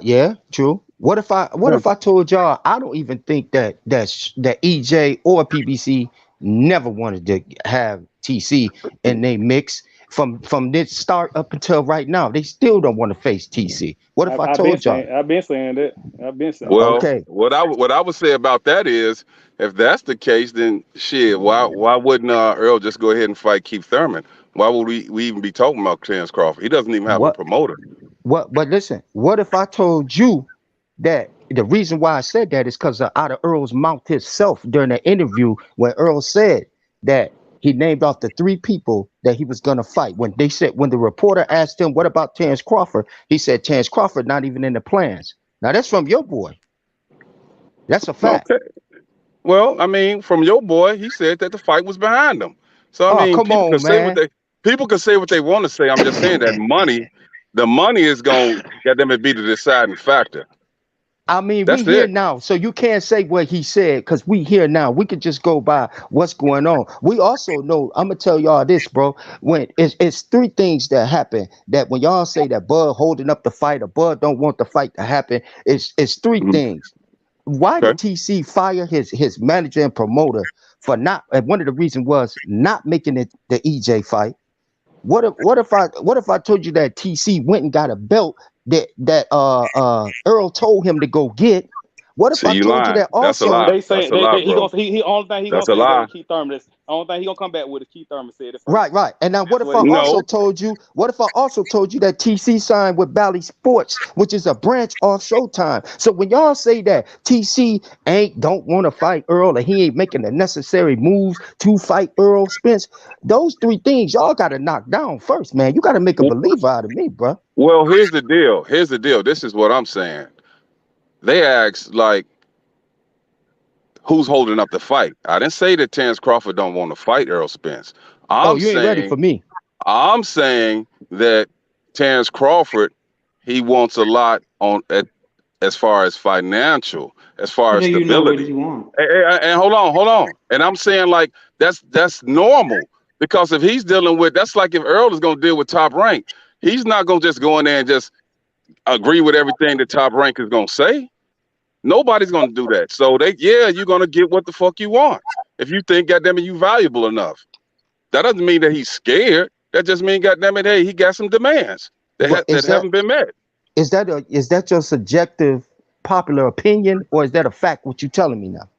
Yeah, true. What if I told y'all I don't even think that EJ or PBC never wanted to have TC in they mix from this start up until right now. They still don't want to face TC. What if I told y'all? I've been saying that. I've been saying that. Well, Okay, what I would say about that is, if that's the case, then shit, why wouldn't Earl just go ahead and fight Keith Thurman? Why would we even be talking about Terrence Crawford? He doesn't even have a what promoter. but listen, what if I told you that the reason why I said that is because out of Earl's mouth himself during the interview when Earl said that he named off the 3 people that he was gonna fight. When the reporter asked him what about Terrence Crawford, he said Terrence Crawford not even in the plans. Now that's from your boy. That's a fact. Okay. Well, I mean, from your boy, he said that the fight was behind him. So I Oh, mean, come on, man. people can say what they want to say. I'm just saying that the money is gonna get them to be the deciding factor. I mean, we That's here it. now, so you can't say what he said because we here now. We could just go by what's going on. We also know, I'm gonna tell y'all this, bro. When it's 3 things that happen that when y'all say that Bud holding up the fight or Bud don't want the fight to happen, it's 3 Mhm. things. Why Okay. did TC fire his manager and promoter for not? And one of the reasons was not making it the EJ fight. What if I told you that TC went and got a belt that Earl told him to go get? What if See, I you told you lying. that That's a also? lie. They say That's a lie, he bro. gonna he only thing he gonna That's a say that lie. is Keith Thurman. That's the only thing he gonna come back with is Keith Thurman said it first. Right. And now what That's if what I he gonna also No. say. told you? What if I also told you that TC signed with Bally Sports, which is a branch off Showtime? So when y'all say that TC don't want to fight Earl and he ain't making the necessary moves to fight Earl Spence, those three things y'all got to knock down first, man. You got to make a believer out of me, bro. Well, here's the deal. Here's the deal. This is what I'm saying. They asked, like, who's holding up the fight? I didn't say that Terrence Crawford don't want to fight Errol Spence. Oh, I'm you ain't ready saying for me. I'm saying that Terrence Crawford, he wants a lot as far as financial, as far as Yeah, you know what stability. you want. And hold on. And I'm saying, like, that's normal, because if he's dealing with, that's like if Earl is gonna deal with Top Rank, he's not gonna just go in there and just agree with everything that Top Rank is gonna say. Nobody's gonna do that. So you're gonna get what the fuck you want. If you think, goddamn it, you valuable enough. That doesn't mean that he's scared. That just means, goddamn it, hey, he got some demands But that haven't been met. is that your subjective popular opinion, or is that a fact? What you telling me now?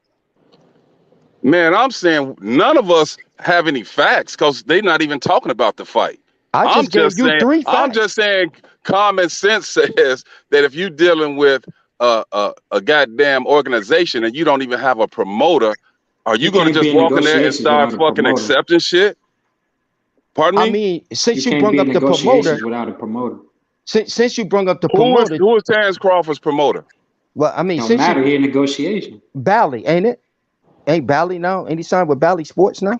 Man, I'm saying none of us have any facts because they're not even talking about the fight. I just gave you three I'm facts. just saying common sense says that if you're dealing with a goddamn organization and you don't even have a promoter, are you You going to can't be just in walk in there and negotiations start without a fucking promoter. accepting shit? Pardon I me? mean, You since you can't brung be in up the promoter, negotiations without a promoter. since you brung up the Who promoter, is Terrence Crawford's promoter? well, I mean, Don't since matter you here in negotiation. Bally, ain't it? Ain't Bally now? Ain't he signed with Bally Sports now?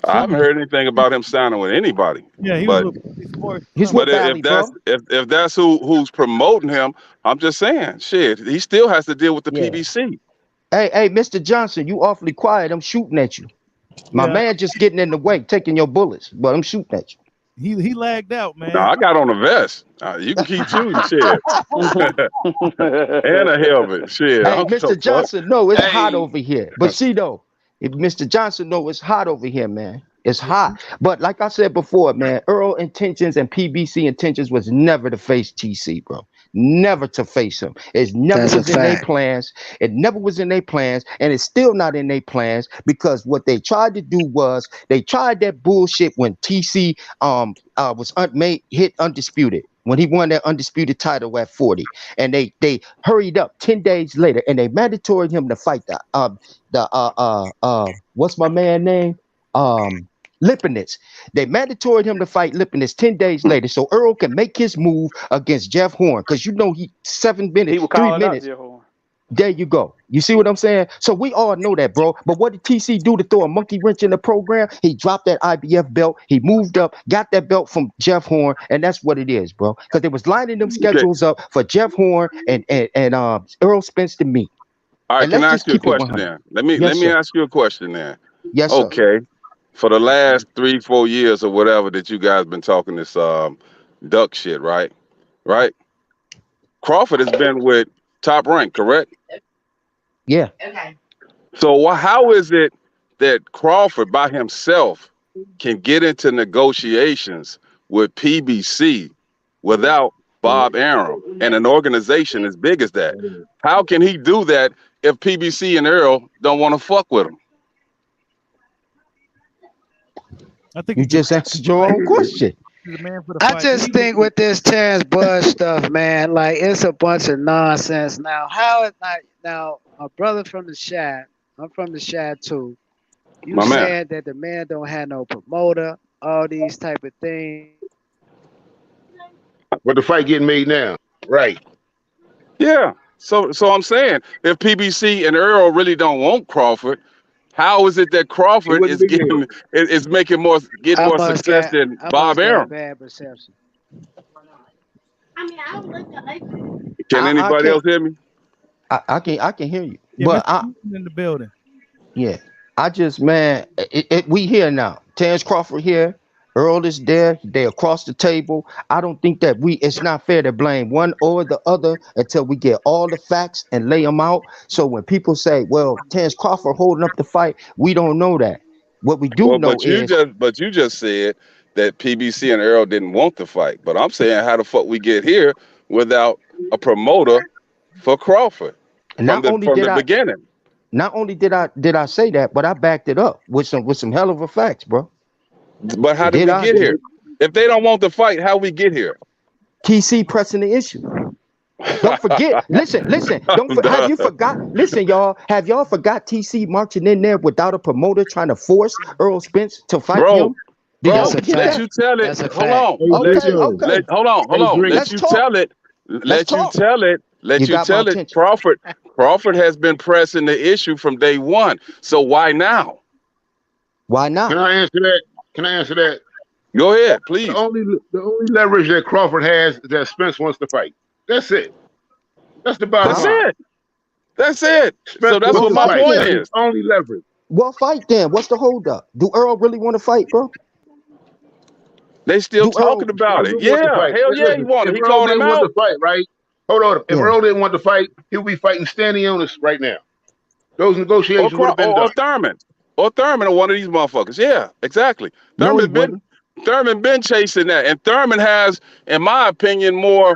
I haven't heard anything about him signing with anybody. Yeah, he was But with Bally Sports. He's but with if Bally, that's bro. if that's who's promoting him, I'm just saying, shit, he still has to deal with the Yeah. PBC. Hey, Mr. Johnson, you awfully quiet. I'm shooting at you. My Yeah, man just getting in the way, taking your bullets, but I'm shooting at he lagged out, Now man. I got on a vest. You can keep shooting, shit, and a helmet, shit. I Hey, don't give a Mr. fuck. Johnson, no, it's hot Hey, over here. But see though, if Mr. Johnson, no, it's hot over here, man. It's hot. But like I said before, man, Earl intentions and PBC intentions was never to face TC, bro. Never to face him. It never That's a was in their fact. plans. It never was in their plans, and it's still not in their plans because what they tried to do was they tried that bullshit when TC was hit undisputed when he won that undisputed title at 40, and they hurried up 10 days later and they mandatoried him to fight the what's my man name Lipinets. They mandatoried him to fight Lipinets 10 days later so Earl can make his move against Jeff Horn, because you know he 7 He minutes was 3 calling out minutes. Jeff Horn. There you go. You see what I'm saying? So we all know that, bro. But what did TC do to throw a monkey wrench in the program? He dropped that IBF belt. He moved up, got that belt from Jeff Horn, and that's what it is, bro. Because they was lining them Okay. schedules up for Jeff Horn and Earl Spence to meet. All right, And can let's I ask just you a keep it question 100. then? Let me Yes, sir. ask you a question then. Yes, sir. Okay, for the last 3-4 years or whatever that you guys been talking this duck shit, right? Right? Crawford has been with Top Rank, correct? Yeah. So how is it that Crawford by himself can get into negotiations with PBC without Bob Arum and an organization as big as that? How can he do that if PBC and Earl don't want to fuck with him? I think You he's just just answered your own question. he's a man for the I fight. just think with this Terrence Bud stuff, man, like it's a bunch of nonsense. Now, how is not now? My brother from the Shad, I'm from the Shad too. You My man. saying that the man don't have no promoter, all these type of things. But the fight getting made now. Right. Yeah. So I'm saying if PBC and Earl really don't want Crawford, how is it that It Crawford wouldn't is be here. getting is making I more must success got than I Bob must got Arum? bad perception. Can I anybody can't else hear me? I can hear you. Yeah, Mr. But Houston in the building. yeah, I just, man, we here now. Terrence Crawford here. Earl is there. They across the table. I don't think that it's not fair to blame one or the other until we get all the facts and lay them out. So when people say, well, Terrence Crawford holding up the fight, we don't know that. What we do Well, know but you just said that PBC and Earl didn't want to fight. But I'm saying, how the fuck we get here without a promoter for Crawford from not the only did I beginning? not only did I say that, but I backed it up with some hell of a facts, bro. But how did we get here? If they don't want to fight, how we get here? TC pressing the issue. Don't forget. Listen. Have you forgot? Listen, y'all. Have y'all forgot TC marching in there without a promoter trying to force Earl Spence to fight him? Did y'all forget let that? you tell it. Hold on. Okay. Hold on. Let you tell it. Let you tell it. Let you tell it. Crawford has been pressing the issue from day one. So why now? Why not? Can I answer that? Go ahead, please. The only leverage that Crawford has is that Spence wants to fight. That's it. That's the bottom line. That's it. So that's what my point is. Only leverage. Well, fight then. What's the holdup? Do Earl really want to fight, bro? They still talking about it. Yeah, hell yeah, he wanted. He called him out. To fight, right? Hold on. If Earl didn't want to fight, he'll be fighting standing on us right now. Those negotiations would have been done. Or Thurman, or one of these motherfuckers. Yeah, exactly. Thurman been chasing that, and Thurman has, in my opinion, more.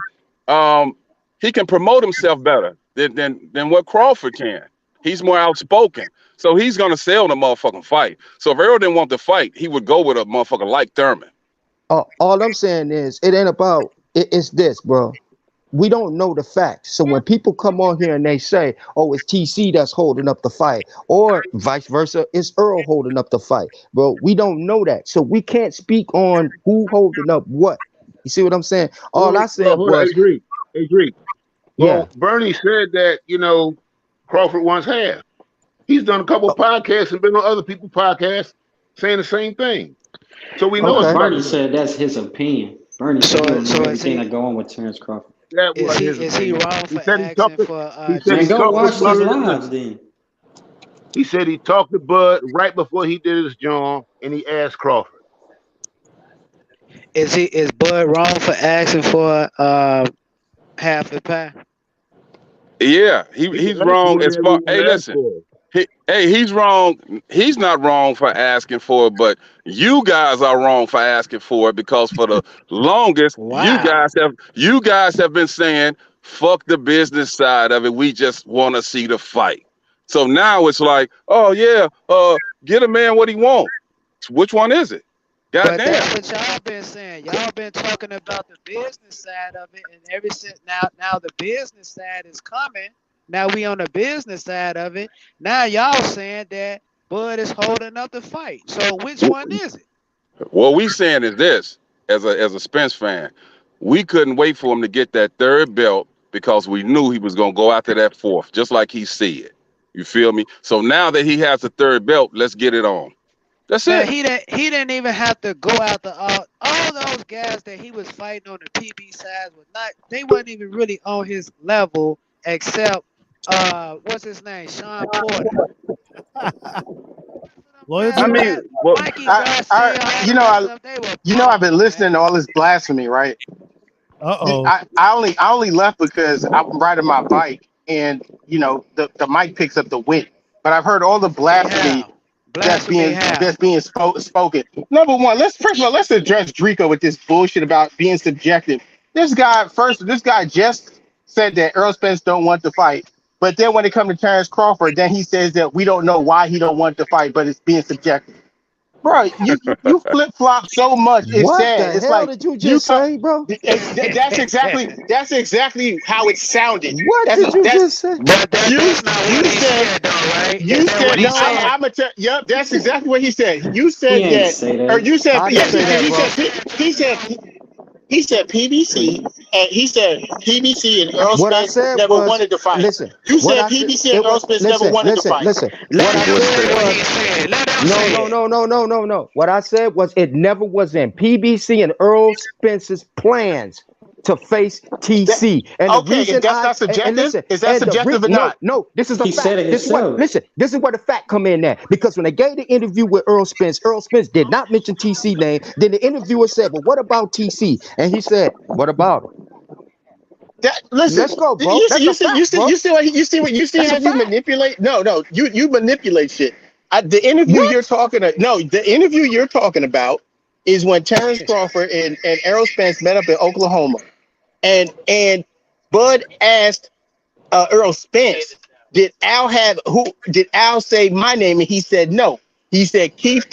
He can promote himself better than what Crawford can. He's more outspoken, so he's gonna sell the motherfucking fight. So if Earl didn't want to fight, he would go with a motherfucker like Thurman. All I'm saying is, it ain't about it's this, bro. We don't know the facts. So when people come on here and they say, "Oh, it's TC that's holding up the fight," or vice versa, it's Earl holding up the fight, bro, we don't know that, so we can't speak on who holding up what. You see what I'm saying? All I said was, I agree. Yeah. Well, Bernie said that Crawford wants half. He's done a couple podcasts and been on other people's podcasts saying the same thing. So we know Bernie said that's his opinion. Bernie said everything that go on with Terrence Crawford. Is he wrong for asking for? Go watch his lives then. He said he talked to Bud right before he did his job, and he asked Crawford. Is Bud wrong for asking for half the pie? Yeah, he's wrong as far. Hey, listen. He's wrong. He's not wrong for asking for it, but you guys are wrong for asking for it, because for the longest, you guys have been saying, fuck the business side of it. We just want to see the fight. So now it's like, oh yeah, get a man what he wants. Which one is it? But that's what y'all been saying. Y'all been talking about the business side of it, and ever since now the business side is coming. Now we on the business side of it. Now y'all saying that Bud is holding up the fight. So which one is it? What we saying is this: as a Spence fan, we couldn't wait for him to get that third belt because we knew he was gonna go after that fourth, just like he said. You feel me? So now that he has the third belt, let's get it on. That's it. He didn't even have to go after all those guys that he was fighting on the PB side. They weren't even really on his level, except what's his name, Sean Porter. I mean, I've been listening to all this blasphemy, right? I only left because I'm riding my bike, and the mic picks up the wind. But I've heard all the blasphemy that's being spoken. Number one, let's address Drico with this bullshit about being subjective. This guy just said that Earl Spence don't want to fight. But then when it comes to Terrence Crawford, then he says that we don't know why he don't want to fight, but it's being subjective. Bro, you flip flop so much. It's sad. What the hell did you just say, bro? That's exactly how it sounded. What did you just say? Yep, that's exactly what he said. You said that, or you said he said PBC, and he said PBC and Earl Spence never wanted to fight. Listen, you said PBC and Earl Spence never wanted to fight. Listen. No. What I said was it never was in PBC and Earl Spence's plans to face TC. That's not subjective. Is that subjective or not? No. This is the fact. Said it himself. This is where the fact come in at. Because when they gave the interview with Earl Spence did not mention TC name. Then the interviewer said, "Well, what about TC?" And he said, "What about him?" Listen, let's go, bro. You see how you manipulate? No, you manipulate shit. The interview you're talking about, no, the interview you're talking about is when Terrence Crawford and Errol Spence met up in Oklahoma, and Bud asked Earl Spence, did Al say my name? And he said no. He said Keith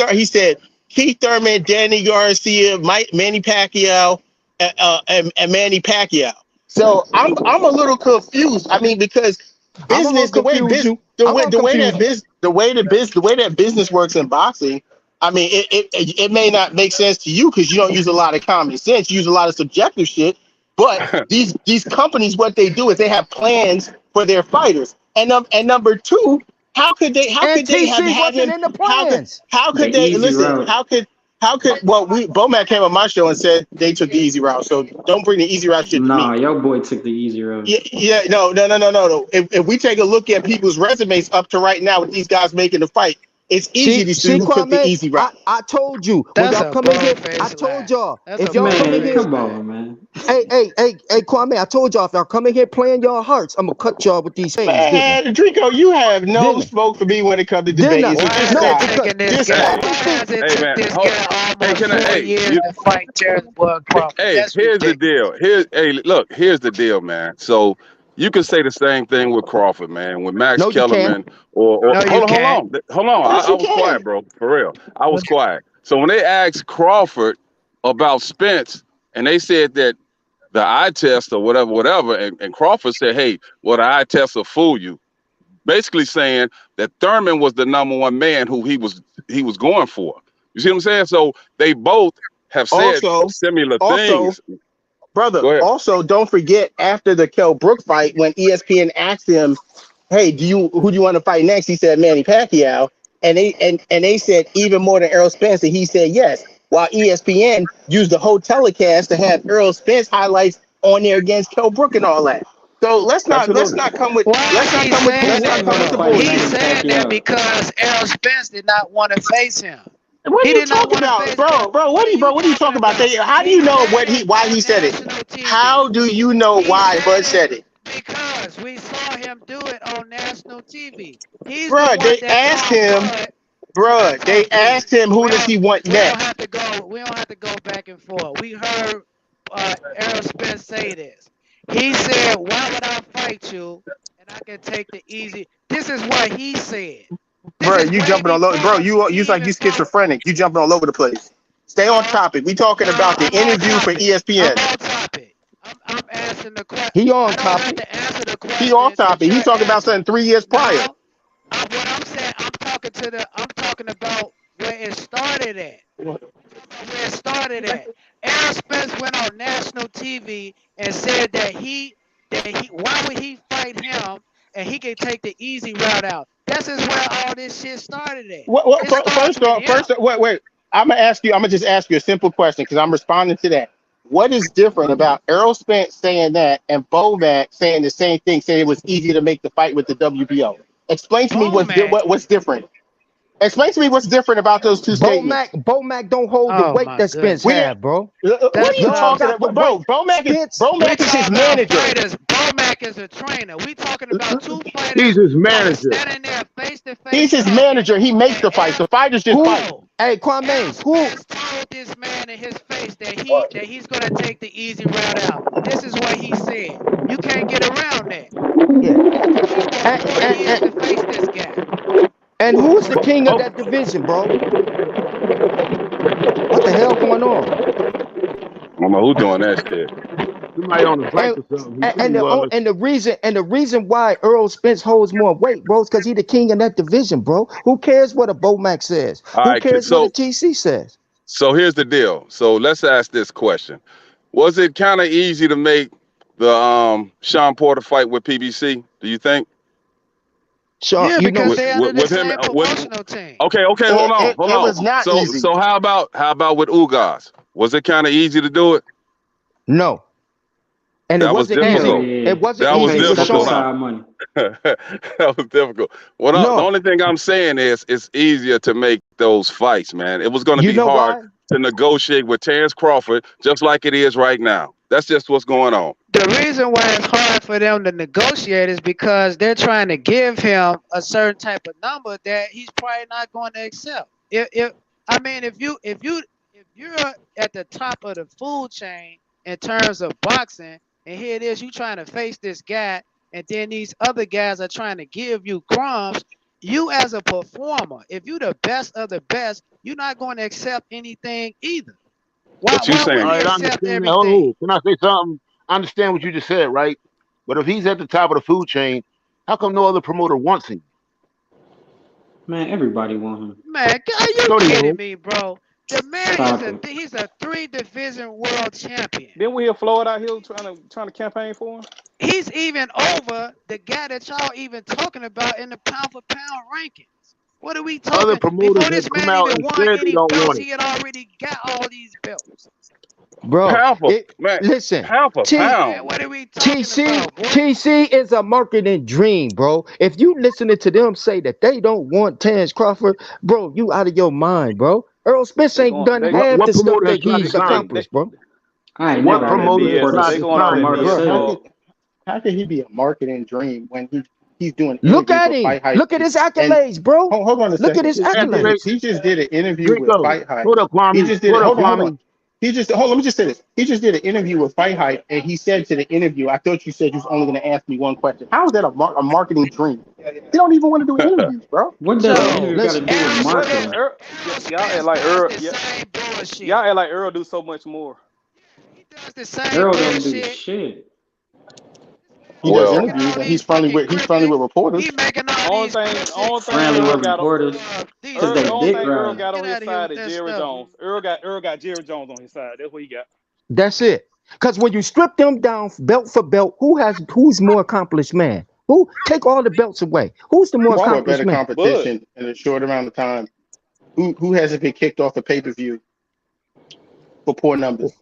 Thurman, Danny Garcia, Manny Pacquiao, and Manny Pacquiao. So I'm a little confused. I mean, because business, the way that business works in boxing, I mean, it may not make sense to you because you don't use a lot of common sense. You use a lot of subjective shit. But these companies, what they do is they have plans for their fighters. And number two, how could they have him in the plans? How could they listen? How could Bomac came on my show and said they took the easy route. So don't bring the easy route shit to me. Nah, your boy took the easy route. No. If we take a look at people's resumes up to right now with these guys making the fight, it's easy to see who took the easy route. I told you when y'all come in here. I told y'all if y'all come in here. Come on, man. Hey, Kwame! I told y'all if y'all come in here playing your hearts, I'm gonna cut y'all with these things. Man, Drico, you have no smoke for me when it comes to debating. Hey man, here's the deal. Here's the deal, man. So you can say the same thing with Crawford, man. With Max Kellerman, hold on. I was quiet, bro. For real, I was quiet. So when they asked Crawford about Spence, and they said that the eye test or whatever, and Crawford said, "Hey, well, the eye test will fool you." Basically saying that Thurman was the number one man who he was going for. You see what I'm saying? So they both have said similar things. Brother, also don't forget after the Kell Brook fight, when ESPN asked him, "Hey, who do you want to fight next?" He said Manny Pacquiao, and they said even more than Errol Spence, and he said yes. While ESPN used the whole telecast to have Errol Spence highlights on there against Kell Brook and all that. So let's not come with the bullshit. He said that because Errol Spence did not want to face him. What are you talking about, bro? What are you talking about? How do you know why he said it? How do you know why Bud said it? Because we saw him do it on national TV. They asked him who does he want next. We don't have to go back and forth. We heard Errol Spence say this. He said, "Why would I fight you? And I can take the easy." This is what he said. Bro, you jumping all over. Bro, you like you schizophrenic. You jumping all over the place. Stay on topic. We talking about the interview for ESPN. I'm on topic. I'm answering the question. He on topic. He off topic. He talking about something 3 years prior. What I'm saying, I'm talking about where it started at. Errol Spence went on national TV and said that why would he fight him and he can take the easy route out. This is where all this shit started at. First off, wait. I'm gonna just ask you a simple question because I'm responding to that. What is different about Errol Spence saying that and Bovac saying the same thing, saying it was easy to make the fight with the WBO? Explain to me what's different. Explain to me what's different about those two statements. Bomac don't hold the weight that Spence had, bro. What are you talking about, bro? Bomac is his manager. Bomac is a trainer. We talking about two fighters. He's his manager. Standing there face to face. He's his manager. He makes the fights. The fighters just fight. Hey, Kwame, who told this man in his face that he's gonna take the easy route out? This is what he said. You can't get around that. Yeah. To face this guy. And who's the king of that division, bro? What the hell going on? I don't know who's doing that shit. Somebody on the bike or something. And the reason why Earl Spence holds more weight, bro, is because he's the king of that division, bro. Who cares what a Bomac says? Who cares what a TC says? So here's the deal. So let's ask this question: was it kind of easy to make the Sean Porter fight with PBC? Do you think? Sean, yeah, because they under the same promotional team. Okay, hold on. It was not easy. So how about with Ugas? Was it kind of easy to do it? No. And it wasn't easy. It wasn't easy. That was difficult. Well, the only thing I'm saying is it's easier to make those fights, man. It was going to be hard to negotiate with Terrence Crawford, just like it is right now. That's just what's going on. The reason why it's hard for them to negotiate is because they're trying to give him a certain type of number that he's probably not going to accept. If you're at the top of the food chain in terms of boxing, and here it is, you trying to face this guy, and then these other guys are trying to give you crumbs. You as a performer, if you the best of the best, you're not going to accept anything either. What you Why would saying? All he right, I accept understand that. everything? Can I say something? I understand what you just said, right? But if he's at the top of the food chain, how come no other promoter wants him? Man, everybody want him. Man, are you No, they kidding won't. me, bro? The man Stop is it. he's a 3-division world champion. Didn't we hear Floyd out here trying to campaign for him? He's even over the guy that y'all even talking about in the pound for pound rankings. What are we Other talking? promoters Before this have come man out even and won said they any don't belts, want he it. had already got all these belts. Bro, Pound for man, listen, pound for T, Man, pound. what are we talking TC, about, boy? TC is a marketing dream, bro. If you listening to them say that they don't want Terrence Crawford, bro, you out of your mind, bro. Earl Spence They ain't going done they half What the stuff promoter has that tried to he's they sign him? accomplished, bro. I they ain't going What never on heard that him promoter be has BS. tried They to forceful. going on sign that him, Mark bro? BS. said it. How could he be a marketing dream when he's doing Look interviews at with him. Fight Hype Look at his and accolades, bro. hold on a Look at second. his His accolades, accolades. He just did an interview with Rico. Fight Hype. Hold up, He Kwame. just did Hold it. up, Hold on. Kwame. Let me just say this. He just did an interview with Fight Hype, and he said to the interview, "I thought you said you was only going to ask me one question." How is that a marketing dream? He don't even want to do interviews, bro. What does an So interview got to Listen, do with Errol What Spence, marketing? y'all act Spence like does Earl? the same bullshit. Y'all act like Earl do so much more. He does the same Earl don't do bullshit. shit. He does Well, Making interviews, all and these fucking he's friendly with cryptic. reporters. He making all Only these thing, cryptic only thing Friendly Earl with got on reporters these because Earl, they only dick thing Earl riding. got Get on his out of here side with is that Jerry stuff. Jones. Earl got Jerry Jones on his side. That's what he got. that's it. Because when you strip them down belt for belt, who's more accomplished man? Who take all the belts away? Who's the more Who's got accomplished better man? Bud. competition in a short amount of time? Who hasn't been kicked off a pay-per-view for poor numbers?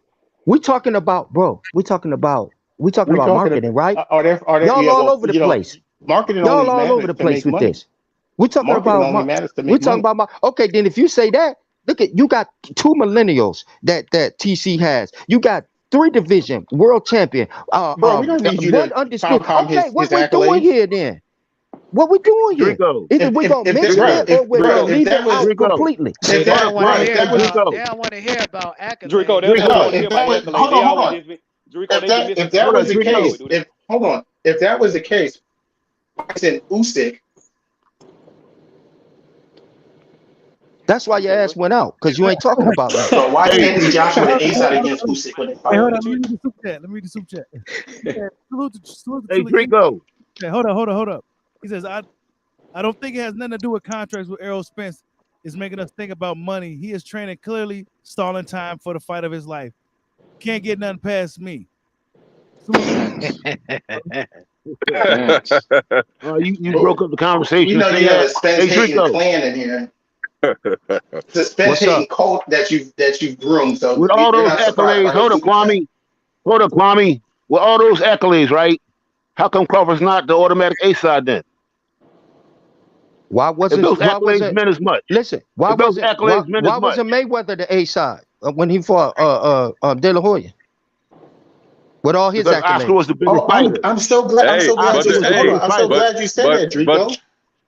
We talking about, bro. We talking We about talking marketing, right? are there Y'all yeah, all well, over the place. marketing Y'all only all over matters the to place make with money. this. We talking Marketing about only matters to we make talking money. about okay. Then if you say that, look at you got 2 millennials that TC has. You got 3-division world champion. Bro, we don't need you One to undisputed. pom Okay, his what we doing accolades. here then? What we doing here? Drico. Either we gonna If that mention bro, it or we're gonna if leave it that was out Drico. completely. They if don't that want to bro, if hear that was about. They Drico. don't want to hear about Drico, accolades. they They never no, want want to to hear hear if about that was about accolades. hold They on, hold always on. just Drico, they get If Mr. that Hold up, was the President. They Drico. always case, do that. if hold on, if that was the case, I said Usyk. That's why You your say ass what? went out because you ain't talking about nothing. So why Hey, can't be Joshua the A side against Usyk when they Hey, fight? hold on. But Let you me read the super chat. Let me read the super chat. He said, salute to hey, truly. Drico. Okay, hold up. He says, I don't think it has nothing to do with contracts with Errol Spence. It's making us think about money. He is training clearly, stalling time for the fight of his life. Can't get nothing past me. Facts. hey, Facts. You broke up the We conversation. know Say you have a that. Spence Hey, hating Drico. clan in here. It's a Spence What's hating up? cult that you've groomed. So With all we're those not surprised accolades, by your super chat. Hold up, Kwame. With all those accolades, right? How come Crawford's not the automatic A side then? Why If wasn't those why accolades wasn't meant as much, listen, if those accolades meant as why much, wasn't Mayweather the A side when he fought De La Hoya with all his because Oscar was accolades? the bigger Oh, fighter. I'm so glad. I'm so glad but you Oscar was said. the Hold bigger on. I'm so fighter. glad you said that, Drico.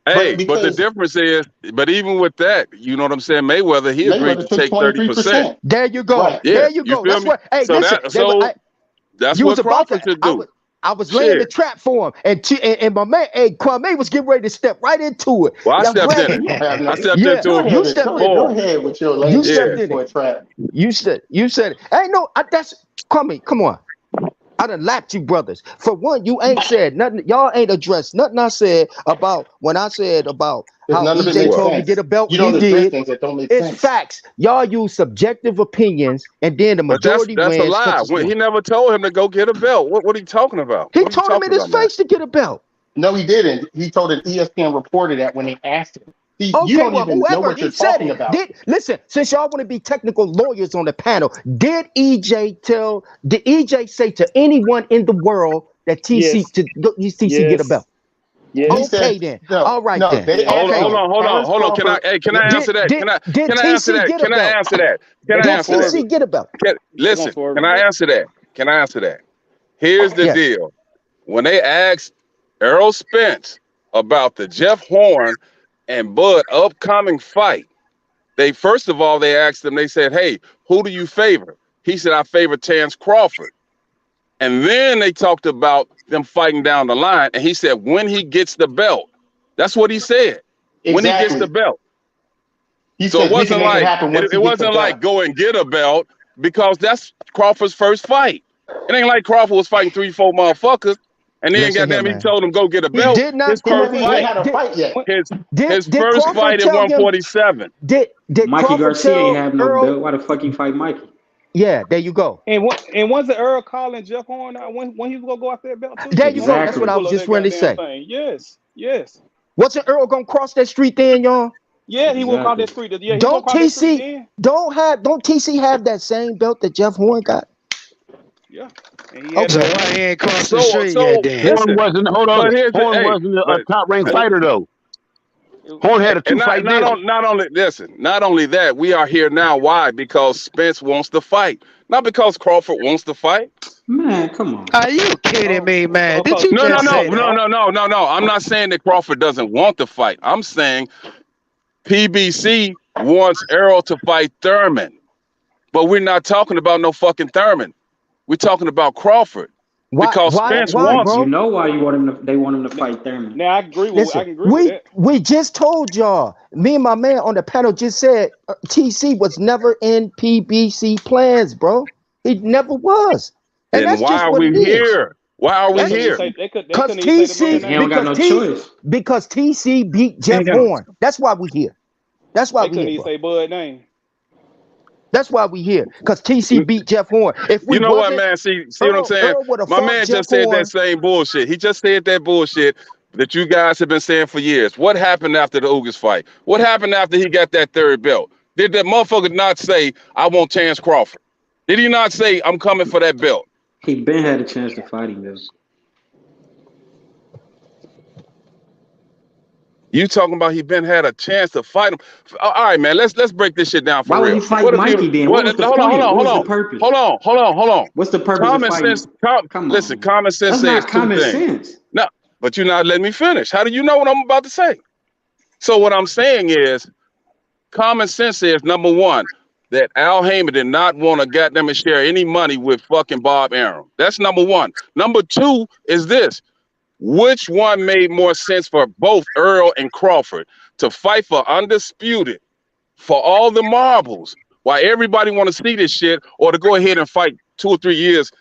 But but the because difference is, but even with that, you know what I'm saying? Mayweather, he agreed Mayweather to took take 30%. 23%. There you go. Right. Yeah, There you you go. feel That's me? what. Hey, So listen. that's You was what about Crawford to. should do. I was laying the Shit. trap for him, and my man, hey, Kwame was getting ready to step right into it. Well, I Yeah, I'm stepped glad. in it. You don't have I no. stepped Yeah, into you it stepped in. Go for him. ahead with your You lame stepped Yeah. excuse in for it. a trap. You said it. Hey, no, that's Kwame. Come on. I done lapped you brothers. For one, you ain't said nothing. Y'all ain't addressed nothing I said about when I said about Because how none of it EJ makes What? told him to get sense. a belt. You He don't address did. things that don't make It's sense. facts. Y'all use subjective opinions, and then the But majority that's a wins because lie. it's When he one. never told him to go get a belt. What are you talking about? He What are you told him in talking his about, man? face to get a belt. No, he didn't. He told an ESPN reporter that when they asked him. You Okay, don't well, even know whoever what you're he said talking it. about. Listen, since y'all want to be technical lawyers on the panel, did EJ say to anyone in the world that Yes. TC get a belt? Yes. He Yes. Okay said then. no, All right no. then. They Yes. Hold asked on, Okay. him. hold on, Terrence hold on. Crawford. Can I answer that? Did Can I answer TC that? get a Can I belt? answer that? Can They I gonna Did answer that? swerve TC it. get a belt? They gonna Listen, swerve can it, I bro. answer that? Can I answer that? Here's the deal. When they asked Errol Spence about the Jeff Horn and Bud upcoming fight, they first of all, they asked him, they said, hey, who do you favor? He said, I favor Terrence Crawford. And then they talked about them fighting down the line. And he said, when he gets the belt, that's what he said. Exactly. When he gets the belt. He So said it wasn't like it wasn't like go and get a belt, because that's Crawford's first fight. It ain't like Crawford was fighting 3-4 motherfuckers, and then goddamn he told him go get a belt. Did not His first fight. had a fight yet. His first fight at 147. Did Mikey Crawford Garcia ain't have no Earl? belt. Why the fuck he fight Mikey? Yeah, there you go. And was the Earl calling Jeff Horn out when he was gonna go after that belt too? There you go. That's what I was just going to say. Yes. Wasn't Earl gonna cross that street then, y'all? Yeah, he will cross that street. Yeah, don't TC don't TC have that same belt that Jeff Horn got? Yeah. Okay, why he ain't crossed the street yet then? Horn wasn't. Hold on. Horn wasn't a top ranked fighter though. Horn had a 2-fight deal. Not only that, we are here now. Why? Because Spence wants to fight, not because Crawford wants to fight. Man, come on. Are you kidding me, man? Did you No. just say that? No. I'm not saying that Crawford doesn't want to fight. I'm saying PBC wants Errol to fight Thurman, but we're not talking about no fucking Thurman. We're talking about Crawford. Because Spence wants. You know why they want him to fight Thurman. Now I agree with that. We just told y'all. Me and my man on the panel just said TC was never in PBC plans, bro. He never was. And then why are we here? Why are we here? Because TC, because TC beat Jeff Horn. That's why we here. That's why we here. Say Bud name. That's why we here. Because TC beat Jeff Horn. If we you know what, man? See what I'm saying? My man just said that same bullshit. He just said that bullshit that you guys have been saying for years. What happened after the Ugas fight? What happened after he got that third belt? Did that motherfucker not say, I want Terrence Crawford? Did he not say, I'm coming for that belt? He been had a chance to fight him, though. You talking about he been had a chance to fight him? All right, man. Let's break this shit down for real. Why would he fight Mikey then? What was the point? What was the purpose? Hold on. What's the purpose common of fighting? sense. Listen, common sense says That's not common sense. No, but you're not letting me finish. How do you know what I'm about to say? So what I'm saying is, common sense says, number one, that Al Heyman did not want to goddamn share any money with fucking Bob Arum. That's number one. Number two is this. Which one made more sense for both Earl and Crawford to fight for undisputed, for all the marbles, while everybody want to see this shit, or to go ahead and fight 2 or 3 years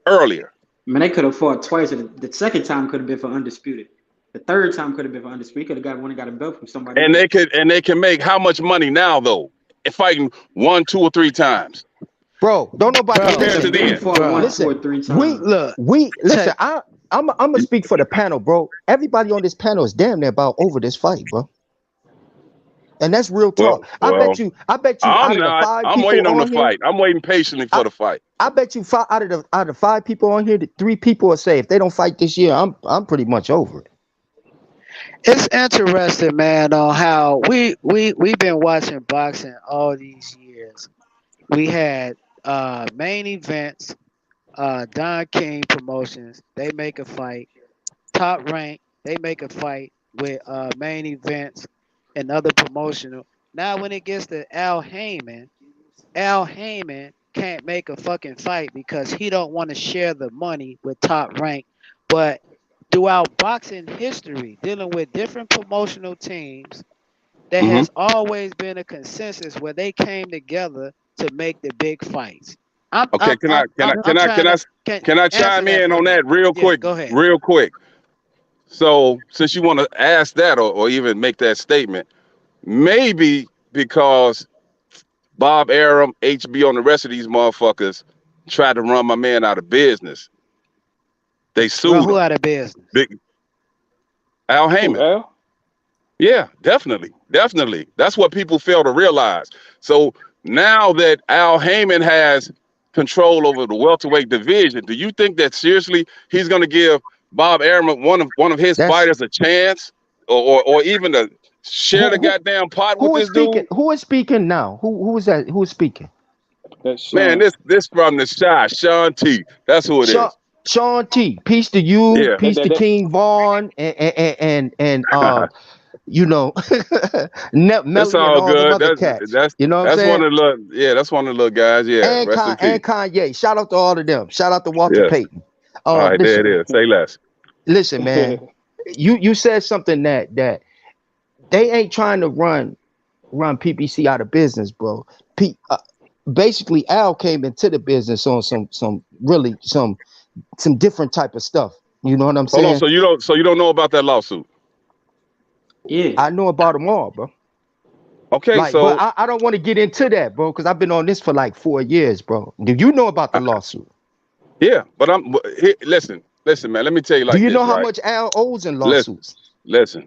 earlier? Man, they could have fought twice. The second time could have been for undisputed. The third time could have been for undisputed. Could have got a belt from somebody. And they can make how much money now though, if fighting 1, 2, or 3 times? Bro, don't nobody listen. Listen. I'm gonna speak for the panel, bro. Everybody on this panel is damn near about over this fight, bro. And that's real talk. I bet you. I'm not. I'm waiting on the fight. I'm waiting patiently for the fight. I bet you out of the 5 people on here, 3 people will say if they don't fight this year, I'm pretty much over it. It's interesting, man, on how we've been watching boxing all these years. We had main events. Don King Promotions, they make a fight. Top Rank, they make a fight with main events and other promotional. Now when it gets to Al Heyman can't make a fucking fight because he don't want to share the money with Top Rank. But throughout boxing history, dealing with different promotional teams, there has always been a consensus where they came together to make the big fights. Can I chime in on that real quick? Go ahead. Real quick. So since you want to ask that or even make that statement, maybe because Bob Arum, HB, and the rest of these motherfuckers tried to run my man out of business. They sued him. Who out of business? Al Heyman. Al? Yeah, definitely. That's what people fail to realize. So now that Al Heyman has control over the welterweight division, do you think that seriously he's going to give Bob Arum, one of his fighters, a chance, or even to share the goddamn pot with this dude? Who is speaking now? Who is that? Who's speaking? Man, this from the shot, Sean T. That's who it is. Sean T, peace to you, Yeah. peace to King Vaughn, and you know, It's Melly and all all them good. other That's cats. that's You know what I'm that's one saying? of the little, yeah, that's one of the little guys. Yeah. And Rest in And peace. Kanye. Shout out to all of them. Shout out to Walter Yes. Payton. All right, there it Listen, is. Say less. man. You said something that they ain't trying to run PPC out of business, bro. Basically, Al came into the business on some really some different type of stuff. You know what I'm Hold on. saying? So you don't know about that lawsuit? Yeah. I know about them all, bro. Okay. Like, but I don't want to get into that, bro, because I've been on this for like 4 years, bro. Do you know about the lawsuit? Yeah, but listen, man. Let me tell you Do like you this, know how right? much Al owes in Listen, lawsuits?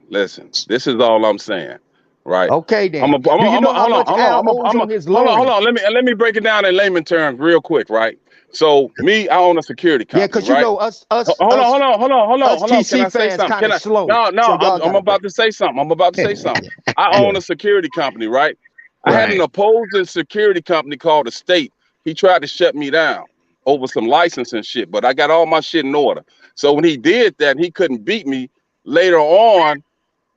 listen. This is all I'm saying, right? Okay, then. Do you know how much Al owes on his loan? Hold on. Let me break it down in layman terms real quick, right? So I own a security company, Yeah, because you right? know us Hold on. Can TC I say fans something? kind of slow. No. So y'all I'm gotta about break. to say something. I Yeah. own a security company, right? I had an Right. opposing security company called the State. He tried to shut me down over some licensing shit, but I got all my shit in order. So when he did that, he couldn't beat me. Later on,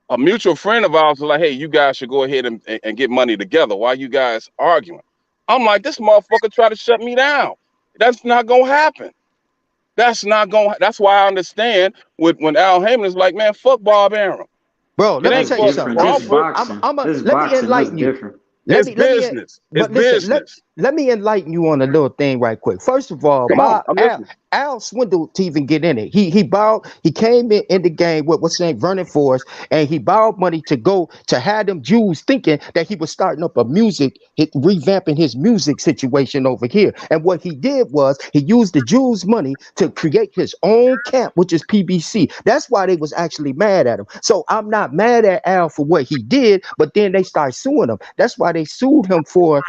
a mutual friend of ours was like, hey, you guys should go ahead and get money together. Why you guys arguing? I'm like, this motherfucker tried to shut me down. That's not gonna happen. That's why I understand when Al Heyman is like, man, fuck Bob Arum. Bro, let me That's tell you Fuck something. different. This Crawford. boxing. This Let me boxing. That's enlighten you. different. Let It's me business. It's but listen, business. let me enlighten you on a little thing right quick. First of all, Come on, I'm listening. Al swindled to even get in it. He came in the game with what's his name, Vernon Force, and he borrowed money to go to have them Jews thinking that he was starting up revamping his music situation over here. And what he did was he used the Jews' money to create his own camp, which is PBC. That's why they was actually mad at him. So I'm not mad at Al for what he did, but then they start suing him. That's why they sued him for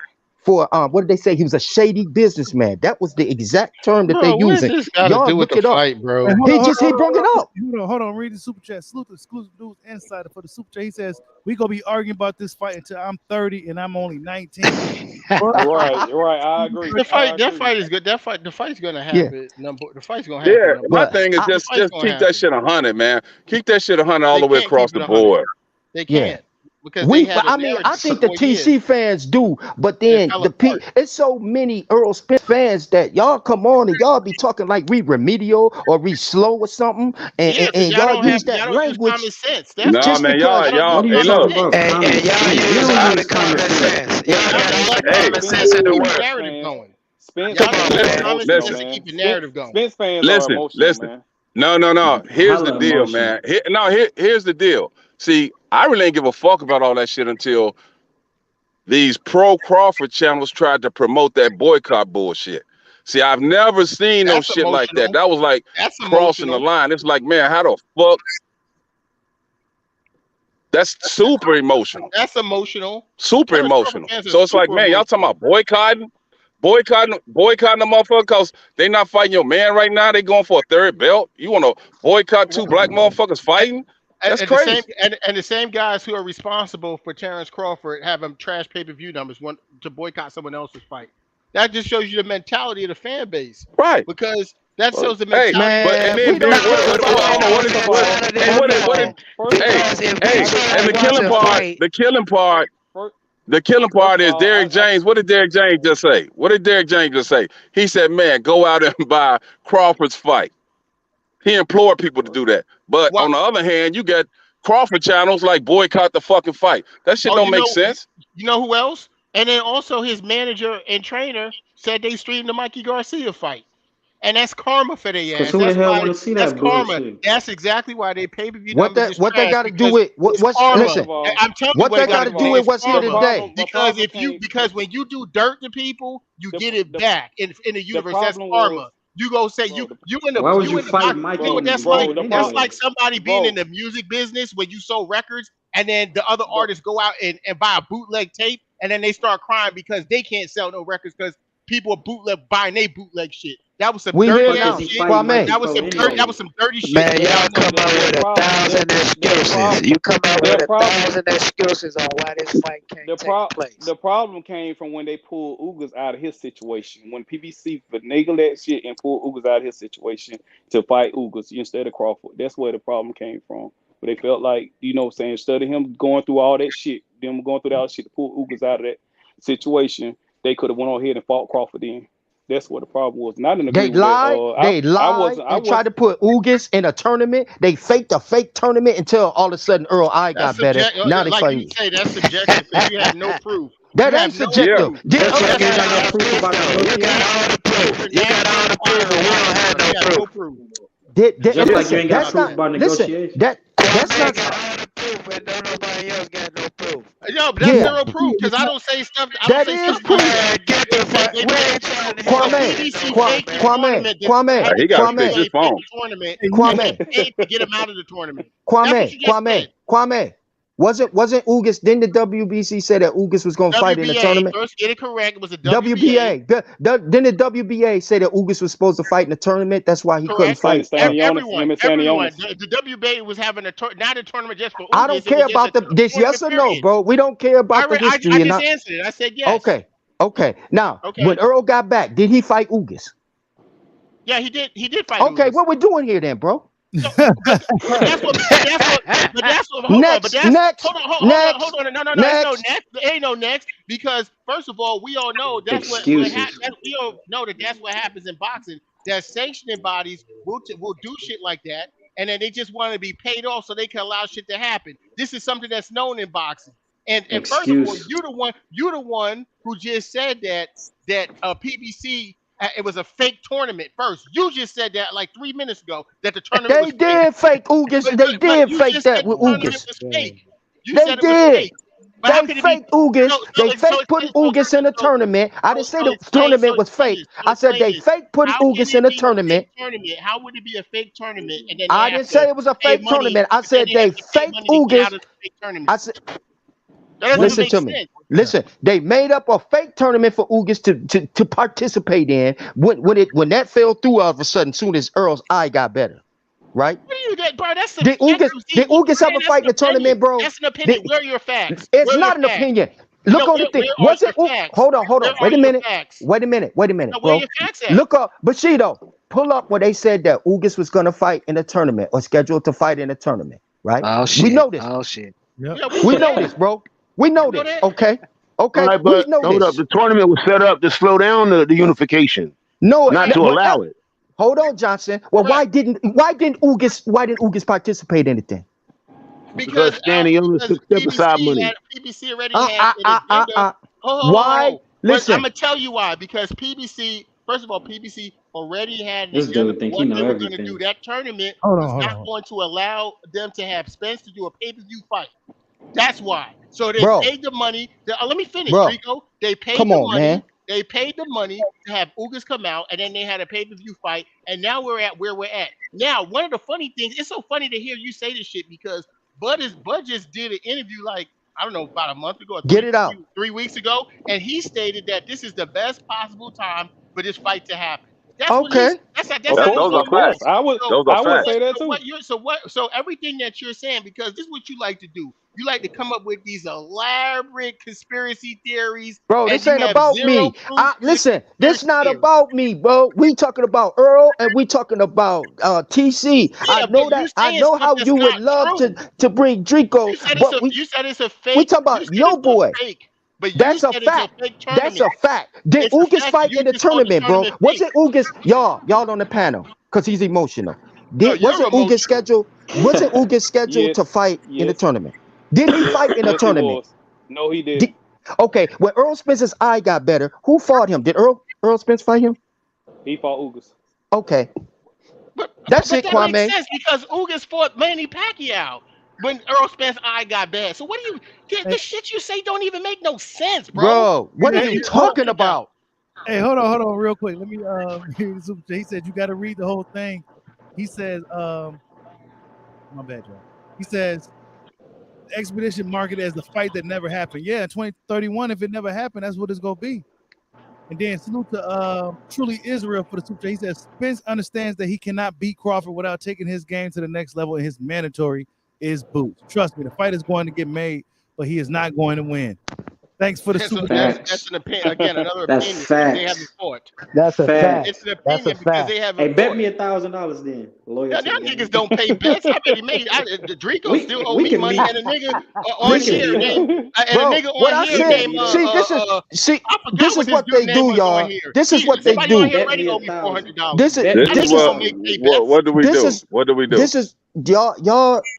what did they say? He was a shady businessman. That was the exact term that they Bro, what does using. this got to Y'all do with look the it up. fight, bro? Hey, He brought it up. Hold on. Read the super chat. Salute the exclusive news insider for the super chat. He says we gonna be arguing about this fight until I'm 30 and I'm only 19. Right. I agree. That fight is good. The fight's gonna Yeah. happen. The fight's gonna happen. Yeah, my But thing is The just fight's gonna keep that happen. shit 100, man. Keep that shit 100 all They the way can't across keep it the 100. board. They yeah. can't because they had a I narrative think for the 4 years TC fans do, but and it then fell apart. it's so many Earl Spence fans that y'all come on and y'all be talking like we remedial or we slow or something, Yeah, because and y'all use that y'all don't use language common sense. That's Nah, why just man, because. y'all don't y'all, use What are you hey, common look, talking sense. about? Common sense. We don't use common sense. Y'all just like hey, common sense to keep the Spence narrative fans. going. Spence Y'all just fans use are listen, common emotional, sense listen, to keep man. the narrative going. Spence fans are listen, emotional, listen. man. No. Here's the Hella deal, emotional. man. Here's the deal. See, I really ain't give a fuck about all that shit until these pro Crawford channels tried to promote that boycott bullshit. See, I've never seen no That's shit like that. emotional. That was like That's crossing the emotional. line. It's like, man, how the fuck? That's super emotional. That's emotional. Super Terrence Crawford emotional. fans are So it's like, super man, y'all talking emotional. about boycotting the motherfucker because they not fighting your man right now. They going for a third belt. You want to boycott two black motherfuckers fighting? That's And the same crazy. and the same guys who are responsible for Terrence Crawford having trash pay-per-view numbers want to boycott someone else's fight. That just shows you the mentality of the fan base. Right. Because that shows the Hey, mentality but and Man, then we don't what give a fuck hold on, about what is that what none of hey that, what man. is hey Because if hey we and don't watch a fight, the killing part First of is all, Derrick James. What did Derrick James just say? He said, man, go out and buy Crawford's fight. He implored people to do that. But what on the other hand, you got Crawford channels like boycott the fucking fight. That shit oh don't make sense. you know who else? And then also his manager and trainer said they streamed the Mikey Garcia fight. And that's karma for their Cause ass. who the That's hell why want to see that's that karma. bullshit? That's exactly why their pay-per-view What numbers that is what that trash got to do because with it's what's karma. first listen? of all, I'm telling you What what it that got got to to do do with. with It's what's here the karma. today? problem, the Because problem came. because when you do dirt to people, you The, get it the back in the the universe. That's problem was, karma. You go say bro, Why would you you in the fight box. You know Mikey what that's anyway? like? bro, the That's Anyway, like somebody being in bro, the music business when you sold records and then the other bro, artists go out and buy a bootleg tape and then they start crying because they can't sell no records because people are bootleg buying they bootleg shit. That was some We dirty here ass now, shit. Kwame. That was some dirty. That was some dirty shit. Man, y'all come up with 1,000 excuses. You come up with 1,000 excuses on why this fight can't take place. The problem came from when they pulled Ugas out of his situation. When PBC finagled that shit and pulled Ugas out of his situation to fight Ugas instead of Crawford. That's where the problem came from. But they felt like, you know what I'm saying, instead of him going through all that shit, them going through all that shit to pull Ugas out of that situation, they could have went on ahead and fought Crawford in. That's what the problem was. Not in They lied. They lied and tried to put Ugas in a tournament. They faked a fake tournament until all of a sudden Earl I got better. Now they like fighting. you say, that's subjective because you have no proof. That ain't subjective. You got all the proof, but we don't have no proof. Just like you ain't got proof about negotiation. That's not proof, and don't nobody else got no proof. No, but that's zero proof because I don't say stuff. That is proof. Kwame. He got to fix his phone. To get him out of the tournament. Kwame. Wasn't Ugas? Didn't the WBC say that Ugas was going to fight in the tournament? First, get it correct. It was a WBA. Didn't the WBA say that Ugas was supposed to fight in the tournament? That's why he couldn't fight. Everyone. The WBA was having not a tournament just for Ugas. I don't care about this. Yes or no, bro? We don't care about the history. I just answered it. I said yes. Okay. Now, when Earl got back, did he fight Ugas? Yeah, he did. He did fight. Okay, Ugas. What we're doing here then, bro? Hold on. No, ain't no next because first of all, we all know that's what happens. We all know that's what happens in boxing. That sanctioning bodies will do shit like that, and then they just want to be paid off so they can allow shit to happen. This is something that's known in boxing. And first of all, you're the one who just said that PBC. It was a fake tournament first. You just said that like 3 minutes ago that the tournament was fake. They did fake Ugas. They did fake that with Ugas. You said it was fake. They faked Ugas. They faked putting Ugas in a tournament. I didn't say the tournament was fake. I said they faked putting Ugas in a tournament. How would it be a fake tournament? And then I didn't say it was a fake tournament. I said they faked Ugas. I said. Listen to me. Listen, they made up a fake tournament for Ugas to participate in. When that fell through all of a sudden, soon as Earl's eye got better, right? What do you get, bro? That's did Ugas have a fight in the tournament, bro? That's an opinion. Where are your facts? It's not an opinion. Look on the thing. Was it? Hold on. Wait a minute, bro. Look up, Bushido. Pull up where they said that Ugas was going to fight in a tournament or scheduled to fight in a tournament, right? Oh shit. We know this. Oh shit. Yep. We know this, bro. We know this. Okay. Right, but hold up. The tournament was set up to slow down the unification. No, not to allow it. Hold on, Johnson. Well, why didn't Ugas participate in anything? Because Danny Jones took step aside money. PBC already had an agenda. Why? Listen, I'm gonna tell you why. Because PBC, first of all, PBC already had an agenda for what they were going to do. That tournament was not going to allow them to have Spence to do a pay-per-view fight. That's why. So they paid the money. Let me finish, Rico. They paid the money. Man. They paid the money to have Ugas come out, and then they had a pay-per-view fight. And now we're at where we're at. Now, one of the funny things, it's so funny to hear you say this shit because Bud just did an interview like, I don't know, about a month ago. Get it out. 3 weeks ago. And he stated that this is the best possible time for this fight to happen. That's okay. Those are facts. I would say that too. So everything that you're saying, because this is what you like to do. You like to come up with these elaborate conspiracy theories. Bro, this ain't about me. Listen, this not about me, bro. We talking about Earl and we talking about TC. Yeah, I know that. I know how you would love to bring Draco. You said it's a fake. We talking about your boy. But that's a fact. That's a fact. Did Ugas fight in the tournament, bro? Wasn't Ugas y'all on the panel? Because he's emotional. Wasn't Ugas scheduled? Wasn't Ugas scheduled to fight in the tournament? Did he fight in the tournament? No, he did. Okay, when Earl Spence's eye got better, who fought him? Did Earl Spence fight him? He fought Ugas. Okay. That's it, Kwame. That makes sense because Ugas fought Manny Pacquiao when Earl Spence's eye got bad. So what do you? The shit you say don't even make no sense, bro. Bro, what are you talking about? Hey, hold on, real quick. Let me. He said you got to read the whole thing. He says, my bad, y'all. He says, expedition marketed as the fight that never happened. Yeah, in 2031, if it never happened, that's what it's gonna be. And then salute to Truly Israel for the super chat. He says Spence understands that he cannot beat Crawford without taking his game to the next level, and his mandatory is boots. Trust me, the fight is going to get made, but he is not going to win. Thanks for the super chat. That's an opinion. Again, another That's opinion. facts. They haven't fought. That's a fact. It's an That's a opinion because fact. they haven't Hey, bet fought. me $1,000 then. Loyal Yeah, to y'all the game. niggas don't pay bets. I bet he made. The Draco still owe me money, and a nigga on here named and a Bro, nigga what on I here said, named this is what they do, y'all. This is what they Somebody on do. here already owe me $400. This is what do we do? What do we do? This is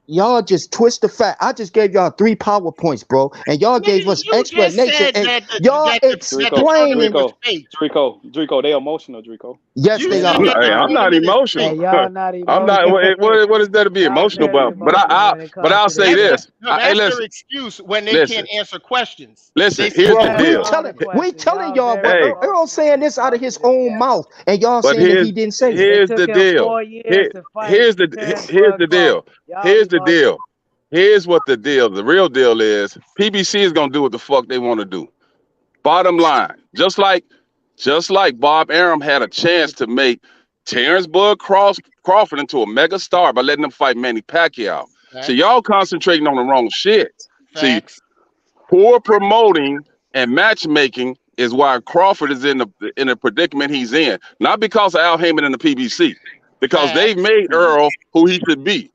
y'all just twist the fact. I just gave y'all 3 PowerPoints, bro, and y'all gave us explanation. And y'all explaining. Draco, they emotional, Draco. Yes, they are. I'm not emotional. Hey, y'all not I'm not. What is there to be emotional about? But I'll say this. Hey, That's their listen. excuse when they can't answer questions. Listen, They here's say, the deal. We telling y'all, but Hey. Earl saying this out of his own mouth, and y'all But saying that he didn't say it. here's the deal. Here's the deal. Here's the deal. Here's what the deal. The real deal is PBC is gonna do what the fuck they want to do. Bottom line, just like Bob Arum had a chance to make Terrence Bud Crawford into a mega star by letting him fight Manny Pacquiao. Facts. So y'all concentrating on the wrong shit. Facts. See, poor promoting and matchmaking is why Crawford is in the predicament he's in. Not because of Al Heyman and the PBC, because they've made Earl who he should be.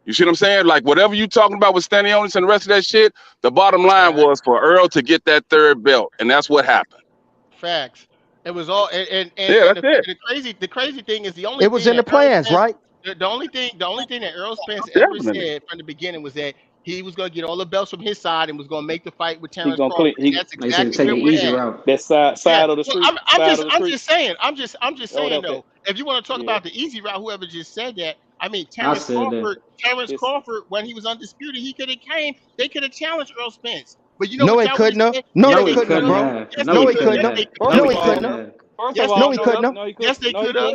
You see what I'm saying? Like whatever you talking about with Stanionis and the rest of that shit, the bottom line was for Earl to get that 3rd belt, and that's what happened. Facts. It was all and that's the crazy thing is the only It was thing in the that Earl plans, Spence- right? The only thing that Earl Spence ever Definitely. said from the beginning was that he was going to get all the belts from his side and was going to make the fight with Terrence gonna Crawford. clean- That's He said exactly take where it we're easy at. route. That side of the street. I'm just saying okay. though. If you want to talk about the easy route, whoever just said that, I mean Terrence said that. Crawford, when he was undisputed, he could have came. They could have challenged Earl Spence. But you know No, what he y'all couldn't have. said? No, Yes, they they couldn't have, could've. bro. Yes, No, they he couldn't could've. have. Yes, No, they he could've. couldn't have. First Yes, of all, No, he couldn't have. Yes, they could have.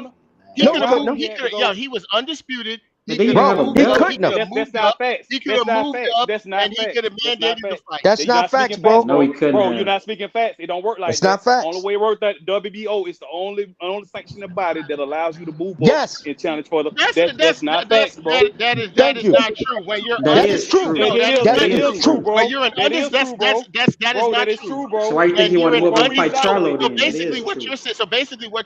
He No, could he have couldn't moved. have. Yeah, he was undisputed. He But then could you have have a moved He up. belt. He couldn't could have. have That's moved not up. facts. He could That's have not moved facts. up, That's not and he facts. could have That's not mandated the facts. fight. That's You're not facts, speaking bro. No, he couldn't Bro, have. you're not speaking facts. It don't work like It's not that. facts. Only way it works that WBO is the only sanctioning body that allows you to move up Yes. and challenge for the. That's That's not facts, bro. that is Thank you. not true. When you're That That is is true. true. no, that is That not is true. true. bro. When you're an That is true, bro. that is Bro, not that is true. true, bro. So why you think When he want you're to an move up and fight undisputed, Charlo so then? That basically is what true.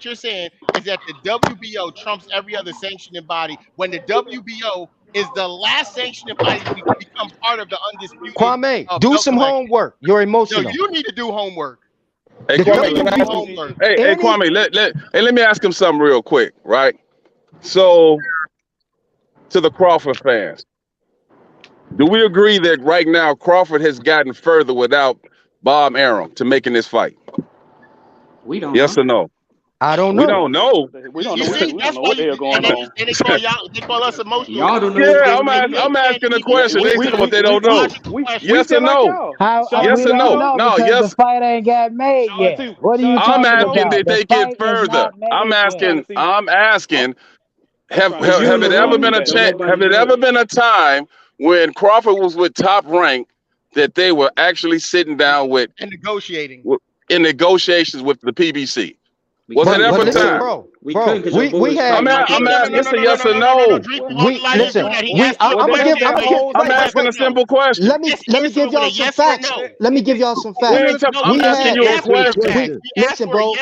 you're saying, is that the WBO trumps every other sanctioning body. When the WBO is the last sanctioning body to become part of the undisputed Kwame, do belt some collection. homework. You're No, emotional. you need to do homework. Hey, The Kwame, You can need I to do ask him? homework. Hey, Kwame, let me ask him something real quick, right? So, to the Crawford fans, do we agree that right now Crawford has gotten further without Bob Arum to making this fight? We don't Yes know. or no? I don't We know. don't know. We don't You know see, what that's the why hell going on. they call y'all. They call us emotional. Y'all don't know Yeah, what's I'm, getting I'm asking a He question. can't They answer tell what they the don't know. logical question. We Yes or feel like no? y'all. Yes we or don't no? know. No, because yes. the fight ain't got made Sean yet. T. What are you I'm talking asking about? that The they fight get is further. not made I'm yet. asking. Have trying to You in it the ever been room. a Don't chance? nobody Have it know ever it. been a time when Crawford was with Top Rank that they were actually sitting down with And negotiating. in negotiations with the PBC? Was it But ever listen, time? bro. We couldn't because your boy We was had. fighting Mike I'm asking. It's a Tyson. yes or no. Listen. I'm gonna give. I'm asking a simple question. Let me give y'all some facts. Let me give y'all some We facts. ain't talking. We I'm asking had. you a question. Listen, bro.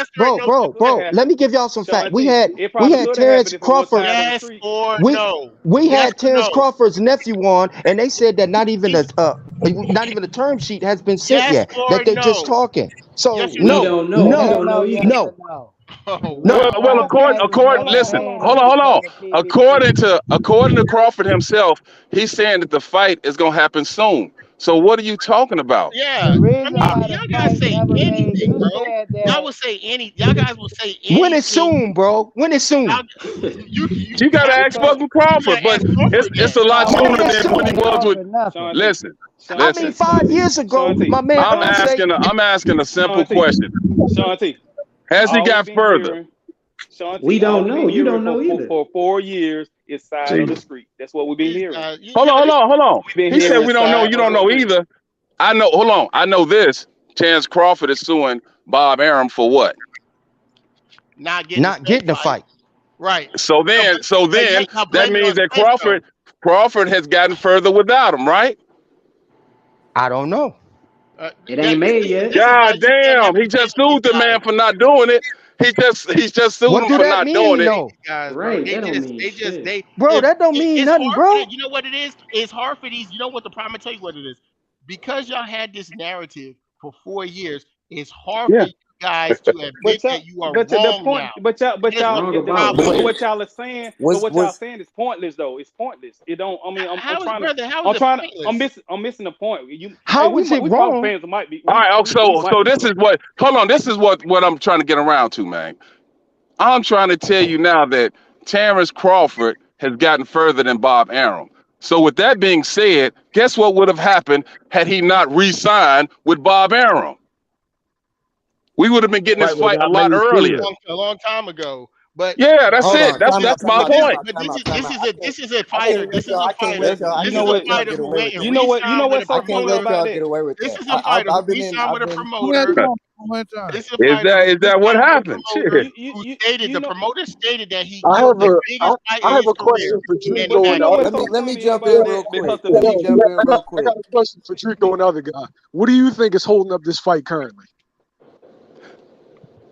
Let me give y'all some facts. We had probably Terrence if it was Crawford. time on the Yes street. or no? We Yes had or Terrence no? Crawford's nephew on, and they said that not even a term sheet has been sent Yes yet. or That they're just no? talking. So Yes or We no? don't know. We don't know Yes either. or no? Oh, no. Well, according. Hold Listen, on. hold on. According to Crawford himself, he's saying that the fight is gonna happen soon. So what are you talking about? yeah. The reason I why mean, the y'all guys fight say never made, anything, you bro. said Y'all that. will say any. Y'all guys will say anything. When is soon, bro? When is soon? You gotta ask fucking Crawford, but it's a lot When sooner is than when he soon? was with. Nothing. Listen. I mean, 5 years ago, my man I'm Earl said. asking a simple question. Sean T. Has he All got we've been further? hearing, Sean T, We all don't we've know. been You hearing don't know either. for 4 years is side of the street. That's what we've been hearing. Hold on. We've been He said hearing we don't know. side You of don't the know street. either. I know. Hold on. I know this. Terrence Crawford is suing Bob Arum for what? Not getting the fight. Right. So then now that blame it means on that Spence, Crawford has gotten further without him, right? I don't know. It ain't made yet. God damn, he just sued the man for not doing it. He's just sued What him do for that not mean, doing it. though? guys, bro. Right, They that don't just, mean they just, shit. they. Bro, that don't mean It's nothing, hard. bro. You know what it is? It's hard for these. You know what the problem? I tell you what it is. Because y'all had this narrative for 4 years, it's hard for you guys to admit that you are But to the wrong point, now. but y'all, Wrong if the, about but what? what y'all are saying, but what y'all saying is pointless though. It's pointless. It don't. I mean, I'm trying to. How is it pointless? I'm missing the point. How is it we wrong? Crawford fans might be. All right, so this is what. Hold on, this is what I'm trying to get around to, man. I'm trying to tell you now that Terrence Crawford has gotten further than Bob Arum. So with that being said, guess what would have happened had he not re-signed with Bob Arum? We would have been getting this fight a lot earlier. A long time ago. But yeah, that's it. That's my point. This is a fighter. This is a fighter. This is a fighter who went and re-signed with a promoter. This is a fighter who re-signed with a promoter. This is a fighter. Is that what happened? The promoter stated that he I killed have the a biggest fight I in have his a question career. for Trico and the other guy. Let me jump in real quick. Let me jump in real quick. I got a question for Trico and the other guy. What do you think is holding up this fight currently?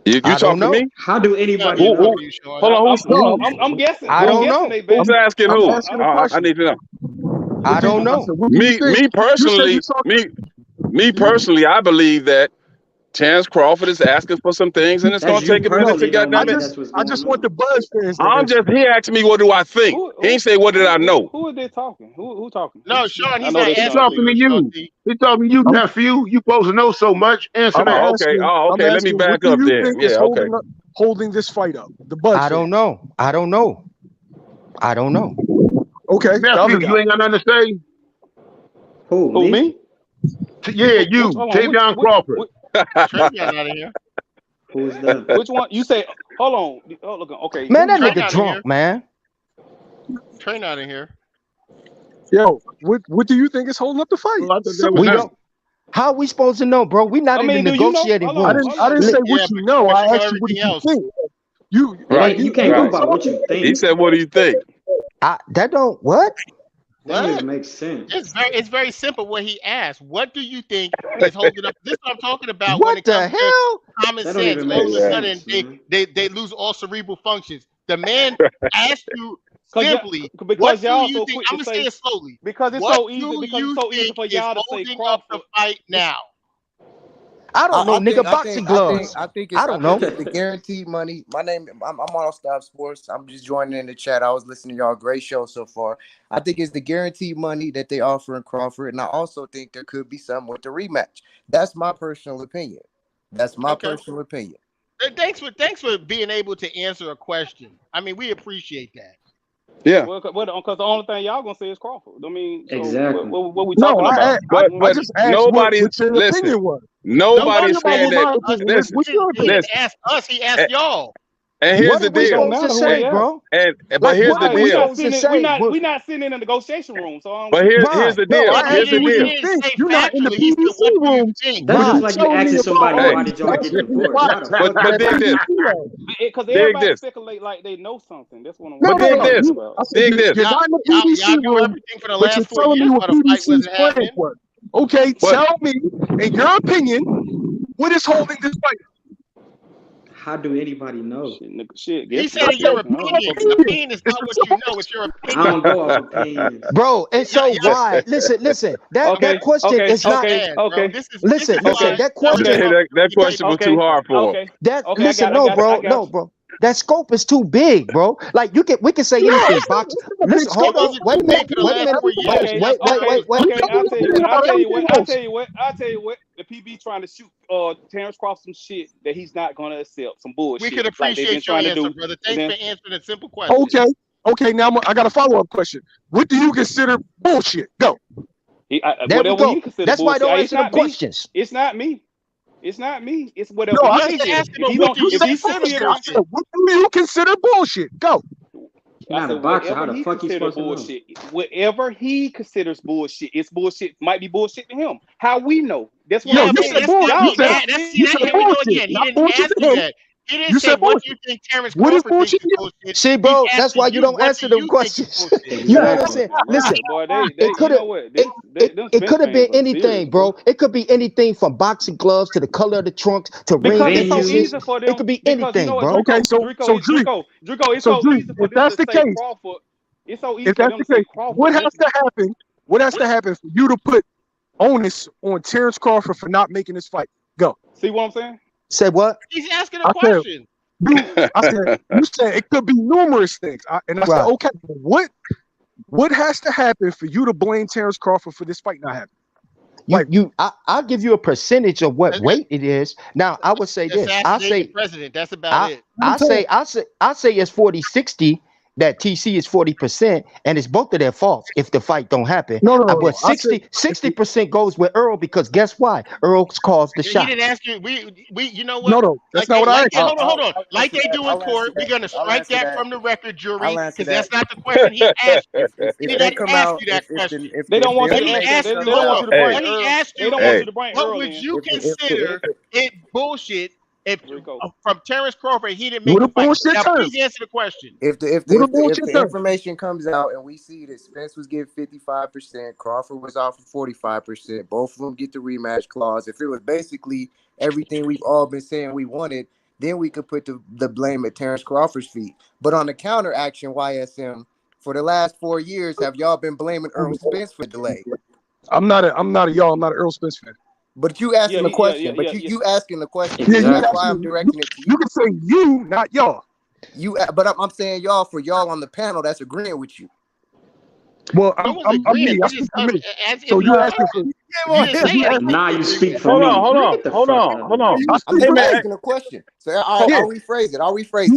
You talking to me? How do anybody know? Hold on, I'm guessing. I don't know. Who's asking who? I need to know. I don't know. Me personally, I believe that Terrence Crawford is asking for some things, and it's going to take a minute to get that. I just want the Buzz fans. He asked me, what do I think? He ain't say, what did I know? Who are they talking? Who talking? No, Sean, he's He's talking to you. He's talking to you, nephew. You supposed to know so much. Answer that. Okay. Let me back up there. Yeah, okay. Holding this fight up. The Buzz. I don't know. Okay. Nephew, you ain't got nothing to say? Who, me? Yeah, you. Tavion Crawford. Travion out of here. Who's that? Which one? You say, hold on. Oh, look, okay. Man, that nigga drunk, man. Train out of here. Yo, what do you think is holding up the fight? We don't. How are we supposed to know, bro? We not in the negotiating room. I didn't say what you know. I asked you what you think. You can't go by what you think. He said, what do you think? That don't what? That doesn't make sense. It's very simple what he asked. What do you think is holding up? This is what I'm talking about. What the hell? Common sense. All of a sudden, they lose all cerebral functions. The man asked you simply, because y'all do you so think? quick I'm to gonna say say it slowly. Because it's so easy. Because it's so easy for y'all to say Crawford. The fight now. I don't know, nigga. Boxing gloves. I think I don't know. It's the guaranteed money. My name, I'm All Stop Sports. I'm just joining in the chat. I was listening to y'all. Great show so far. I think it's the guaranteed money that they offer in Crawford, and I also think there could be some with the rematch. That's my personal opinion. Personal opinion. Thanks for being able to answer a question. I mean, we appreciate that. Yeah. Well, because the only thing y'all gonna say is Crawford. I mean, so exactly. What we talking about? But nobody's listen. Nobody's saying that. Listen. He asked us. He asked y'all. And here's the deal. What are we supposed to say, bro? But here's the deal. We're not sitting in the negotiation room. So but here's the deal. Here's the deal. You're not in the PBC room. That's just like you asking somebody why did y'all get divorced. But dig this. Because everybody speculate like they know something. That's what I'm. But dig this. Dig this. You're not in the PBC room, but you're telling me what PBC's plan was. Okay, tell me, in your opinion, what is holding this fight? How do anybody know? Shit, he said it's your opinion. Opinion is not what you know. It's your opinion. I don't go off opinions. Bro, and so why? Listen. That question is not. Okay. Listen. That question. That question was too hard for him. Listen, no, bro. That scope is too big, bro. Like we can say anything. Box. Listen, hold on. Wait a minute. I'll tell you what. The PB trying to shoot Terrence Crawford some shit that he's not gonna accept. Some bullshit. We could appreciate your answer, brother. Thanks for answering a simple question. Okay. Now I got a follow-up question. What do you consider bullshit? Go. There we go. That's why I don't answer the questions. It's not me. It's whatever. No, I just asked him what do you consider bullshit? Go. not a boxer. How the fuck you supposed to know? Whatever he considers bullshit, it's bullshit. Might be bullshit to him. How we know? That's what Yeah, I'm you saying. said bullshit. You said Here we go again. He didn't ask you that. He didn't say what you think Terrence Crawford thinks is bullshit. See, bro, that's why you don't answer them questions. You know what I'm saying? Listen, Boy, it could have it could have been anything, bro. It could be anything from boxing gloves to the color of the trunks to ring because it's so pieces. easy for them. It could be Because anything, you know what, bro. Okay, Drico, it's so easy for if them that's to the say case, Crawford. It's so easy if for that's them the to say case, Crawford. what has to happen? What has to happen for you to put onus on Terrence Crawford for not making this fight? Go. See what I'm saying? Say what? He's asking a question. You said it could be numerous things, and I said, okay, what has to happen for you to blame Terrence Crawford for this fight not happening? I'll give you a percentage of what weight it is. Now, I would say this. I say president. That's about it. I say it's 40-60. That TC is 40%, and it's both of their faults if the fight don't happen. No. But 60% goes with Earl because guess why? Earl's caused the shot. He didn't ask you. We you know what? No, that's not what I asked. Hold on. Like they do in court, we're gonna strike that from the record, jury, because that's not the question he asked you. He didn't ask you that question. They don't want you to Let me ask. ask They you. don't want you to bring Let me Earl. ask you. They don't want you to bring Earl. What would you consider it bullshit if from Terrence Crawford he didn't make the fight? Now please answer the question. If the information comes out and we see that Spence was getting 55%, Crawford was off for 45%, both of them get the rematch clause. If it was basically everything we've all been saying we wanted, then we could put the blame at Terrence Crawford's feet. But on the counter action, YSM, for the last 4 years, have y'all been blaming Earl Spence for the delay? I'm not an Earl Spence fan. But you asking the question. You asking the question. Exactly. That's why I'm directing it to you. You can say you, not y'all. But I'm saying y'all for y'all on the panel that's agreeing with you. Well, I'm me. I speak for me. So you asking for? Nah, you speak for Hold me. on. I'm just asking a question. So I'll rephrase it. I'll rephrase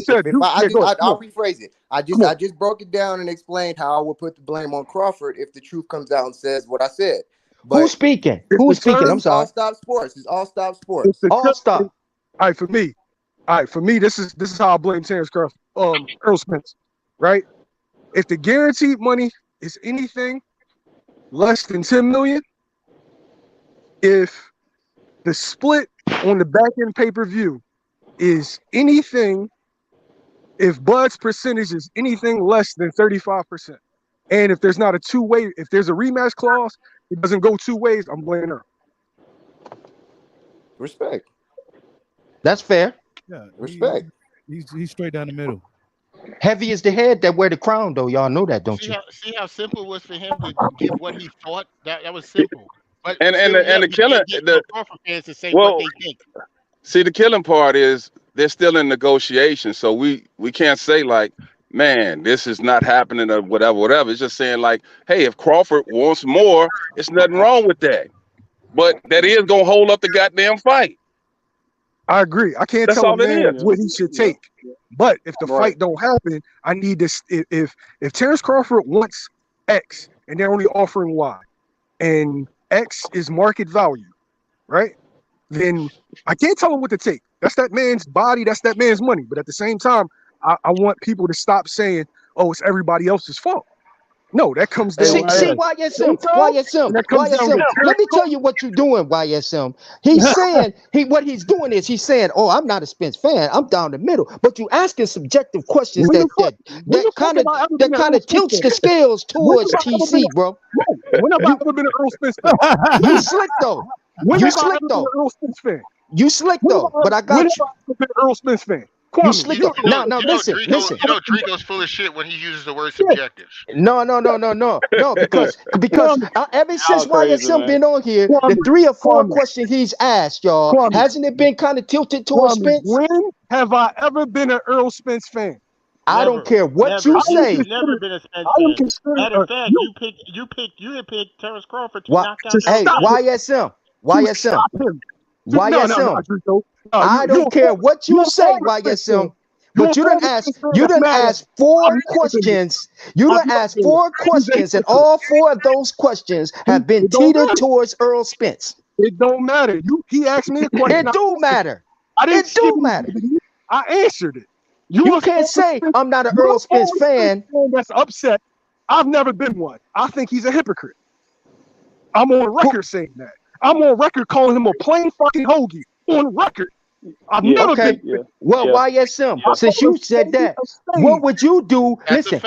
it. I just broke it down and explained how I would put the blame on Crawford if the truth comes out and says what I said. But who's speaking? Who's speaking? I'm sorry. All Stop Sports. It's All Stop Sports. All Stop. All right, for me, this is how I blame Terrence Crawford, Earl Spence, right? If the guaranteed money is anything less than 10 million, if the split on the back end pay-per-view is anything, if Bud's percentage is anything less than 35%, and if there's not a two-way, if there's a rematch clause, it doesn't go two ways, I'm blaming her. Respect. That's fair. Yeah, respect. He's straight down the middle. Heavy is the head that wear the crown, though. Y'all know that, don't you? See how simple it was for him to give what he thought? That was simple. But the killing, Crawford fans to say what they think. See, the killing part is they're still in negotiation, so we can't say like, man, this is not happening or whatever. It's just saying like, hey, if Crawford wants more, it's nothing wrong with that. But that is gonna hold up the goddamn fight. I agree. I can't tell a man what he should take. But if the fight don't happen, I need this. If Terrence Crawford wants X and they're only offering Y, and X is market value, right? Then I can't tell him what to take. That's that man's body. That's that man's money. But at the same time, I want people to stop saying, "Oh, it's everybody else's fault." No, that comes down. See, YSM. Let me tell you what you're doing, YSM. He's saying what he's doing is he's saying, "Oh, I'm not a Spence fan. I'm down the middle." But you asking subjective questions that kind of tilts the scales towards TC, bro. When have I ever been an Earl Spence fan? You slick though. You slick though. But I got you. When have I ever been an Earl Spence fan? You slick though. Now listen. Drico's full of shit when he uses the word subjective. No, because ever since YSM been on here, the 3 or 4 questions he's asked, y'all, hasn't it been kind of tilted towards Spence? When have I ever been an Earl Spence fan? I don't care what you say. Never been a Spence fan. Matter of fact, you had picked Terrence Crawford to knock out. Hey, YSM. I don't care what you say, YSM. But you done asked 4 questions. You done asked 4 questions, and all 4 of those questions have been teetered towards Earl Spence. It don't matter. He asked me a question. It do matter. I answered it. You can't say I'm not an Earl Spence fan. That's upset. I've never been one. I think he's a hypocrite. I'm on record saying that. I'm on record calling him a plain fucking hoagie. On record. I've never been. Well, YSM, since you said that, what would you do? Listen,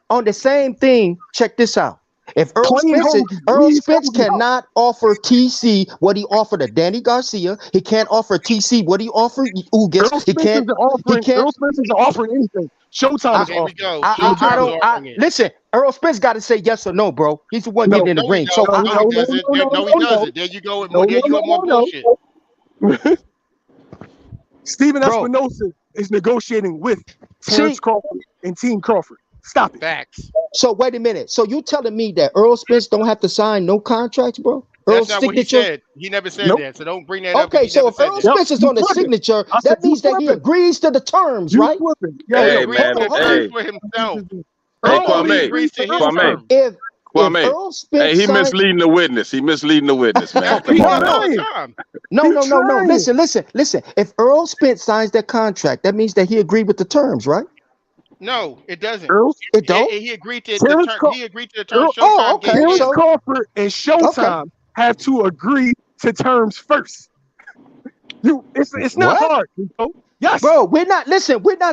on the same thing, check this out. If Earl Spence cannot offer TC what he offered to Danny Garcia, he can't offer TC what he offered Ugas. Earl Spence isn't offering anything. Showtime is offering. Listen, Earl Spence got to say yes or no, bro. He's the one getting in the ring. So no, he doesn't. There you go with more bullshit. Steven Espinosa is negotiating with Terrence Crawford and Team Crawford. Stop it. Facts. So wait a minute. So you telling me that Earl Spence don't have to sign no contracts, bro? That's not what he said. He never said that. So don't bring that up. Okay, so if Earl Spence is on the signature, that means that he agrees to the terms, right? Hey, man. Hey, Kwame. If Earl Spence he misleading the witness. He misleading the witness, man. No. Listen. If Earl Spence signs that contract, that means that he agreed with the terms, right? No, it doesn't. It don't. He agreed to the terms. He agreed to the terms. Terrence Crawford and Showtime have to agree to terms first. It's not hard. Yes, bro. We're not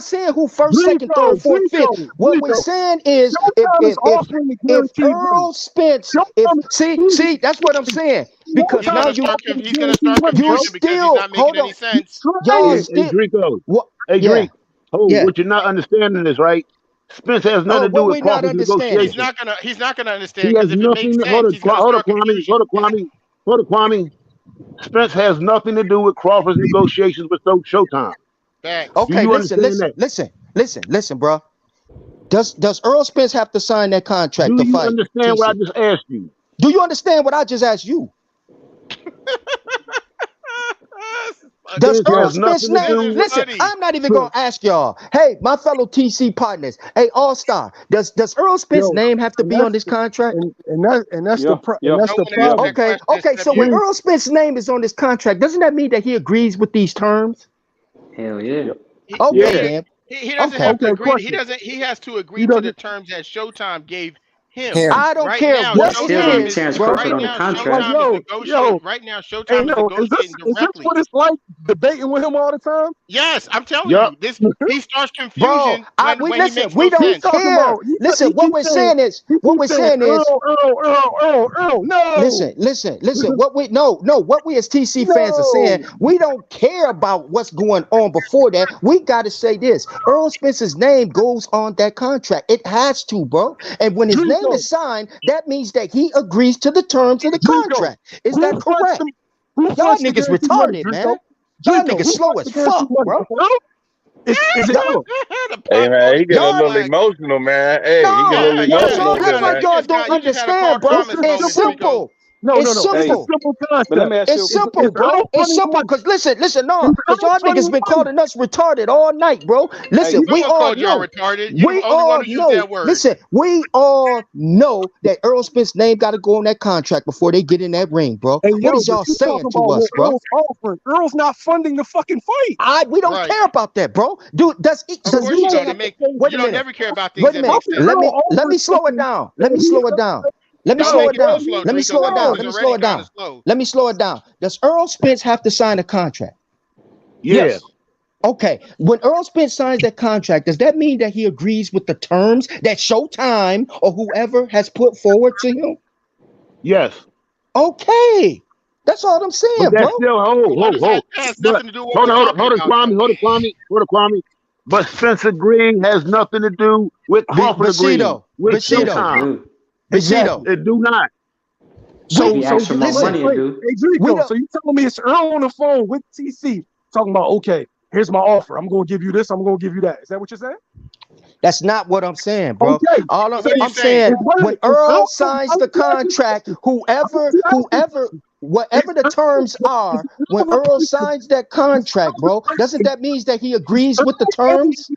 saying who first, second, third, fourth, fifth. What we're saying is if Earl Spence, see, that's what I'm saying. Because now he's gonna start confusion because he's not making any sense. Hey, Drico. Hey, Drink. What you're not understanding is, right? Spence has nothing to do with Crawford's negotiations. He's not gonna understand because if it makes sense, hold on, Kwame. Spence has nothing to do with Crawford's negotiations with Showtime. Okay, listen, bro. Does Earl Spence have to sign that contract to fight? Do you understand what I just asked you? Do you understand what I just asked you? Does Earl Spence name? Listen, I'm not even gonna ask y'all. Hey, my fellow TC partners. Hey, All Star. Does Earl Spence name have to be on this contract? And that's the problem. Okay. So when Earl Spence's name is on this contract, doesn't that mean that he agrees with these terms? Hell yeah. Okay, He doesn't have to agree. He has to agree to the terms that Showtime gave him. I don't care what it is, bro. Right now, Showtime is negotiating directly. Is this what it's like debating with him all the time? Yes, I'm telling you. He starts confusion when he makes we no don't sense. care. Listen, what we're saying is, Earl, no. Listen. What we as TC fans are saying, we don't care about what's going on before that. We got to say this: Earl Spence's name goes on that contract. It has to, bro. And when his name is signed, that means that he agrees to the terms of the contract. Is that correct? Y'all niggas retarded, man. Y'all niggas slow as fuck, bro. Hey, man, he getting a little emotional, man. Hey, he getting a little emotional. That's like y'all don't understand, bro. It's simple. It's simple. It's simple, bro. It's simple. Because listen, because y'all niggas been calling us retarded all night, bro. Listen, we all know. We all know. Listen, we all know that Earl Spence's name got to go on that contract before they get in that ring, bro. What is y'all saying to us, bro? Earl's not funding the fucking fight. We don't care about that, bro. Dude, does EJ have to? Wait a minute. Never care about things that make sense. Let me slow it down. Let me slow it down. Does Earl Spence have to sign a contract? Yes. Okay. When Earl Spence signs that contract, does that mean that he agrees with the terms that Showtime or whoever has put forward to him? Yes. Okay. That's all I'm saying, but that's bro. Hold on, Kwame. But Spence agreeing has nothing to do with Crawford agreeing with Showtime. It do not. So you telling me it's Earl on the phone with TC talking about, okay, here's my offer. I'm going to give you this. I'm going to give you that. Is that what you're saying? That's not what I'm saying, bro. Okay. All I'm saying, when Earl signs the contract, whoever, whatever the terms are, when Earl signs that contract, bro, doesn't that mean that he agrees with the terms?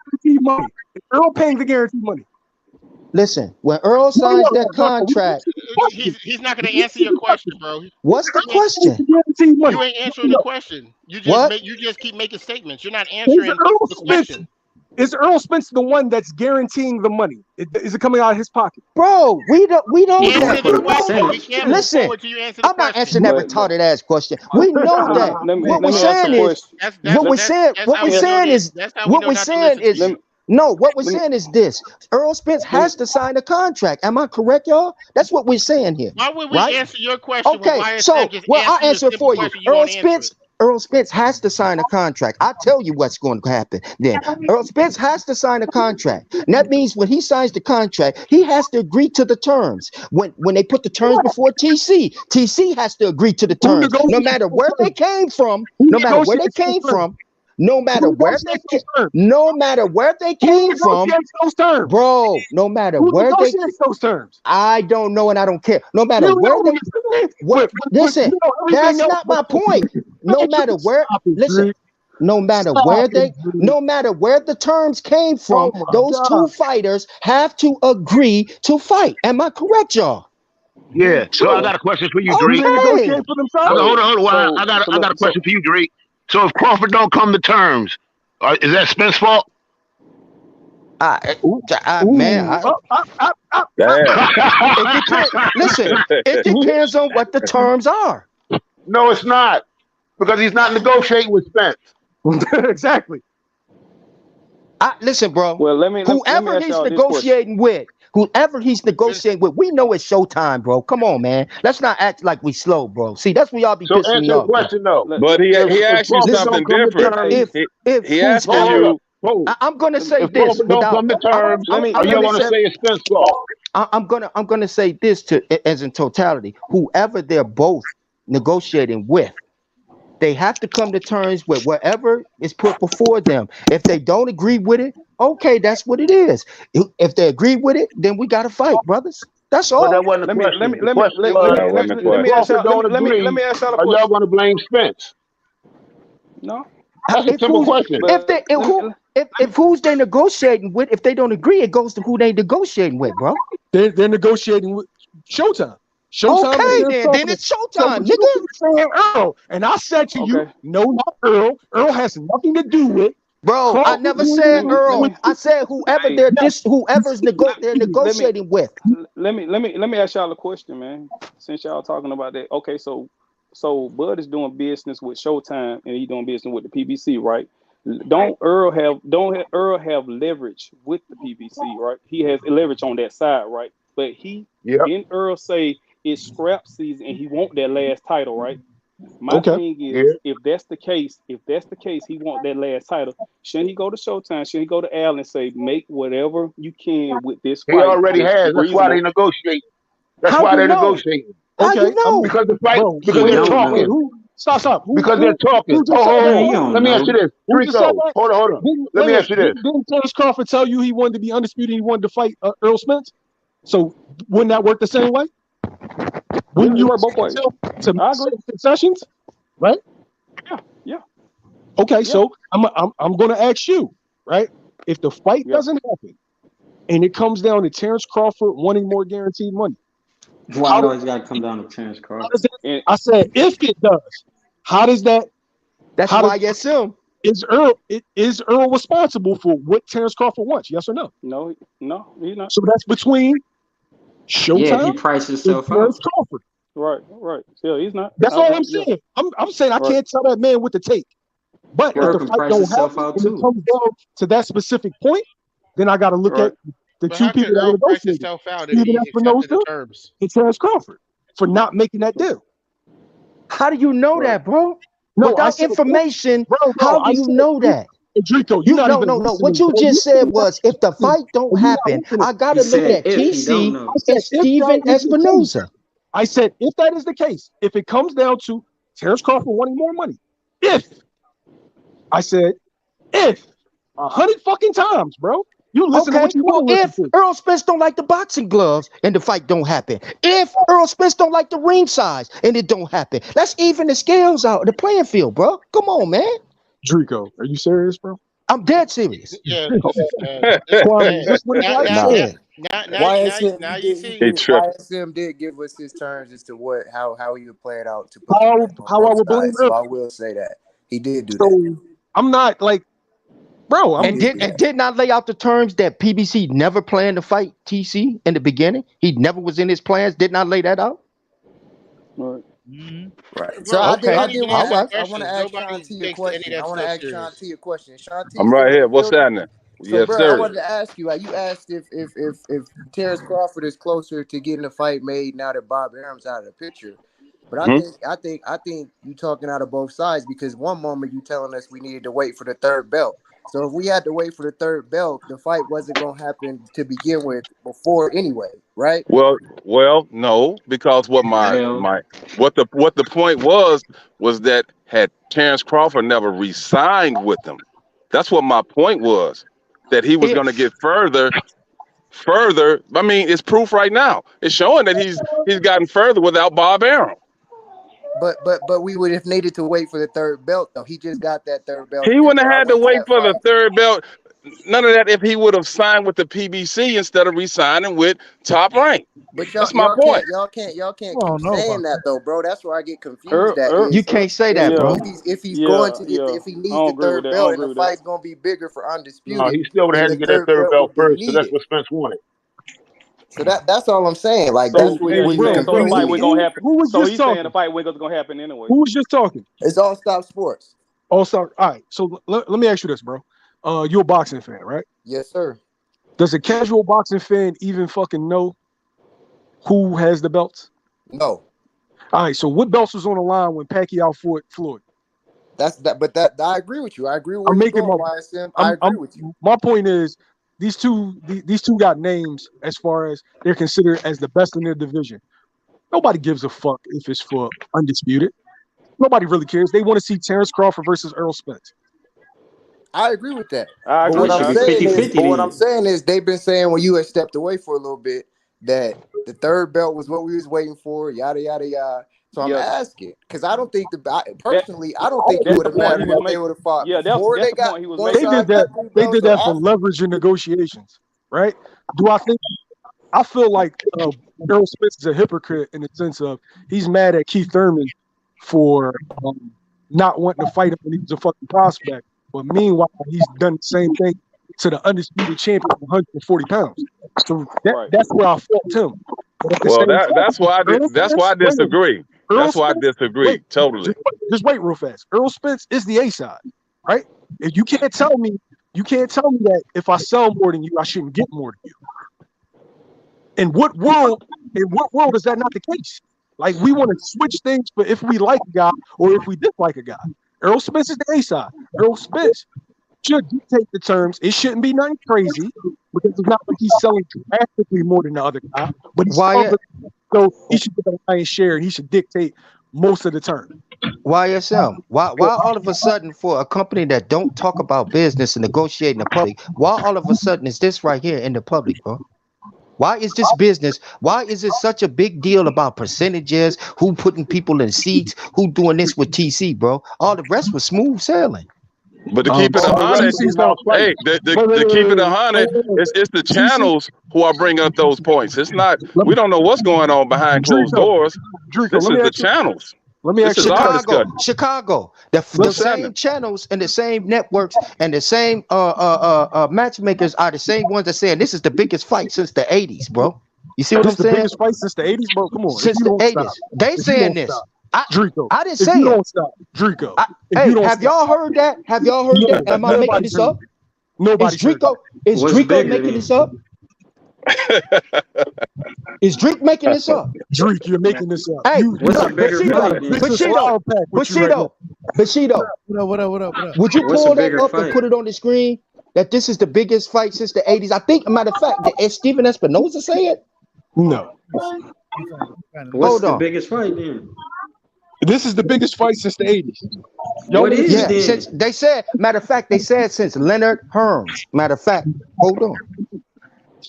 Earl paying the guaranteed money. Listen, when Earl signs that contract, he's not going to answer your question, bro. What's the question? You ain't answering the question. You just keep making statements. You're not answering the question. Is Earl Spence the one that's guaranteeing the money? Is it coming out of his pocket? Bro, we know Answer that. the We know question. that. We can't move Listen, forward till you answer the I'm not question. answering that retarded ass question. We know that. What we're saying is, what we're saying is, what we're saying is, no, what we're saying is this: Earl Spence has to sign a contract. Am I correct, y'all? That's what we're saying here. Why would we right? answer your question? Okay, Why so just I'll answer it for you. You Earl won't answer Spence. Earl Spence has to sign a contract. I'll tell you what's going to happen then. Earl Spence has to sign a contract. And that means when he signs the contract, he has to agree to the terms. When they put the terms before TC has to agree to the terms. No matter where they came from, no matter where they came from, no matter where they came from, bro, no matter where they those terms. I don't know and I don't care. No matter where they listen, that's not my point. No matter where listen, no matter where the terms came from, those two fighters have to agree to fight. Am I correct, y'all? Yeah. So I got a question for you, Drake. Okay. Hold on. I got a question for you, Drake. So if Crawford don't come to terms, is that Spence's fault? Man, it depends. Listen, it depends on what the terms are. No, it's not, because he's not negotiating with Spence. Exactly. Listen, bro. Well, let me whoever he's negotiating with, we know it's showtime, bro. Come on, man. Let's not act like we slow, bro. See, that's when y'all be So pissing me answer the off. question though. But he asked you something different. He asked you. I'm gonna say if this Crawford don't come to terms, are you gonna say it's Spence's fault? I'm gonna say this as in totality. Whoever they're both negotiating with, they have to come to terms with whatever is put before them. If they don't agree with it, okay, that's what it is. If they agree with it, then we gotta fight, brothers. That's all. But that wasn't the question. The question was, if Crawford don't agree, are y'all gonna blame Spence? No. That's a simple question. If who's they negotiating with, if they don't agree, it goes to who they negotiating with, bro. They're negotiating with Showtime. Okay, then it's Showtime, so nigga. Saying Earl, and I said to you, no, not Earl. Earl has nothing to do with. Bro, I never said Earl. I said whoever they're negotiating with. Let me ask y'all a question, man. Since y'all talking about that, okay, so Bud is doing business with Showtime and he's doing business with the PBC, right? Don't Earl have leverage with the PBC, right? He has leverage on that side, right? But didn't Earl say it's scrap season and he want that last title, right? My thing is, if that's the case, he want that last title. Shouldn't he go to Showtime? Shouldn't he go to Al and say, make whatever you can with this fight? He already has. That's why they negotiate. That's why they're negotiating. How you know? Because the fight, because they're talking. Stop. Because they're talking. Let me ask you this. Rico, hold on. Let me ask you this. Didn't Terrence Crawford tell you he wanted to be undisputed? He wanted to fight Earl Spence. So wouldn't that work the same way? Wouldn't you work both ways? To make concessions, right? Yeah. Okay, so I'm going to ask you, right? If the fight doesn't happen, and it comes down to Terrence Crawford wanting more guaranteed money, why always got to come down to Terrence Crawford? I said if it does, how does that? That's why I assume is Earl responsible for what Terrence Crawford wants? Yes or no? No, he's not. So that's between Showtime. Yeah, he priced himself out. Crawford. Right. Yeah, he's not. That's all I'm saying. I'm saying I can't tell that man what to take. But if the fight don't happen and it comes down to that specific point, then I got to look at the two people that are negotiating. Even Espinosa and Terrence Crawford for not making that deal. How do you know that, bro? Without information, how do you know that? Drico, no. What you just said was if the fight don't happen, I gotta look at TC and Steven Espinosa. I said if that is the case, if it comes down to Terrence Crawford wanting more money, if 100 fucking times, bro. You listen to what you want. If Earl Spence don't like the boxing gloves and the fight don't happen, if Earl Spence don't like the ring size and it don't happen, let's even the scales out, the playing field, bro. Come on, man. Drico, are you serious, bro? I'm dead serious. Yeah. YSM did give us his terms as to how he would play it out to put how I would believe. So I will say that he did do that. I'm not like bro. And did not lay out the terms that PBC never planned to fight TC in the beginning. He never was in his plans. Did not lay that out. Right. Right. So Okay. I did All right. I want to ask Sean T a question. I want to ask Sean T a question. Sean T I'm still right in here. the What's building? happening? So, Yes, bro, I sir. wanted to ask you. Like, you asked if Terrence Crawford is closer to getting a fight made now that Bob Arum's out of the picture. But I think you talking out of both sides, because one moment you telling us we needed to wait for the third belt. So if we had to wait for the third belt, the fight wasn't gonna happen to begin with before anyway, right? Well, no, because what the point was that had Terrence Crawford never re-signed with them, that's what my point was, that he was going to get further. I mean, it's proof right now. It's showing that he's gotten further without Bob Arum. But we would have needed to wait for the third belt though. He just got that third belt. He wouldn't have had to wait for the third belt. None of that if he would have signed with the PBC instead of re-signing with Top Rank. But that's my point. Y'all can't keep saying that though, bro. That's where I get confused. You can't say that, bro. If he's going to get if he needs the third belt, and the fight's gonna be bigger for Undisputed. No, he still would have had to get that third belt first, because that's what Spence wanted. So that's all I'm saying. Like, So, that's what so the fight was gonna happen. Who was so just he's talking? saying the fight was gonna happen anyway. Who was just talking? It's All Stop Sports. All right. So let me ask you this, bro. You're a boxing fan, right? Yes, sir. Does a casual boxing fan even fucking know who has the belts? No. All right. So what belts was on the line when Pacquiao fought Floyd? But I agree with you. I agree with where you're going, YSM. I agree with you. My point is, these two got names as far as they're considered as the best in their division. Nobody gives a fuck if it's for Undisputed. Nobody really cares. They want to see Terrence Crawford versus Errol Spence. I agree with that. I agree. But what I'm saying is they've been saying when you had stepped away for a little bit that the third belt was what we was waiting for, yada yada yada. So I'm asking, because I don't think personally, I don't think it would have mattered if they would have fought before they got. They did that. They did that for leverage in negotiations, right? I feel like Errol Spence is a hypocrite in the sense of he's mad at Keith Thurman for not wanting to fight him when he was a fucking prospect. But meanwhile, he's done the same thing to the undisputed champion of 140 pounds. So that's where I fault him. Well, that's why I disagree. That's why I disagree totally. Just wait real fast. Errol Spence is the A side, right? If you can't tell me that if I sell more than you, I shouldn't get more than you. In what world is that not the case? Like, we want to switch things, but if we like a guy or if we dislike a guy, Errol Spence is the A side. Errol Spence should dictate the terms. It shouldn't be nothing crazy because it's not like he's selling drastically more than the other guy. But he's so he should get a lion's share and he should dictate most of the term. YSM, why all of a sudden for a company that don't talk about business and negotiate in the public, why all of a sudden is this right here in the public, bro? Why is this business? Why is it such a big deal about percentages? Who putting people in seats? Who doing this with TC, bro? All the rest was smooth sailing. But to keep it 100, hey, to keep it 100, it's the channels who are bringing up those points. It's not. We don't know what's going on behind closed doors. This is the channels. Let me ask you, Chicago, the same channels and the same networks and the same matchmakers are the same ones that saying this is the biggest fight since the 80s, bro. You see what I'm saying? The biggest fight since the 80s, bro. Come on. Since the 80s. They saying this. Drico. I didn't say it. Don't stop, Drico. Hey, have y'all heard that? Have y'all heard that? Am I making this up? Nobody. Is Drico making this up? Is Drake making this up? Drake, you're making this up. Hey, Bushido. What up? Would you pull that up and put it on the screen? That this is the biggest fight since the 80s. I think, matter of fact, did Steven Espinosa say it? No. What's the biggest fight then? This is the biggest fight since the 80s. What is it? Since they said, matter of fact, they said since Leonard Hearns. Matter of fact, hold on.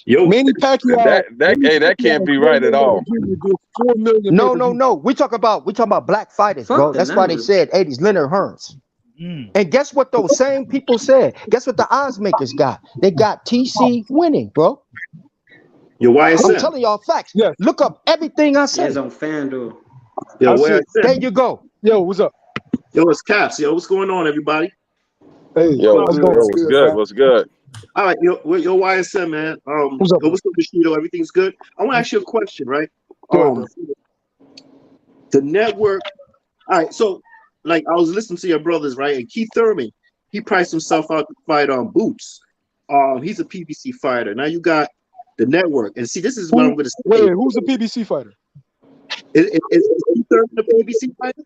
Yo, Manny Pacquiao. That can't be right at all. No. We talk about black fighters, bro. That's why they said 80s Leonard Hearns. And guess what those same people said? Guess what the odds makers got? They got TC winning, bro. Yo, why is I'm telling y'all facts. Yeah. Look up everything I said. It's on FanDuel. Yo, there you go. Yo, what's up? Yo, it's Caps. Yo, what's going on, everybody? Hey, Yo, how's it going? what's good? What's good? All right, yo, YSM, man. What's up, Yo, bro? what's up, Bushido? Everything's good. I want to ask you a question, right? Go ahead, bro. The network. All right, so like I was listening to your brothers, right? And Keith Thurman, he priced himself out to fight on Boots. He's a PBC fighter. Now you got the network, and see, this is what I'm going to say. Wait, who's the PBC fighter? Is Keith Thurman a PBC fighter?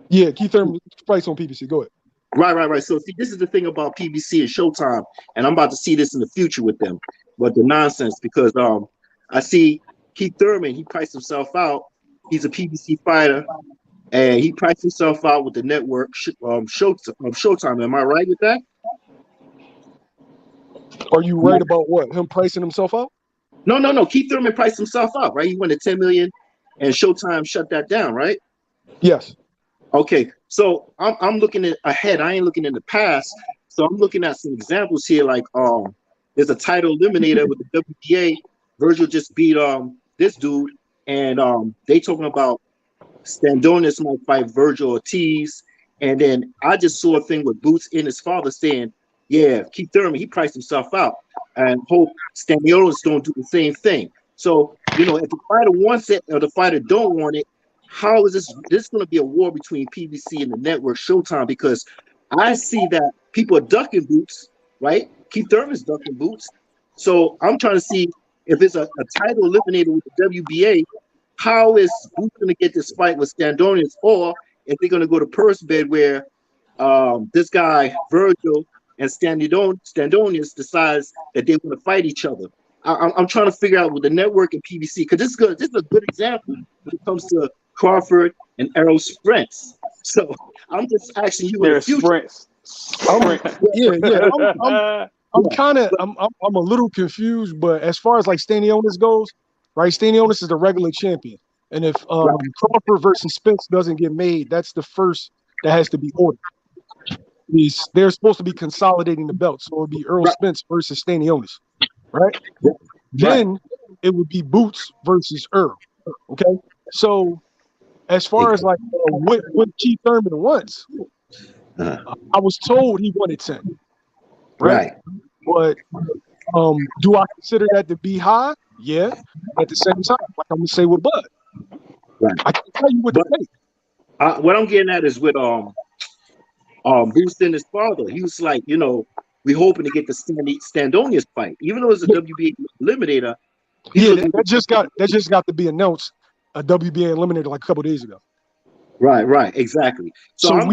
Yeah, Keith Thurman fights on PBC. Go ahead. Right. So see, this is the thing about PBC and Showtime, and I'm about to see this in the future with them. But the nonsense, because I see Keith Thurman, he priced himself out. He's a PBC fighter, and he priced himself out with the network Showtime. Am I right with that? Are you right about what? Him pricing himself out? No. Keith Thurman priced himself out, right? He went to 10 million, and Showtime shut that down, right? Yes. Okay, so I'm looking at ahead. I ain't looking in the past. So I'm looking at some examples here. Like there's a title eliminator with the WBA. Virgil just beat this dude, and they talking about Standonis might fight Virgil Ortiz. And then I just saw a thing with Boots and his father saying, yeah, Keith Thurman, he priced himself out, and hope Stanionis don't do the same thing. So if the fighter wants it or the fighter don't want it, how is this going to be a war between PBC and the network Showtime? Because I see that people are ducking Boots, right? Keith Thurman's ducking Boots. So I'm trying to see if it's a title eliminator with the WBA, how is Boots going to get this fight with Standonis, or if they're going to go to purse bid where this guy, Virgil, and Standonis decides that they want to fight each other. I'm trying to figure out with the network and PBC, because this is a good example when it comes to Crawford and Errol Spence. So I'm just asking you in the future. I'm a little confused, but as far as like Stanionis goes, right? Stanionis is the regular champion, and if Crawford versus Spence doesn't get made, that's the first that has to be ordered. They're supposed to be consolidating the belt, so it would be Errol Spence versus Stanionis, right? Then it would be Boots versus Earl. Okay, so as far as like what Keith Thurman wants, I was told he wanted 10, right? But do I consider that to be high? Yeah. At the same time, like I'm gonna say with Bud, I can tell you what to say. What I'm getting at is with Boots and his father. He was like, we hoping to get the Standonis fight, even though it's a WBA eliminator. Yeah, that just got to be announced. A WBA eliminator like a couple days ago. Right, exactly. So I'm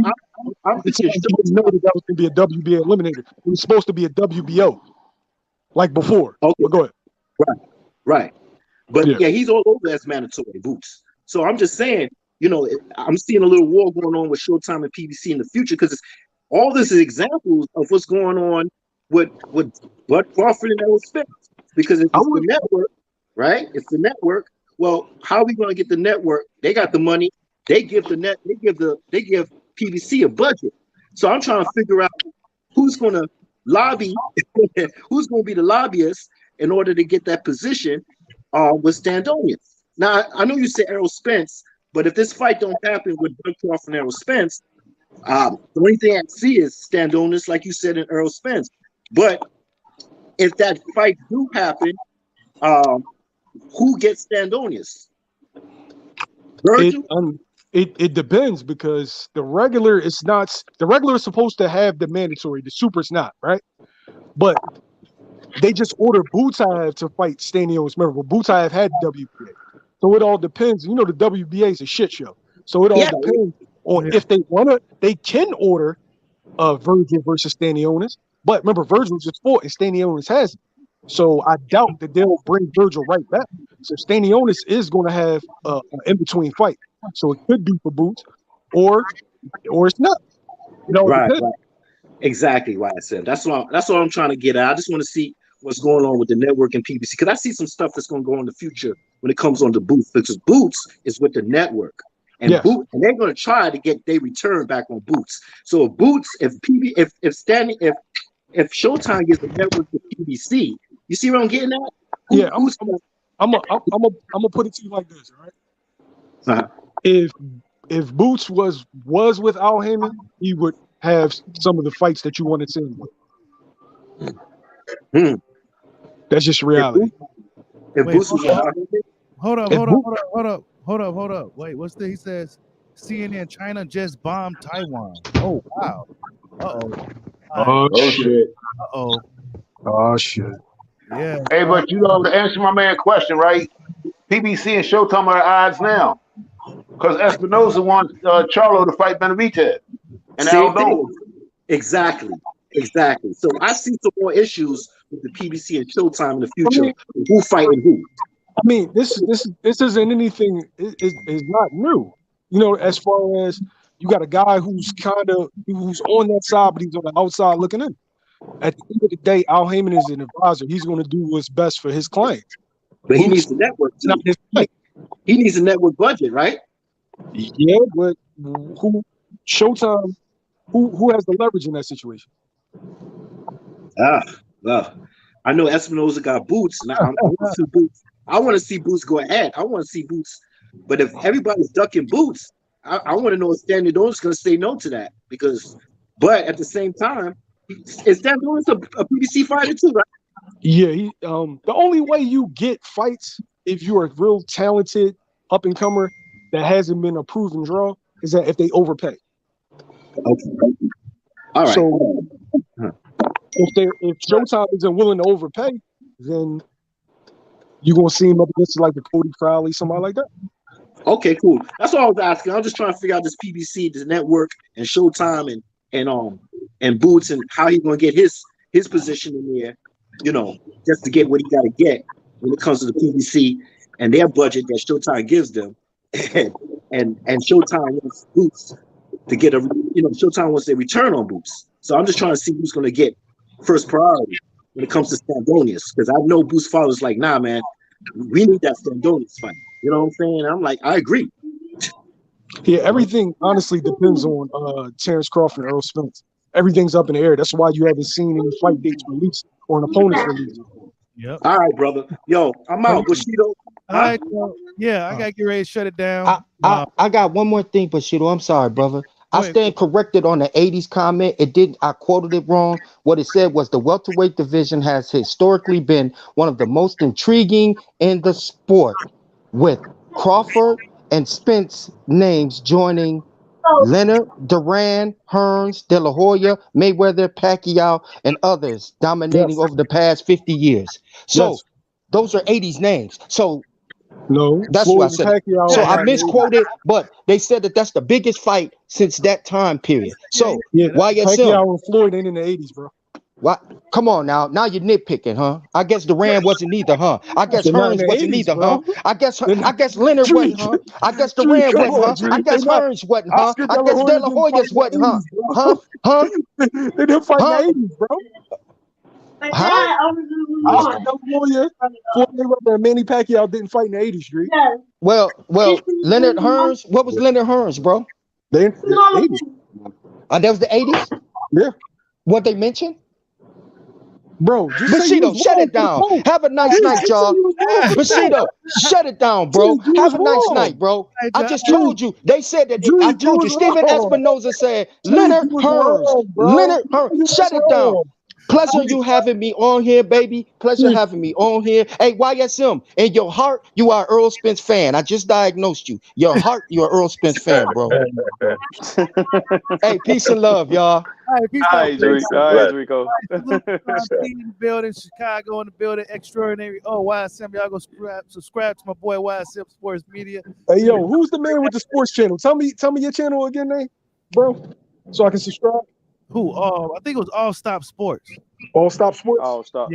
thinking know that was going to be a WBA eliminator. It was supposed to be a WBO, like before. Okay, but go ahead. Right. But yeah, he's all over as mandatory Boots. So I'm just saying, I'm seeing a little war going on with Showtime and PBC in the future, because all this is examples of what's going on with Bud Crawford and Errol Spence. Because it's the network, right? It's the network. Well, how are we going to get the network? They got the money. They give PBC a budget. So I'm trying to figure out who's going to lobby, who's going to be the lobbyist in order to get that position with Standonis. Now, I know you said Errol Spence, but if this fight don't happen with Bud Crawford and Errol Spence, the only thing I see is Standonis, like you said, and Errol Spence. But if that fight do happen, who gets Standonis? It depends, because the regular is supposed to have the mandatory, the super's not, right? But they just ordered Butayev to fight Stanionis. Remember, Butayev had WBA. So it all depends. The WBA is a shit show. So it all depends on if they can order Virgil versus Stanionis. But remember, Virgil just fought and Stanionis hasn't. So I doubt that they'll bring Virgil right back. So Stanionis is going to have an in-between fight. So it could be for Boots, or it's not. Right. Exactly why I said that's what I'm trying to get at. I just want to see what's going on with the network and PBC, because I see some stuff that's going to go in the future when it comes on to Boots, because Boots is with the network, and they're going to try to get their return back on Boots. So if Boots, if Showtime gives the network to PBC, you see what I'm getting at? I'm gonna put it to you like this, all right? If Boots was with Al Heyman, he would have some of the fights that you want to see. That's just reality. Wait, hold up. Wait, what's the? He says CNN China just bombed Taiwan. Oh wow. Oh shit. Oh shit. Yeah. Hey, but you know, to answer my man's question, right? PBC and Showtime are the odds now. Because Espinosa wants Charlo to fight Benavidez. And Same thing. Exactly. So I see some more issues with the PBC and Showtime in the future. Who fighting who? I mean, this isn't anything. It's not new. You know, as far as you got a guy who's on that side, but he's on the outside looking in. At the end of the day, Al Heyman is an advisor. He's going to do what's best for his clients. But he needs the network too. He needs a network budget, right? Yeah, but Showtime? Who has the leverage in that situation? Well, I know Espinosa got Boots, and I want to see Boots. I want to see Boots go ahead. I want to see Boots. But if everybody's ducking Boots, I want to know if Stan Doan's going to say no to that. But at the same time, is Stan Doan a PBC fighter too, right? Yeah, the only way you get fights if you're a real talented up and comer that hasn't been a proven draw is that if they overpay. Okay. All right. So if Showtime isn't willing to overpay, then you're gonna see him up against like the Cody Crowley, somebody like that. Okay, cool. That's all I was asking. I'm just trying to figure out this PBC, this network, and Showtime, and Boots, and how he's gonna get his position in there. You know, just to get what he got to get when it comes to the PBC and their budget that Showtime gives them, and Showtime wants Boots to get Showtime wants a return on Boots. So I'm just trying to see who's going to get first priority when it comes to Standonius, because I know Boots' father's like, nah, man, we need that Standonius fight. You know what I'm saying? I'm like, I agree. Yeah, everything honestly depends on Terrence Crawford and Earl Spence. Everything's up in the air. That's why you haven't seen any fight dates released or an opponent's released. Yep. All right, brother. Yo, I'm out. Bushido. All right, yeah, I gotta get ready to shut it down. I got one more thing, Bushido. I'm sorry, brother. I stand corrected on the 80s comment. I quoted it wrong. What it said was the welterweight division has historically been one of the most intriguing in the sport, with Crawford and Spence names joining Leonard, Duran, Hearns, De La Hoya, Mayweather, Pacquiao, and others dominating over the past 50 years. So those are 80s names. So no, that's what I said. So I misquoted, but they said that that's the biggest fight since that time period. So YSM, Pacquiao and Floyd ain't in the 80s, bro. What? Come on now. Now you're nitpicking, huh? I guess Duran wasn't either, huh? I guess Hearns wasn't either, huh? I guess Leonard wasn't, huh? I guess Duran wasn't, huh? I guess Hearns wasn't, huh? I guess De La Hoya's wasn't, huh? Huh? They didn't fight in the 80s, bro. Huh? Oscar De La Hoya, Floyd Mayweather, and Manny Pacquiao didn't fight in the 80s, Street. Well, Leonard Hearns. What was Leonard Hearns, bro? The 80s. That was the 80s? Yeah. What they mentioned? Bro, Bushido, shut it down. Have a nice night, y'all. Bushido, shut it down, bro. Have a nice night, bro. I just told you. They said that. I told you. Steven Espinosa said Leonard Hearns. Leonard Hearns. Shut it down. Pleasure you having me on here, baby. Pleasure having me on here. Hey, YSM, in your heart, you are Earl Spence fan. I just diagnosed you. Your heart, you're Earl Spence fan, bro. Hey, peace and love, y'all. All right, peace out. All right, Rico. In the building, Chicago in the building, extraordinary. Oh, YSM, y'all go subscribe to my boy YSM Sports Media. Hey, yo, who's the man with the sports channel? Tell me your channel again, name, bro, so I can subscribe. Who? I think it was All Stop Sports. All Stop Sports. All Stop.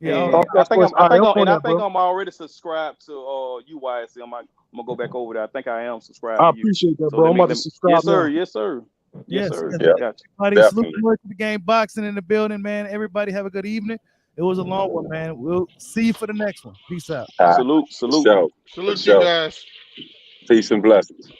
Yeah. I think I'm already subscribed to UYSM. I'm gonna go back over there. I think I am subscribed. I appreciate that, bro. I'm about to subscribe. Yes, sir. Now. Yes, sir. Yes, sir. Yeah. Everybody, salute to the game boxing in the building, man. Everybody have a good evening. It was a long one, man. We'll see you for the next one. Peace out. Salute. Salute you guys. Peace and blessings.